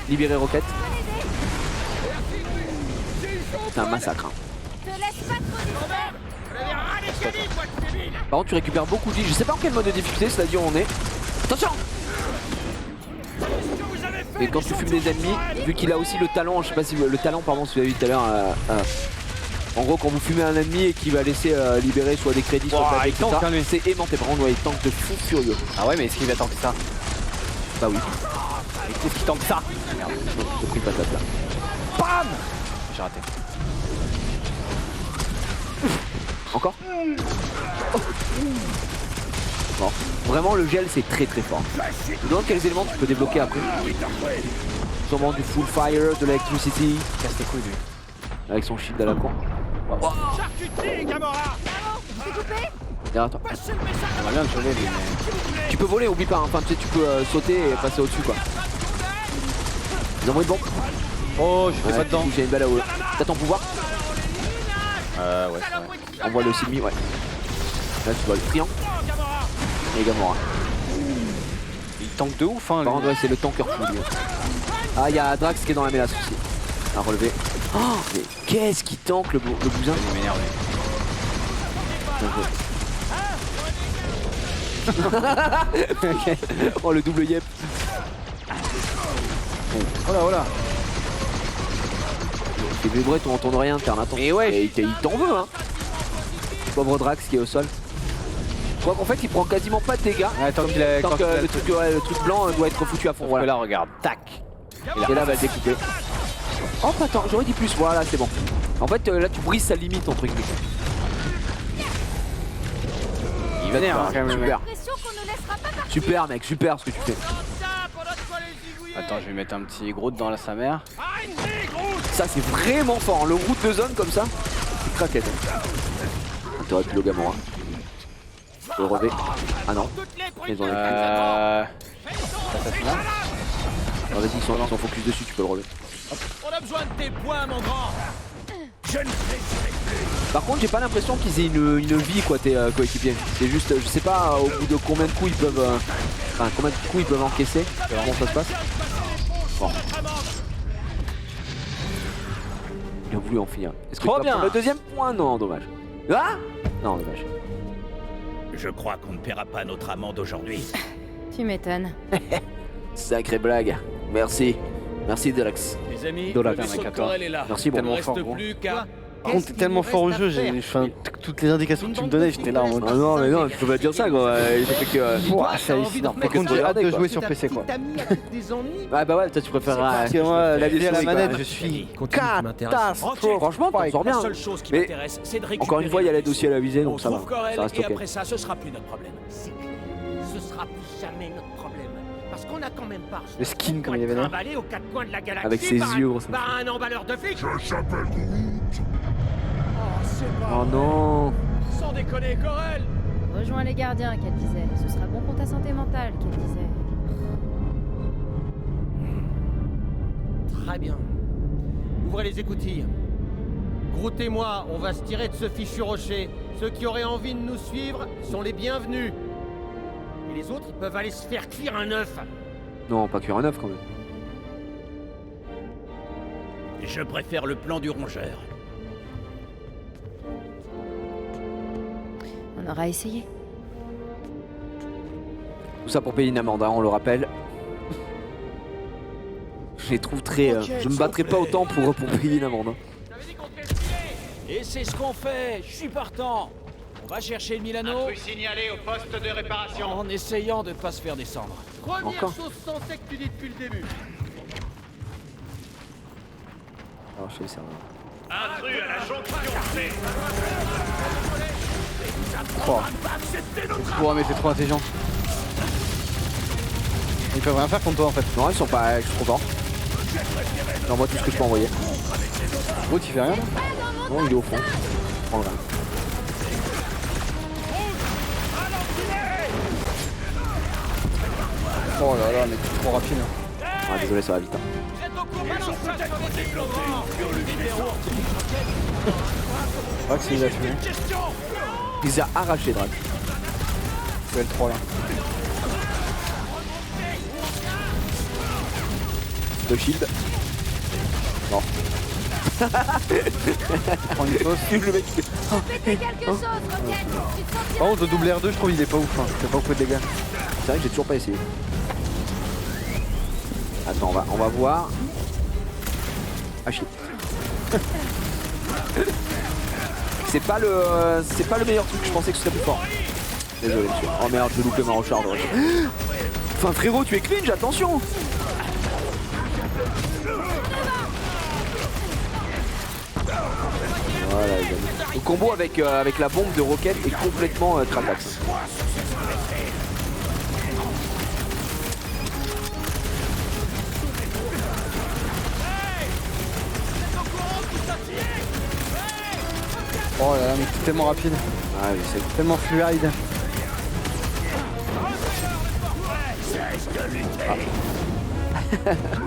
Libérer Rocket. C'est un massacre. Hein. Par contre tu récupères beaucoup de vie. Je sais pas en quel mode de difficulté, cela dit où on est. Attention! Et quand tu fumes des ennemis, vu qu'il a aussi le talent, je sais pas si le talent pardon si vous l'avez vu tout à l'heure. En gros quand vous fumez un ennemi et qu'il va laisser libérer soit des crédits, soit il tank, hein, lui. c'est aimanté. Par contre ouais, il tank de fou furieux. Ah ouais mais est-ce qu'il va tanker ça? Bah oui. Qu'est-ce qu'il tank ça? Merde, j'ai pris patate là. BAM! J'ai raté. Encore? Oh. Bon, vraiment le gel c'est très très fort. Je me demande quels éléments tu peux débloquer après. Sûrement du full fire, de l'électricity. Casse les couilles lui. Avec son shield à la con. Wow. Derrière toi. On va bien le choler lui mais... Tu peux voler, oublie pas, hein. Enfin tu sais tu peux sauter et passer au-dessus quoi. Ils envoient de bon. Oh je fais pas dedans. J'ai une balle à eau. T'as ton pouvoir? Ouais. On voit le Silmi, ouais. Là tu vois le triangle. Et Gamora. Il tank de ouf hein. Par contre ouais c'est le tanker full. Ah y'a Drax qui est dans la mélasse aussi. À relever. Oh mais qu'est-ce qui tank le bousin? Il m'énerve. Okay. Oh le double yep. Oh là. T'es vibré, ton rien interne, attends. Et ouais. Et il t'en veut hein. Pauvre Drax qui est au sol. Je crois qu'en fait il prend quasiment pas de dégâts. Ouais, tant qu'il a... le truc blanc doit être foutu à fond. Voilà. Là regarde, tac. Et là va le découper. Oh attends, j'aurais dit plus, voilà c'est bon. En fait là tu brises sa limite entre guillemets. Il va quand même. Super. Super mec, super ce que tu fais. Attends, je vais mettre un petit Groot dans sa mère. Ça c'est vraiment fort, le route de zone comme ça, c'est craquette. T'aurais pu le Gamora. Faut le relever. Ah non. Ils ont alors vas-y, ils sont focus dessus, tu peux le relever. On a besoin de tes points, mon grand. Je ne Par contre, j'ai pas l'impression qu'ils aient une vie quoi, tes coéquipiers. C'est juste, je sais pas au bout de combien de coups ils peuvent, enfin combien de coups ils peuvent encaisser. Comment ça se passe? Bon. Il a voulu en finir. Est-ce que tu vas prendre le deuxième point? Non, dommage. Ah non, dommage. Je crois qu'on ne paiera pas notre amende aujourd'hui. Tu m'étonnes. Sacrée blague. Merci. Merci Drax. Les amis, le vaisseau de Corel est là. Merci bon. beaucoup. Il ne reste plus qu'à... Par contre, t'es tellement fort au jeu, toutes les indications que tu me donnais, j'étais là en mode. Ah non, mais non, tu peux pas dire ça quoi. Il fait que. Ouah, ça par contre, j'ai hâte de jouer sur PC quoi. Ouais, bah ouais, toi tu préfères. Parce que moi, la vie à la manette, je suis catastrophe. Franchement, t'en sors bien. La seule chose qui m'intéresse, c'est de récupérer. Encore une fois, il y a l'aide aussi à la visée, donc ça va. Ça reste et ok. après ça, ce sera plus notre problème. Ce sera plus jamais notre problème. Parce qu'on a quand même pas le skin comme il y avait là. aux quatre coins de la galaxie. Avec ses yeux, gros. Par un emballeur de flics. Je s'appelle Groot. Oh, c'est pas Oh non. Sans déconner, Corel. Rejoins les gardiens, qu'elle disait. Ce sera bon pour ta santé mentale, qu'elle disait. Très bien. Ouvrez les écoutilles. Groot et moi, on va se tirer de ce fichu rocher. Ceux qui auraient envie de nous suivre sont les bienvenus. Et les autres, ils peuvent aller se faire cuire un œuf. Non, pas cuire un œuf quand même. Je préfère le plan du rongeur. On aura essayé. Tout ça pour payer une amende, hein, on le rappelle. Je les trouve très... je me battrai pas autant pour payer une amende. Hein. Et c'est ce qu'on fait, je suis partant. On va chercher le Milano. Intrus signalé au poste de réparation. En essayant de pas se faire descendre. Première chose sensée que tu dis depuis le début. Alors, je sais ça. Intrus à la jonction C. Oh mais t'es trop intelligent. Ils peuvent rien faire contre toi en fait. Non, ils sont pas... Je suis trop fort. J'envoie tout ce que je peux envoyer. Groot il fait rien là? Non, il est au fond. Je prends le rien. Oh là là, mais t'es trop rapide. Ah, désolé, ça va vite. Hein. Drax il a fumé. Il les a arrachés, Drax. C'est L3 là. Le shield. Non. Prends une sauce. Le mec. Quelque chose, Rocket. Tu te sens Par contre, le double R2, je trouve il est pas ouf. Hein. Il fait pas beaucoup de dégâts. C'est vrai que j'ai toujours pas essayé. Attends, on va voir. Ah shit. C'est pas le meilleur truc, je pensais que ce serait plus fort. Désolé monsieur. Oh merde, j'ai loupé ma recharge. Enfin frérot, tu es cringe, attention. Voilà les amis. Le combo avec la bombe de Rocket est complètement cradax. Oh là là, mais c'est tellement rapide. Ah, je sais. Tellement fluide.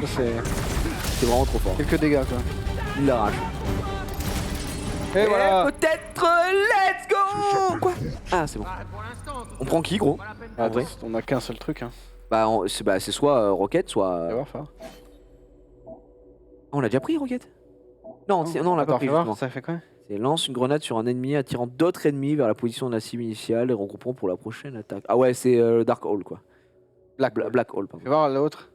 C'est vraiment trop fort. Quelques dégâts quoi. Il l'arrache. Et voilà. Peut-être let's go. Quoi? Ah c'est bon. On prend qui gros? Ah, vrai. On a qu'un seul truc hein. Bah c'est soit Rocket, soit... Fais voir, fais voir. On l'a déjà pris Rocket? Non, non on l'a pas pris. Voir, ça fait quoi? C'est lance une grenade sur un ennemi attirant d'autres ennemis vers la position de la cible initiale et regroupant pour la prochaine attaque. Ah ouais c'est Dark Hole quoi. Black Hole pardon. Fais voir l'autre.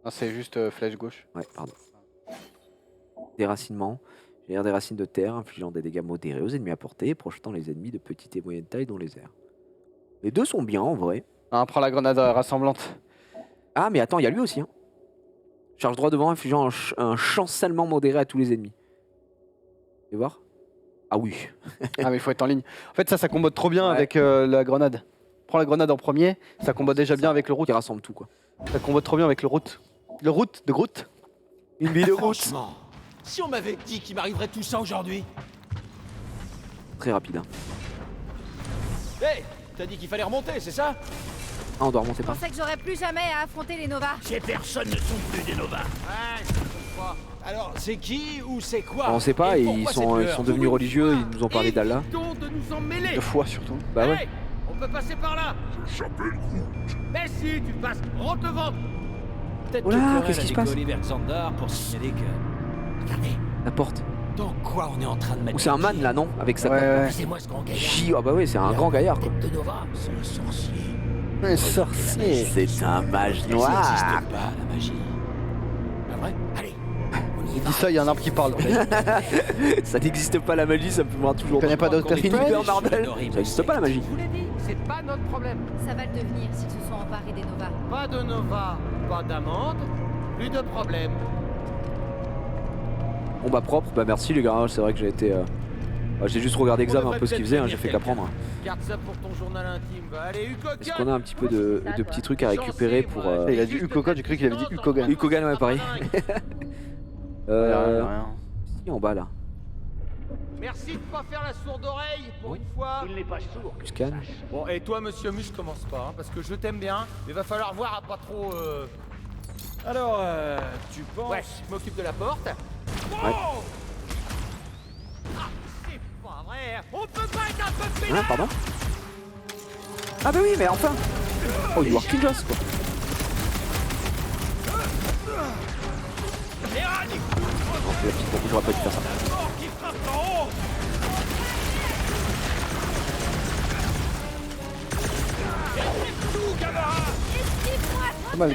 Non c'est juste flèche gauche. Ouais pardon. Déracinement. Génère des racines de terre infligeant des dégâts modérés aux ennemis à portée, projetant les ennemis de petite et moyenne taille dans les airs. Les deux sont bien en vrai. Ah, prends la grenade rassemblante. Ah mais attends, il y a lui aussi. Hein. Charge droit devant infligeant un chancellement modéré à tous les ennemis. Tu veux voir? Ah oui. Ah mais il faut être en ligne. En fait ça combote trop bien avec la grenade. Prends la grenade en premier, ça combote déjà bien avec le route. Qui rassemble tout quoi. Ça combote trop bien avec le route. Le route de Groot. Une bille de Groot. Franchement, si on m'avait dit qu'il m'arriverait tout ça aujourd'hui. Très rapide. Hein. Hé, t'as dit qu'il fallait remonter, c'est ça? Ah on doit remonter Je pas. pensais que j'aurais plus jamais à affronter les Nova. Ces personnes ne sont plus des Nova. Ouais, je comprends pas. Alors, c'est qui ou c'est quoi? On sait pas, et ils sont devenus religieux, ils nous ont parlé d'Allah. Évitons de nous en mêler. De foi surtout. Bah ouais. Hey, on peut passer par là. Je s'appelle Groot. Mais si, tu passes droit devant. Peut-être Oula, que Corel qu'est-ce qui a se passe? décollé vers Xandar pour signaler que... Regardez, La porte. dans quoi on est en train de mettre... Ou c'est un man là non? Avec sa Ouais. C'est moi ce grand gaillard. Ah bah oui c'est un grand gaillard quoi. De Nova. C'est un sorcier. Un sorcier. C'est un mage Ça noir. n'existe pas, la magie. Pas vrai? Allez, on y Il va. dit ça, il y a un arbre qui parle. Ça n'existe pas la magie, ça me fait voir toujours. Tu connais pas d'autres Univers personnages? Marvel. Ça n'existe pas la magie. Je vous l'ai dit, c'est pas notre problème. Ça va le devenir s'ils se sont emparés des Nova. Pas de Nova, pas d'amende, plus de problème. Bon bah propre, bah merci les gars, c'est vrai que j'ai été... j'ai juste regardé Exam un peu ce qu'il faisait, hein, j'ai fait qu'apprendre. Garde ça pour ton journal intime. Va aller Ukogan. Est-ce qu'on a un petit peu de petits trucs à récupérer pour... Il a dit Ukogan, j'ai cru qu'il avait dit Ukogan. Ukogan, ouais pareil. Rien. Si en bas là. Merci de pas faire la sourde oreille pour une fois. Il n'est pas sourd. Scan. Bon, et toi, monsieur Mus, commence pas, hein, parce que je t'aime bien, mais va falloir voir à pas trop. Alors, tu penses... Ouais, je m'occupe de la porte. Ouais. Hein, pardon? Ah bah oui, mais enfin! Oh, you are King Joss, quoi. Non, c'est la petite pompe, j'aurais pas dû faire ça. Pas mal,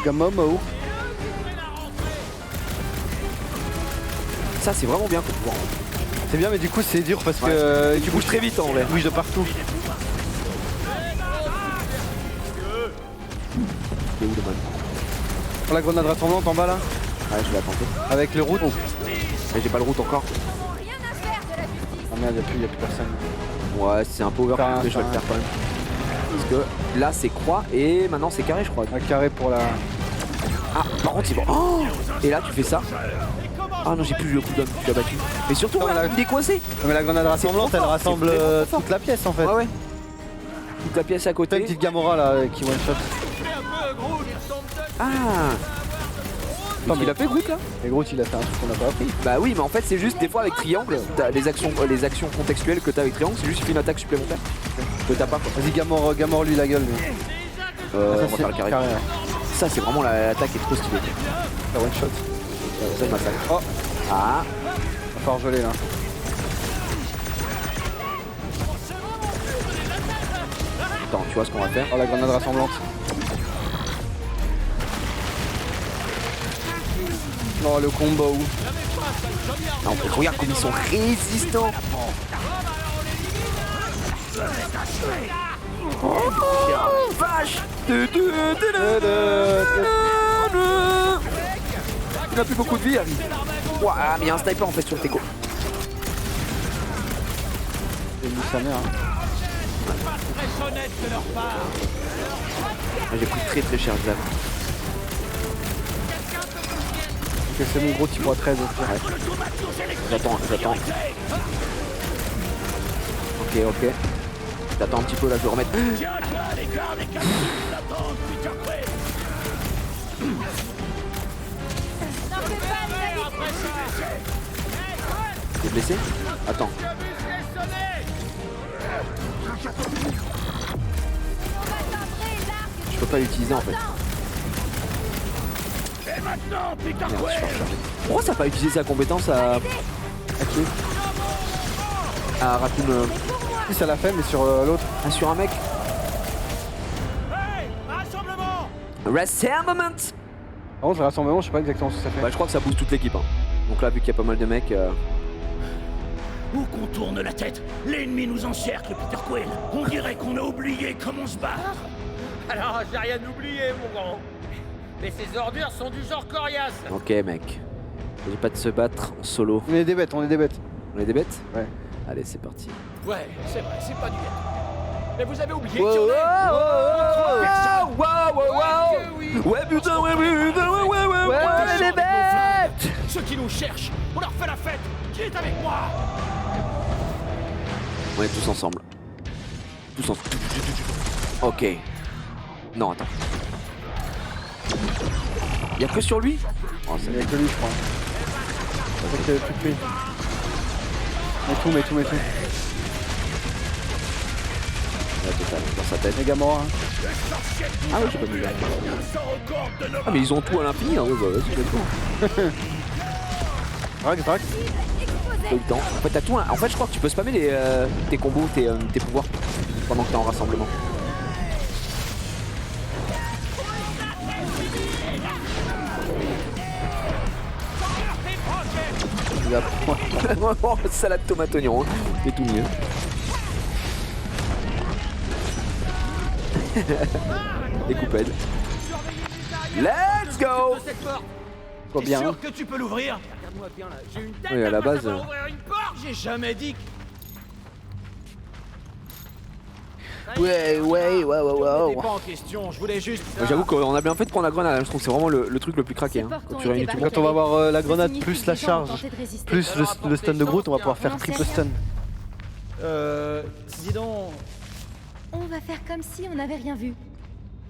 Gamamo. Ça, c'est vraiment bien pour pouvoir. C'est bien, mais du coup, c'est dur parce Ouais. que Tu bouges très vite en vrai. Tu bouges de partout. C'est où le man? Pour la grenade rassemblante en bas là. Ouais, je vais la tenter. Avec le route. Mais j'ai pas le route encore. Ah merde, y'a plus personne. Ouais, c'est un peu overkill, mais je vais le faire quand même. Parce que là, c'est croix et maintenant c'est carré, je crois. Un carré pour la. Ah, par contre, il va. Oh! Et là, tu fais ça. Ah non, j'ai plus le cooldown, tu l'as battu. Mais surtout, Non, là, il est coincé. Non, mais la grenade rassemblante, elle rassemble toute la pièce en fait. Ouais, ouais. Toute la pièce à T'as côté. une petite Gamora là qui one shot. Ah! Mais il a fait Groot là? Et Groot il a fait un truc qu'on n'a pas appris. Bah oui, mais en fait, c'est juste des fois avec triangle, t'as les actions contextuelles que t'as avec triangle, c'est juste il fait une attaque supplémentaire. Que t'as pas quoi. Vas-y, Gamora lui la gueule lui. On va faire le carré. Ouais. Ça, c'est vraiment l'attaque est trop stylée. La one shot. Ça, il massacre. Oh! Ah! Va falloir geler là. Attends, tu vois ce qu'on va faire? Oh, la grenade rassemblante. Oh, le combo. Ah, en fait, regarde comme ils sont résistants. Oh, vache! Il a plus beaucoup de vie, Harry. Ouah, mais il y a un sniper en fait sur le teco. C'est une sa mère. J'ai pris très très cher, Xav. Ok, c'est mon gros type à 13 au pire. J'attends. Ok. J'attends un petit peu là, je vais remettre. T'es blessé? Attends. Je peux pas l'utiliser en fait. Merde, je suis rechargé. Pourquoi ça n'a pas utilisé sa compétence à qui? À Raccoon. Si ça l'a fait mais sur l'autre. Ah, sur un mec. Rassemblement. Par contre le rassemblement je sais pas exactement ce que ça fait. Bah je crois que ça booste toute l'équipe hein. Donc là vu qu'il y a pas mal de mecs Où qu'on tourne la tête, l'ennemi nous encercle, Peter Quill. On dirait qu'on a oublié comment on se bat. Alors, j'ai rien oublié, mon grand. Mais ces ordures sont du genre coriace. Ok mec. J'ai pas de se battre en solo. On est des bêtes, On est des bêtes? Ouais. Allez c'est parti. Ouais, c'est vrai, c'est pas du bête. Mais vous avez oublié Wow, qu'il y en wow, ouais putain, ouais, les les bêtes. Ceux qui nous cherchent, on leur fait la fête. Qui est avec moi? On est tous ensemble. Tous ensemble. Ok. Non, attends. Y'a que sur lui? Oh, Il y a que lui je crois. Ok, tout lui. Mets tout. Ouais, total, dans sa tête. Les Gamora. Ah ouais, j'ai pas vu là. Ah mais ils ont tout à l'infini, hein. Ouais, bah vas-y, let's go. Drac. Pas eu le temps. En fait, t'as tout. En fait, je crois que tu peux spammer tes combos, tes pouvoirs pendant que t'es en rassemblement. Salade tomate oignon, hein. C'est tout mieux. Découpade. Let's go. Trop bien. T'es sûr que tu peux l'ouvrir? Regarde-moi bien là, j'ai une tête Oui, à la quoi, base, ça va ouvrir une porte. J'ai jamais dit que... Ouais. T'es pas en question, je voulais juste... J'avoue qu'on a bien fait de prendre la grenade, je trouve que c'est vraiment le truc le plus craqué. Hein. Quand tu réunis tout le monde. Quand on va avoir la grenade plus la charge, plus le stun de Groot, on va pouvoir faire triple stun. Dis donc... On va faire comme si on n'avait rien vu.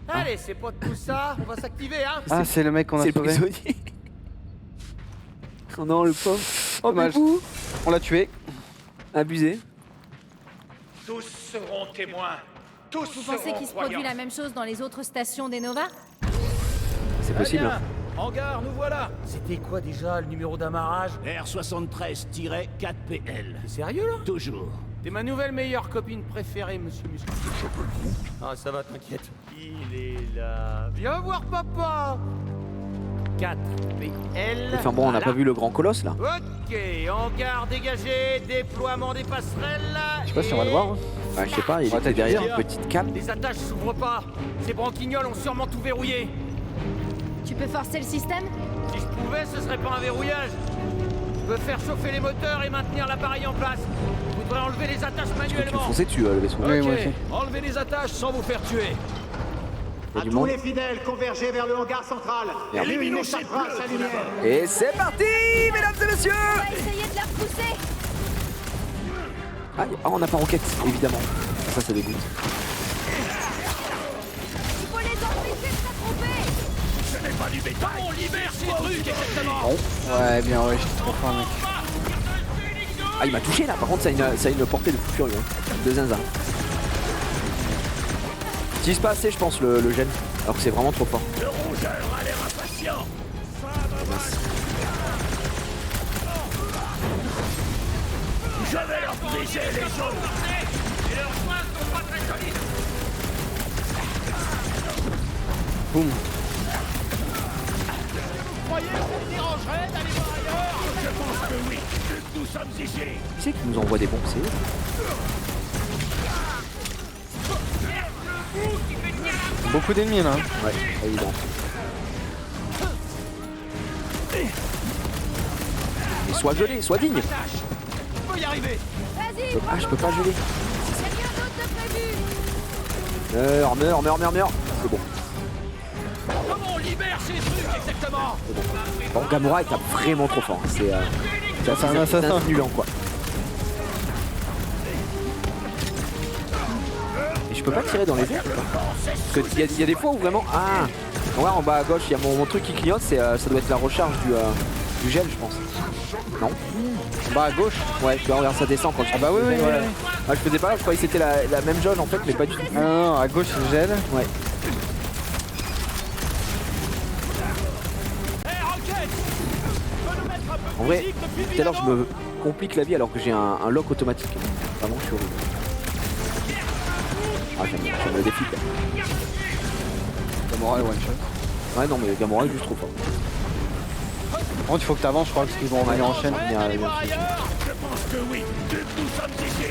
Allez, c'est pas de tout ça, on va s'activer, hein. Ah, c'est le mec qu'on a C'est le sauvé. prisonnier. Oh non, le pauvre. Oh, dommage. On l'a tué. Abusé. Tous seront témoins. Tous Vous pensez qu'il se produit la même chose dans les autres stations des Nova? C'est possible. Hangar, nous voilà. C'était quoi déjà le numéro d'amarrage? R73-4PL. T'es sérieux là? Toujours. T'es ma nouvelle meilleure copine préférée, monsieur Muscle. Ah, ça va, t'inquiète. Il est là. Viens voir papa. 4PL. Enfin bon, on n'a pas vu le grand colosse là. Ok, hangar dégagé, déploiement des passerelles. Je sais pas si on va le voir. Hein. Ouais, je sais pas, il était derrière une petite cape. Les attaches s'ouvrent pas. Ces branquignoles ont sûrement tout verrouillé. Tu peux forcer le système? Si je pouvais, ce serait pas un verrouillage. Je peux faire chauffer les moteurs et maintenir l'appareil en place. Je voudrais enlever les attaches Tu manuellement. fonçais dessus le vaisseau. Ok, enlevez les attaches sans vous faire tuer. Il y a du monde. Les fidèles, convergez vers le hangar central. Merde. Lui, il n'échappera à sa lumière. Et c'est parti, mesdames et messieurs. On va essayer de la repousser. Ah, on n'a pas roquette, évidemment. Ça dégoûte. Il faut les empêcher de s'attrouper. Ce n'est pas du bétail. On libère ces trucs, exactement. Bon. Ouais, bien, ouais, j'étais trop fort, mec. Ah, il m'a touché là, par contre, ça a une portée de fou furieux. De zinzin. J'utilise pas assez, je pense, le gène. Alors que c'est vraiment trop fort. Le rongeur a l'air impatient. Je vais leur briser les os. Et leurs soins sont pas très solides. Boum. Vous croyez que ça me dérangerait d'aller voir ailleurs? Je pense que oui, vu que nous sommes ici. Qui c'est qui nous envoie des bombes? C'est eux. Beaucoup d'ennemis là. Ouais, évident. Mais sois gelé, sois digne. Je peux y arriver. Vas-y. Ah, je peux pas geler. Y'a rien d'autre de prévu. Meurs. C'est bon. Comment on libère ces trucs, exactement? Bon, Gamora est vraiment trop fort. C'est un assassin. nulent quoi. Et je peux pas tirer dans les airs. Parce qu'il y a des fois où vraiment. Ah, ouais, en bas à gauche, il y a mon truc qui clignote. Ça doit être la recharge du gel, je pense. Non? En bas à gauche? Ouais, tu vois, regarde, ça descend quand tu. Ah bah oui. Ah, je faisais pas là, je croyais que c'était la même jauge en fait, mais pas du tout. Ah non, à gauche c'est le gel. Ouais. En vrai, tout à l'heure je me complique la vie alors que j'ai un lock automatique. Vraiment, je suis horrible. Ah, j'aime le défi quoi. Gamora est one shot. Ouais, non, mais Gamora est juste trop fort. Bon, il faut que t'avances, je crois, parce qu'ils vont aller en chaîne. Je pense que oui, vu que nous sommes ici.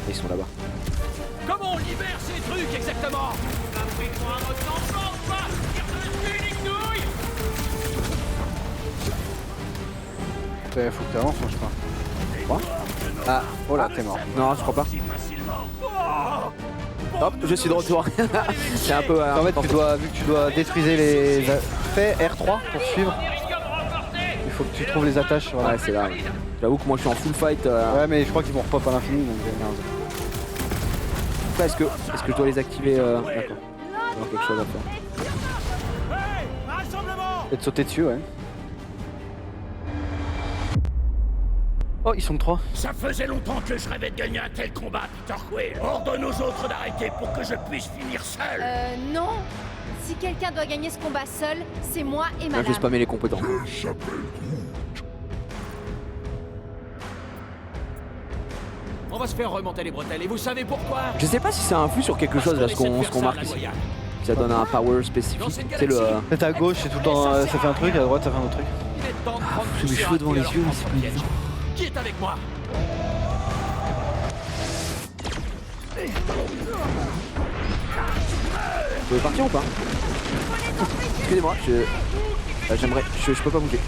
Ils sont là-bas. Comment on libère ces trucs, exactement? T'as pris pour un mode d'emploi ou pas? Tire dessus, nique-nouille. Faut que t'avances, je crois. Quoi? Ah, oh là, t'es mort. Non, je crois pas. Hop, je suis de retour. C'est un peu. En fait, vu que tu dois détruire les. Fais R3 pour suivre. Il faut que tu trouves les attaches. Voilà. Ouais, c'est là. J'avoue que moi je suis en full fight. Ouais, mais je crois qu'ils vont repop à l'infini. Donc Est-ce que je dois les activer D'accord. Alors, quelque chose à faire. peut-être sauter dessus, ouais. Oh, ils sont que 3. Ça faisait longtemps que je rêvais de gagner un tel combat, Peter Quill. Ordonne aux autres d'arrêter pour que je puisse finir seul. Non. Si quelqu'un doit gagner ce combat seul, c'est moi et Moi madame. je vais spammer les compétences. On va se faire remonter les bretelles et vous savez pourquoi? Je sais pas si ça influe sur quelque chose là, ce qu'on marque ici. Ça donne un power spécifique. C'est le. Peut-être à gauche, c'est tout le temps. Ça fait un truc, à droite, ça fait un autre truc. J'ai mes cheveux devant les yeux, mais c'est pas évident. Qui est avec moi? Vous pouvez partir ou pas? Excusez-moi, j'aimerais. Je peux pas bouger.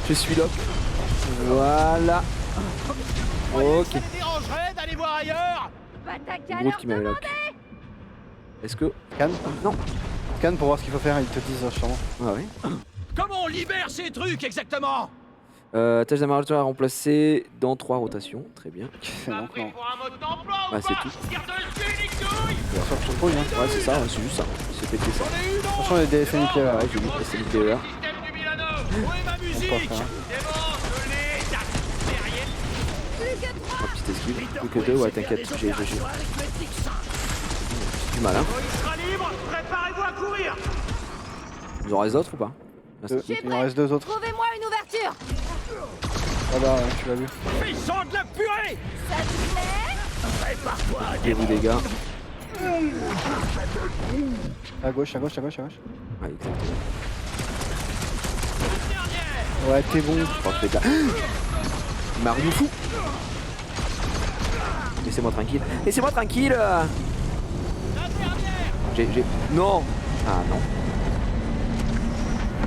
Je suis lock. Voilà. Ok. Ça te dérangerait d'aller voir ailleurs? Groot qui m'avait lock. Est-ce que. Scanne? Non. Scanne pour voir ce qu'il faut faire, ils te disent sûrement. Ah oui. Comment on libère ces trucs exactement? Tâche d'amarrateur à remplacer dans 3 rotations. Très bien. Donc, non. Bah, c'est tout. Ouais, Ouais, c'est ça, ouais, c'est juste ça. C'est pété ça. Attention, il y a des SNP là. Ouais, j'ai mis les SNP là. Où est ma musique? On peut pas faire. Oh, petite esquive. Plus que 2, ouais, t'inquiète, j'ai du mal, hein. Il sera libre, préparez-vous à courir. Il en reste d'autres ou pas? Il en reste 2 autres. Trouvez-moi une ouverture. Ah bah, tu l'as vu. Fais-en de la purée. Ça te plaît? Prépare-toi à Et vous, les gars. À gauche, à gauxe, à gauche, à gauche. Ouais, exactement. Ouais, t'es bon. Oh, je fais de la... Mario fou. Laissez-moi tranquille. Laissez-moi tranquille. J'ai... Non. Ah non.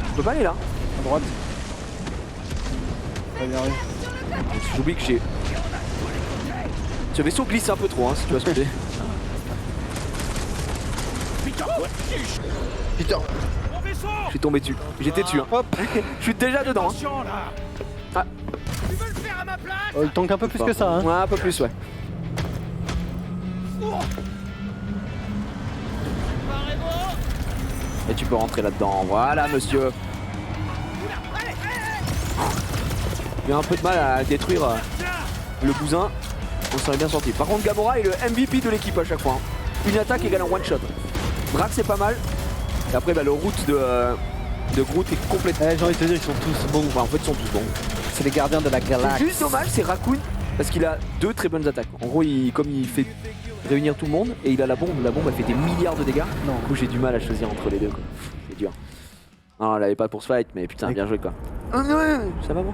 Je peux pas aller là. À droite. J'oublie que j'ai... Ce vaisseau glisse un peu trop, hein, si tu vois ce que je veux dire. Putain. Je suis tombé dessus. J'étais dessus. Hein. Hop. Je suis déjà dedans. Hein. Ah. Oh, il tank un peu plus que ça, hein. Ouais, un peu plus, ouais. Et tu peux rentrer là-dedans. Voilà, monsieur. Il y a un peu de mal à détruire le bousin. On serait bien sorti. Par contre, Gamora est le MVP de l'équipe à chaque fois. Hein. Une attaque égale un one shot. Drax c'est pas mal. Et après, bah, le route de Groot est complètement. J'ai envie de te dire, ils sont tous bons. Enfin, en fait, ils sont tous bons. C'est les gardiens de la galaxie. C'est juste dommage, c'est Raccoon. Parce qu'il a 2 très bonnes attaques. En gros, comme il fait réunir tout le monde et il a la bombe elle fait des milliards de dégâts. Non. Du coup, j'ai du mal à choisir entre les deux. Quoi. C'est dur. Non, elle avait pas pour ce fight, mais putain, bien joué quoi. Oh non, ça va bon.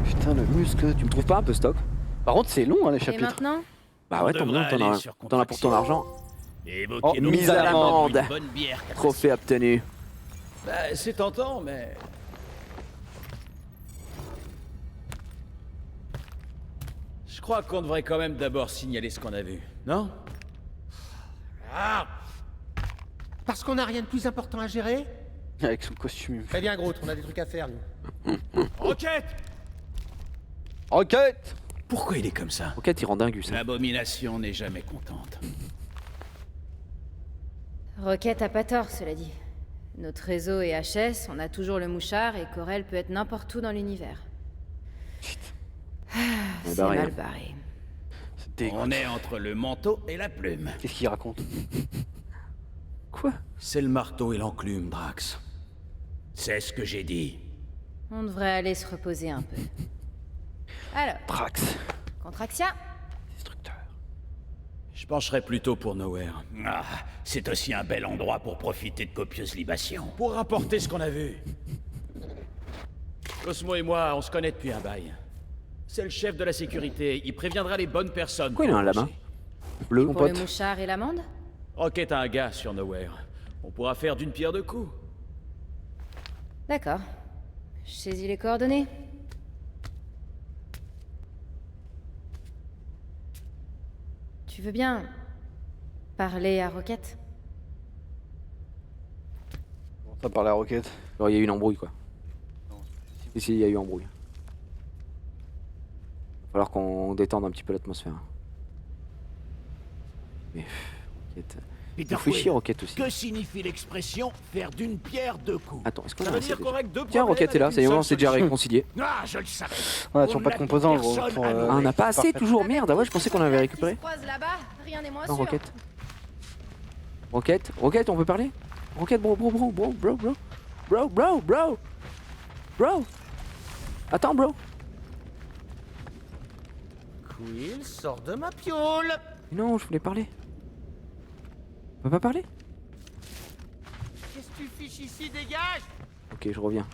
Putain, le muscle. Tu me trouves pas un peu stock? Par contre, c'est long, hein, les Et chapitres. maintenant? Bah ouais, t'en as pour ton argent. Oh, Évoquez-nous mise à l'amende. une bonne bière. Trophée obtenu. Bah, c'est tentant, mais... Je crois qu'on devrait quand même d'abord signaler ce qu'on a vu, non? Ah. Parce qu'on n'a rien de plus important à gérer? Avec son costume. Très bien, Groot, on a des trucs à faire, nous. Rocket! Rocket! Pourquoi il est comme ça? Rocket, il rend dingue, ça. L'abomination n'est jamais contente. Rocket a pas tort, cela dit. Notre réseau est HS, on a toujours le mouchard et Corel peut être n'importe où dans l'univers. C'est barré, mal hein. barré. On est entre le manteau et la plume. Qu'est-ce qu'il raconte? Quoi? C'est le marteau et l'enclume, Drax. C'est ce que j'ai dit. On devrait aller se reposer un peu. Alors, Drax. Contraxia? Je pencherais plutôt pour Nowhere. Ah, c'est aussi un bel endroit pour profiter de copieuses libations. Pour rapporter ce qu'on a vu. Cosmo et moi, on se connaît depuis un bail. C'est le chef de la sécurité, il préviendra les bonnes personnes. Pourquoi il a un lama bleu, mon Pour le pote? mouchard et l'amande? Rocket a un gars sur Nowhere. On pourra faire d'une pierre deux coups. D'accord. Je saisis les coordonnées. Tu veux bien parler à Rocket? On va parler à Rocket. Alors, il y a eu une embrouille, quoi. Si, il y a eu embrouille. Va falloir qu'on détende un petit peu l'atmosphère. Mais Rocket... Peter Il faut chier Quill, Rocket aussi. Que signifie l'expression faire d'une pierre deux coups? Attends, est-ce qu'on Ça a veut assez dire déjà? qu'on règle deux Tiens, problèmes Rocket est là, avec ça y est, une on seule s'est déjà solution. réconcilié. Ah, je le savais. On a toujours pas de composants, gros. Pour, Ah, on n'a pas assez toujours, merde. Ah ouais, je pensais qu'on avait récupéré. Croise là-bas, rien n'est moins Non, sûr. Rocket. Rocket, on peut parler? Rocket, bro. Attends, bro. Quill, sors de ma piole. Non, je voulais parler. On peut pas parler? Qu'est-ce que tu fiches ici, dégage? Ok, je reviens.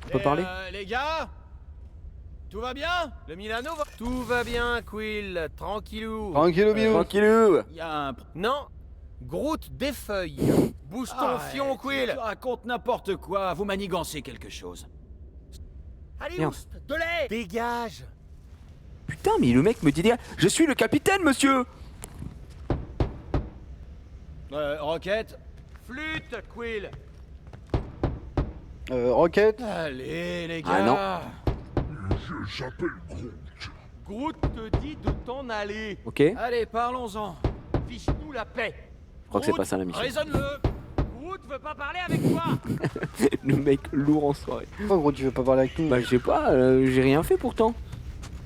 On peut parler? Les gars? Tout va bien? Le Milano va... Tout va bien, Quill. Tranquillou. Tranquillou, Bilou. Tranquillou. Y a un... Non. Groot défeuille. Bouge ton fion, Quill. Tu racontes n'importe quoi, vous manigancez quelque chose. Allez, Merde. oust, de lait. Dégage. Putain, mais le mec me dit derrière, je suis le capitaine, monsieur. Rocket? Flûte, Quill. Rocket. Allez, les gars. Ah non. J'appelle Groot. Groot te dit de t'en aller. Ok. Allez, parlons-en. Fiche-nous la paix. Je crois que c'est pas ça la mission. Raisonne-le. Groot veut pas parler avec toi. Le mec lourd en soirée. Pourquoi, gros, tu veux pas parler avec nous? Bah, je sais pas, j'ai rien fait pourtant.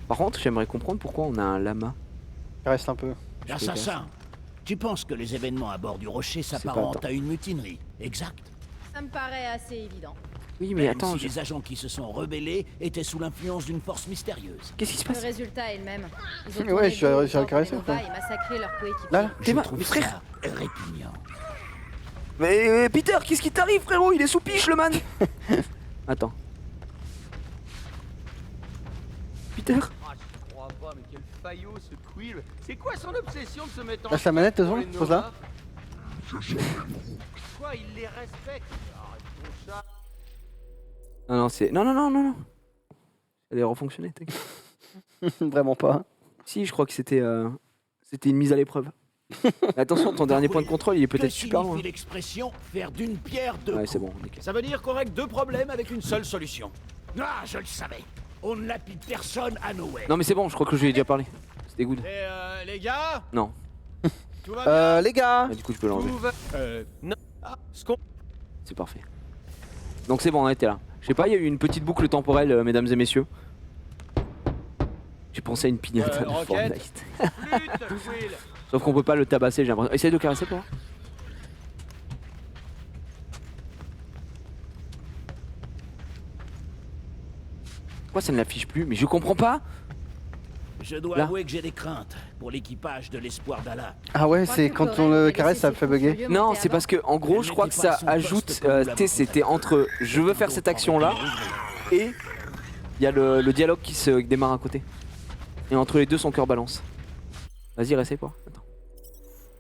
Par contre, j'aimerais comprendre pourquoi on a un lama. Reste un peu. Assassin, tu penses que les événements à bord du rocher s'apparentent à une mutinerie, exact? Ça me paraît assez évident. Oui, mais Même attends. si les agents qui se sont rebellés étaient sous l'influence d'une force mystérieuse. Qu'est-ce qui se Le passe? résultat est le même. Ils ont Ouais, tourné je suis le dos réussi à aux le caresser, Nova ou pas et massacré leurs coéquipiers. Là, Je mais trouve frère. ça répugnant. Mais Peter, qu'est-ce qui t'arrive, frérot? Il est sous piche, le man. Attends. Peter? Ah, je crois pas, mais quel faillot ce Quill. C'est quoi son obsession de se mettre en... Lâche la manette, pour Ozon, les pose-la. Nova? Quoi, il les respecte? Arrête ton chat. Non, non, c'est. Non, non, non, non, non. Ça allait refonctionner, t'inquiète. Vraiment pas. Si, je crois que c'était une mise à l'épreuve. Mais attention, ton dernier point de contrôle, il est peut-être super loin. Que signifie l'expression faire d'une pierre deux Ouais, coups? c'est bon, nickel. Ça veut dire qu'on règle deux problèmes avec une seule solution. Ah, je le savais. On ne lapide personne à Nowhere. Non, mais c'est bon, je crois que je lui ai déjà parlé. C'était good. Et les gars, Non. tout va bien? Les gars. Ah, du coup, je peux l'enlever. Tout va... non. Ah, ce qu'on... C'est parfait. Donc c'est bon, on était là. Je sais pas, il y a eu une petite boucle temporelle, mesdames et messieurs. J'ai pensé à une pignata de Rocket. Fortnite. Lutte, Quill. Sauf qu'on peut pas le tabasser, j'ai l'impression. Essaye de caresser, toi. Pourquoi ça ne l'affiche plus? Mais je comprends pas. Je dois Là. avouer que j'ai des craintes pour l'équipage de l'espoir d'Allah. Ah ouais, c'est quand on le caresse, ça fait bugger. Non, c'est parce que en gros, je crois que ça ajoute. C'était entre je veux faire cette action là et il y a le dialogue qui se démarre à côté. Et entre les deux, son cœur balance. Vas-y, réessaye quoi. Attends.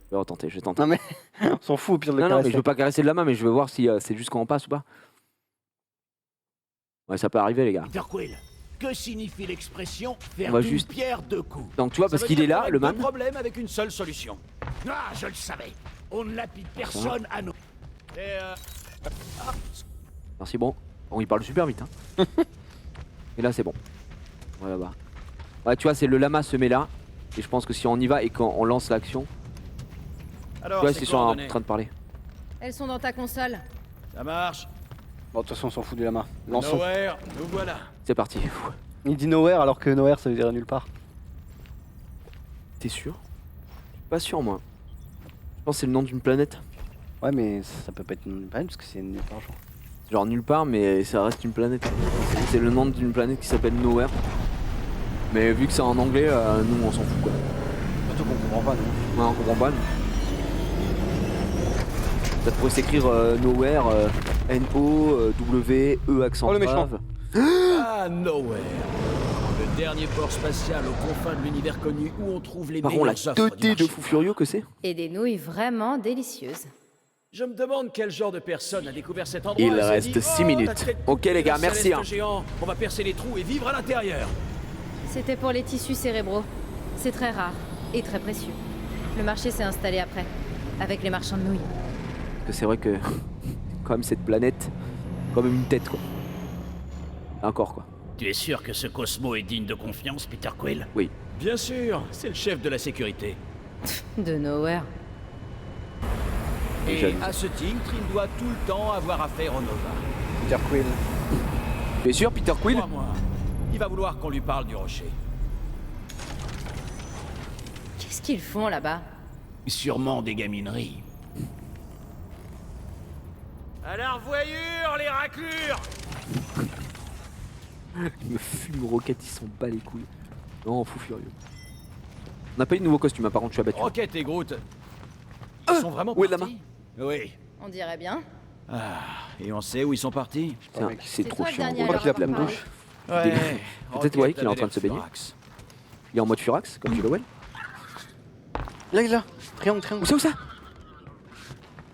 Je vais retenter, je vais tenter. Non mais on s'en fout au pire de le Non, non, caresser. mais je veux pas caresser de la main, mais je veux voir si c'est juste quand on passe ou pas. Ouais, ça peut arriver, les gars. Peter Quill, que signifie l'expression On faire va d'une juste- pierre deux coups? Donc, tu vois, Ça parce veut qu'il dire est là, qu'on le règle man. deux problèmes avec une seule solution. Ah, je le savais. On ne lapide personne à nous. Et Merci, bon. Bon, il parle super vite. Hein. Et là, c'est bon. Voilà, bah. Ouais, tu vois, c'est le lama se met là. Et je pense que si on y va et quand on lance l'action. Tu alors, vois, c'est ils sont en coordonné. train de parler. Elles sont dans ta console. Ça marche. Bon, de toute façon, on s'en fout du lama. Lançons. Nowhere, nous voilà. C'est parti. Il dit nowhere alors que nowhere ça veut dire nulle part. T'es sûr? Je suis pas sûr, moi. Je pense que c'est le nom d'une planète. Ouais, mais ça peut pas être nulle part parce que c'est nulle part, genre. Genre nulle part, mais ça reste une planète. C'est le nom d'une planète qui s'appelle Nowhere. Mais vu que c'est en anglais, nous on s'en fout quoi. Surtout qu'on comprend pas, nous. Ouais, on comprend pas. Nous. Ça pourrait s'écrire Nowhere, N-O-W-E accent Oh, le méchant. grave. Ah, Nowhere. Le dernier port spatial aux confins de l'univers connu où on trouve les Par contre, la meilleures offres du teuté de marché. fou furieux que c'est. Et des nouilles vraiment délicieuses. Je me demande quel genre de personne a découvert cet endroit. Il et s'est reste dit, 6 oh, minutes. la tête Ok les gars, d'un merci. céleste Hein. géant. On va percer les trous et vivre à l'intérieur. C'était pour les tissus cérébraux. C'est très rare et très précieux. Le marché s'est installé après, avec les marchands de nouilles. Parce que c'est vrai que, quand même, cette planète, quand même une tête quoi. Encore quoi. Tu es sûr que ce Cosmo est digne de confiance, Peter Quill? Oui. Bien sûr, c'est le chef de la sécurité. De Nowhere. Et Jaloux. à ce titre, il doit tout le temps avoir affaire au Nova. Peter Quill. Tu es sûr, Peter Quill? Crois-moi, il va vouloir qu'on lui parle du rocher. Qu'est-ce qu'ils font là-bas? Sûrement des gamineries. À la revoyure, les raclures. Il me fume Rocket, il s'en bat les couilles. Non, fou furieux. On n'a pas eu de nouveau costume, par contre, je suis abattu. Rocket et Groot. Ils sont vraiment où est la partis? Oui. On dirait bien. Ah, et on sait où ils sont partis? Putain, c'est trop toi le chiant. dernier à On voit leur qu'il a plein de avoir bouche. Ouais. Peut-être Rocket ouais, qu'il est en avait train de se l'air baigner. furax. Il est en mode Furax, comme tu le vois. Là, il est là. Triangle, triangle. Où ça?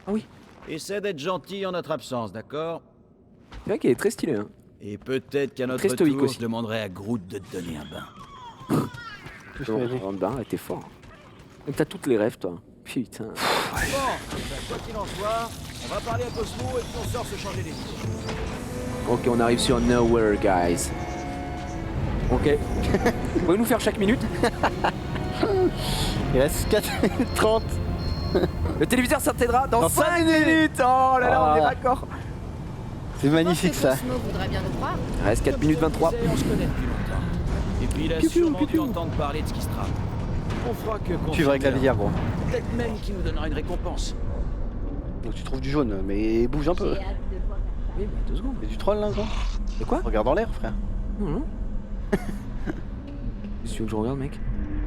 Ah oui. Essaie d'être gentil en notre absence, d'accord? C'est vrai qu'il est très stylé. Hein. Et peut-être qu'à notre Très stoïque tour, aussi. je demanderai à Groot de te donner un bain. Bon, en bain, t'es fort. Hein. T'as toutes les rêves, toi. Putain. Bon, quoi qu'il en soit, on va parler à Cosmo et puis on sort se changer les idées. Ok, on arrive sur Nowhere, guys. Ok. Vous pouvez nous faire chaque minute? Il reste 4 minutes 30. Le téléviseur s'atteindra dans Dans 5 5 minutes. Oh là là, on est Ah. d'accord. C'est magnifique Je pense ça. que Cosmo voudrait bien nous croire. Il reste 4 minutes 23. On se connaît depuis longtemps. Et puis il a sûrement dû entendre parler de ce qui se trame. On fera que Tu vas avec la visière, gros. Peut-être même qu'il nous donnera une récompense. Donc tu trouves du jaune, mais bouge un peu. Oui, bah 2 secondes. Mais du troll là, gros. Et quoi? Regarde dans l'air, frère. Non, non. Qu'est-ce que tu veux que je regarde, mec?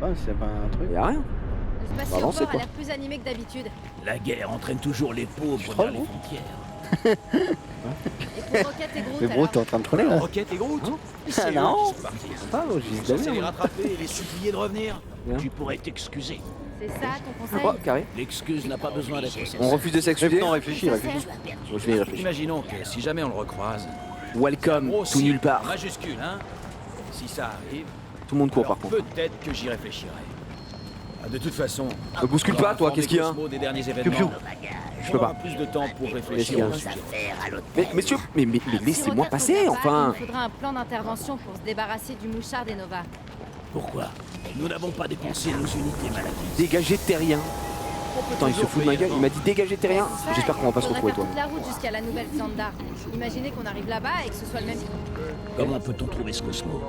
Ouais, c'est pas un truc. Y'a rien. Le Bah, spatioport avancez, a quoi. l'air plus animé que d'habitude. La guerre entraîne toujours les pauvres troll, vers les gros frontières. Et pour Rocket et Groot, Mais bro, t'es en train de troller là. Rocket et Groot. Ah C'est eux non. qui sont partis. Ah, oh, j'ai Censé juste les d'aller. rattraper et les supplier de revenir. Bien. Tu pourrais t'excuser. c'est ça ton conseil? Oh, carré. L'excuse n'a pas besoin d'être On sincère. refuse de s'excuser. Non, réfléchis, réfléchis. Bon, je vais y réfléchir. Imaginons que si jamais on le recroise, Welcome gros, to si, nulle part. en majuscule, hein. Si ça arrive, Tout le monde court alors par contre. peut-être que j'y réfléchirai. Ah, de toute façon, Me bouscule pas, toi, qu'est-ce qu'il y a? Cosmo des derniers Piou, événements. piou. Je peux On aura pas. plus de temps pour Qu'est-ce réfléchir qu'il y a? au sujet. Mais messieurs, mais laissez-moi Si Rocket passer, revient pas, enfin. Il nous faudra un plan d'intervention pour se débarrasser du mouchard des Nova. Pourquoi? Nous n'avons pas dépensé nos unités maladie. Dégagez terrien. Attends, il se fout de ma gueule. Il m'a dit dégagez terrien. J'espère qu'on va pas se retrouver, toi. Toute la route jusqu'à la nouvelle Xandar. Imaginez qu'on arrive là-bas et que ce soit le même. Comment peut-on trouver ce Cosmo?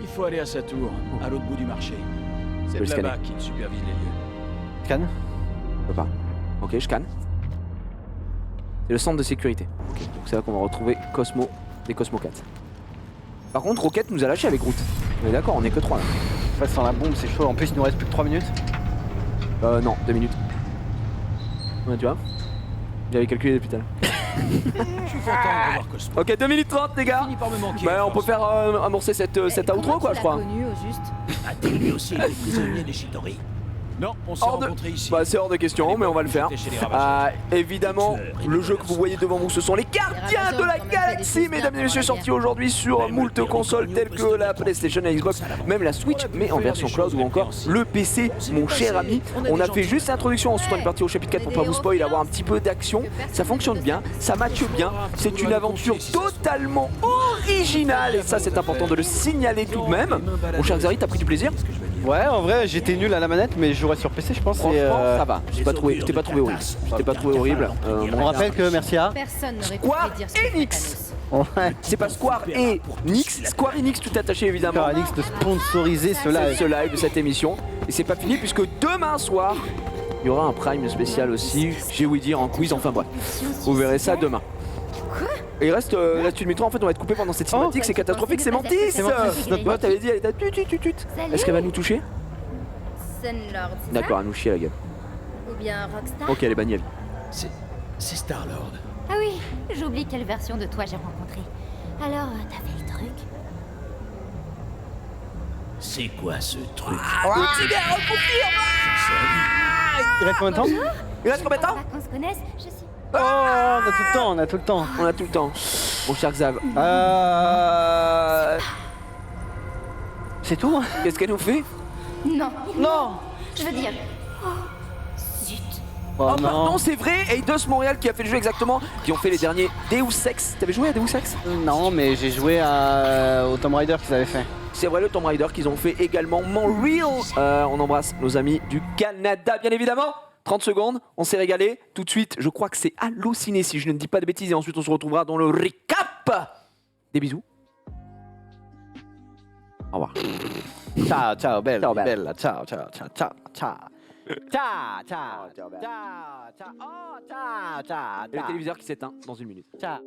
Il faut aller à sa tour, à l'autre bout du marché. C'est le là-bas scanner. qu'il supervise les lieux. Scanne. Je peux pas. Ok, je scanne. C'est le centre de sécurité. Ok, donc c'est là qu'on va retrouver Cosmo des Cosmo 4. Par contre, Rocket nous a lâché avec Groot. On est d'accord, on est que 3 là. Face sans la bombe, c'est chaud. En plus, il nous reste plus que 3 minutes. Non, 2 minutes. Ouais, tu vois. J'avais calculé depuis tout à l'heure. Je suis content de revoir Cosmo. Ok, 2 minutes 30 les gars. Fini par me manquer. Bah on peut faire amorcer cette outro quoi, je crois. Connu au juste. A-t-il lui aussi été prisonnier des Shitori? Non, on s'est Hors de... rencontrés ici. Bah c'est hors de question, mais on va le faire. Évidemment, le jeu que vous voyez devant vous, ce sont les gardiens de la galaxie, mesdames et messieurs, sortis aujourd'hui sur moult consoles telles que la PlayStation, la Xbox, même la Switch, mais en version cloud ou encore le PC, mon cher ami. On a fait juste l'introduction, ensuite on est parti au chapitre 4 pour pas vous spoil, avoir un petit peu d'action. Ça fonctionne bien, ça matche bien, c'est une aventure totalement originale et ça c'est important de le signaler tout de même. Mon cher Xari, t'as pris du plaisir? Ouais, en vrai, j'étais nul à la manette, mais je jouerais sur PC, je pense. Franchement, ça va. Je t'ai pas trouvé horrible. Je t'ai pas trouvé horrible. On rappelle que merci à Personne n'aurait pu Square prédire ce que Enix. Ouais. C'est pas Square et Nix, Square Enix tout attaché évidemment. Square Enix de sponsoriser ce live. Ce live, cette émission. Et c'est pas fini puisque demain soir, il y aura un prime spécial aussi. J'ai ouï dire en quiz, enfin bref. Vous verrez ça demain. Et il reste une métro, en fait on va être coupé pendant cette cinématique, c'est catastrophique, c'est Mantis. C'est Mantis, notre pote t'avais dit elle était tut. Est-ce qu'elle va nous toucher? Sunlord, c'est D'accord, elle nous chie à la gueule. ça? Ou bien Rockstar? Ok, elle est bannie à vie. C'est Star-Lord. Ah oui, j'oublie quelle version de toi j'ai rencontré. Alors, t'as fait le truc? C'est quoi ce truc? Il reste combien de temps? Il reste combien de temps? Pas qu'on se connaisse, je suis... Oh, on a tout le temps, on a tout le temps. On a tout le temps. Mon cher Xav. C'est tout hein? Qu'est-ce qu'elle nous fait? Non. Non. Je veux dire... Oh, zut. Oh, Oh non. pardon, c'est vrai, Eidos Montréal qui a fait le jeu exactement, qui ont fait les derniers Deus Ex. T'avais joué à Deus Ex? Non, mais j'ai joué au Tomb Raider qu'ils avaient fait. C'est vrai, le Tomb Raider qu'ils ont fait également Montreal. On embrasse nos amis du Canada, bien évidemment. 30 secondes, on s'est régalé. Tout de suite, je crois que c'est Allociné si je ne dis pas de bêtises. Et ensuite, on se retrouvera dans le recap. Des bisous. Au revoir. Ciao, belle, Ciao, belle. bella, ciao. Ciao. Oh, ciao. Et le téléviseur qui s'éteint dans 1 minute. Ciao.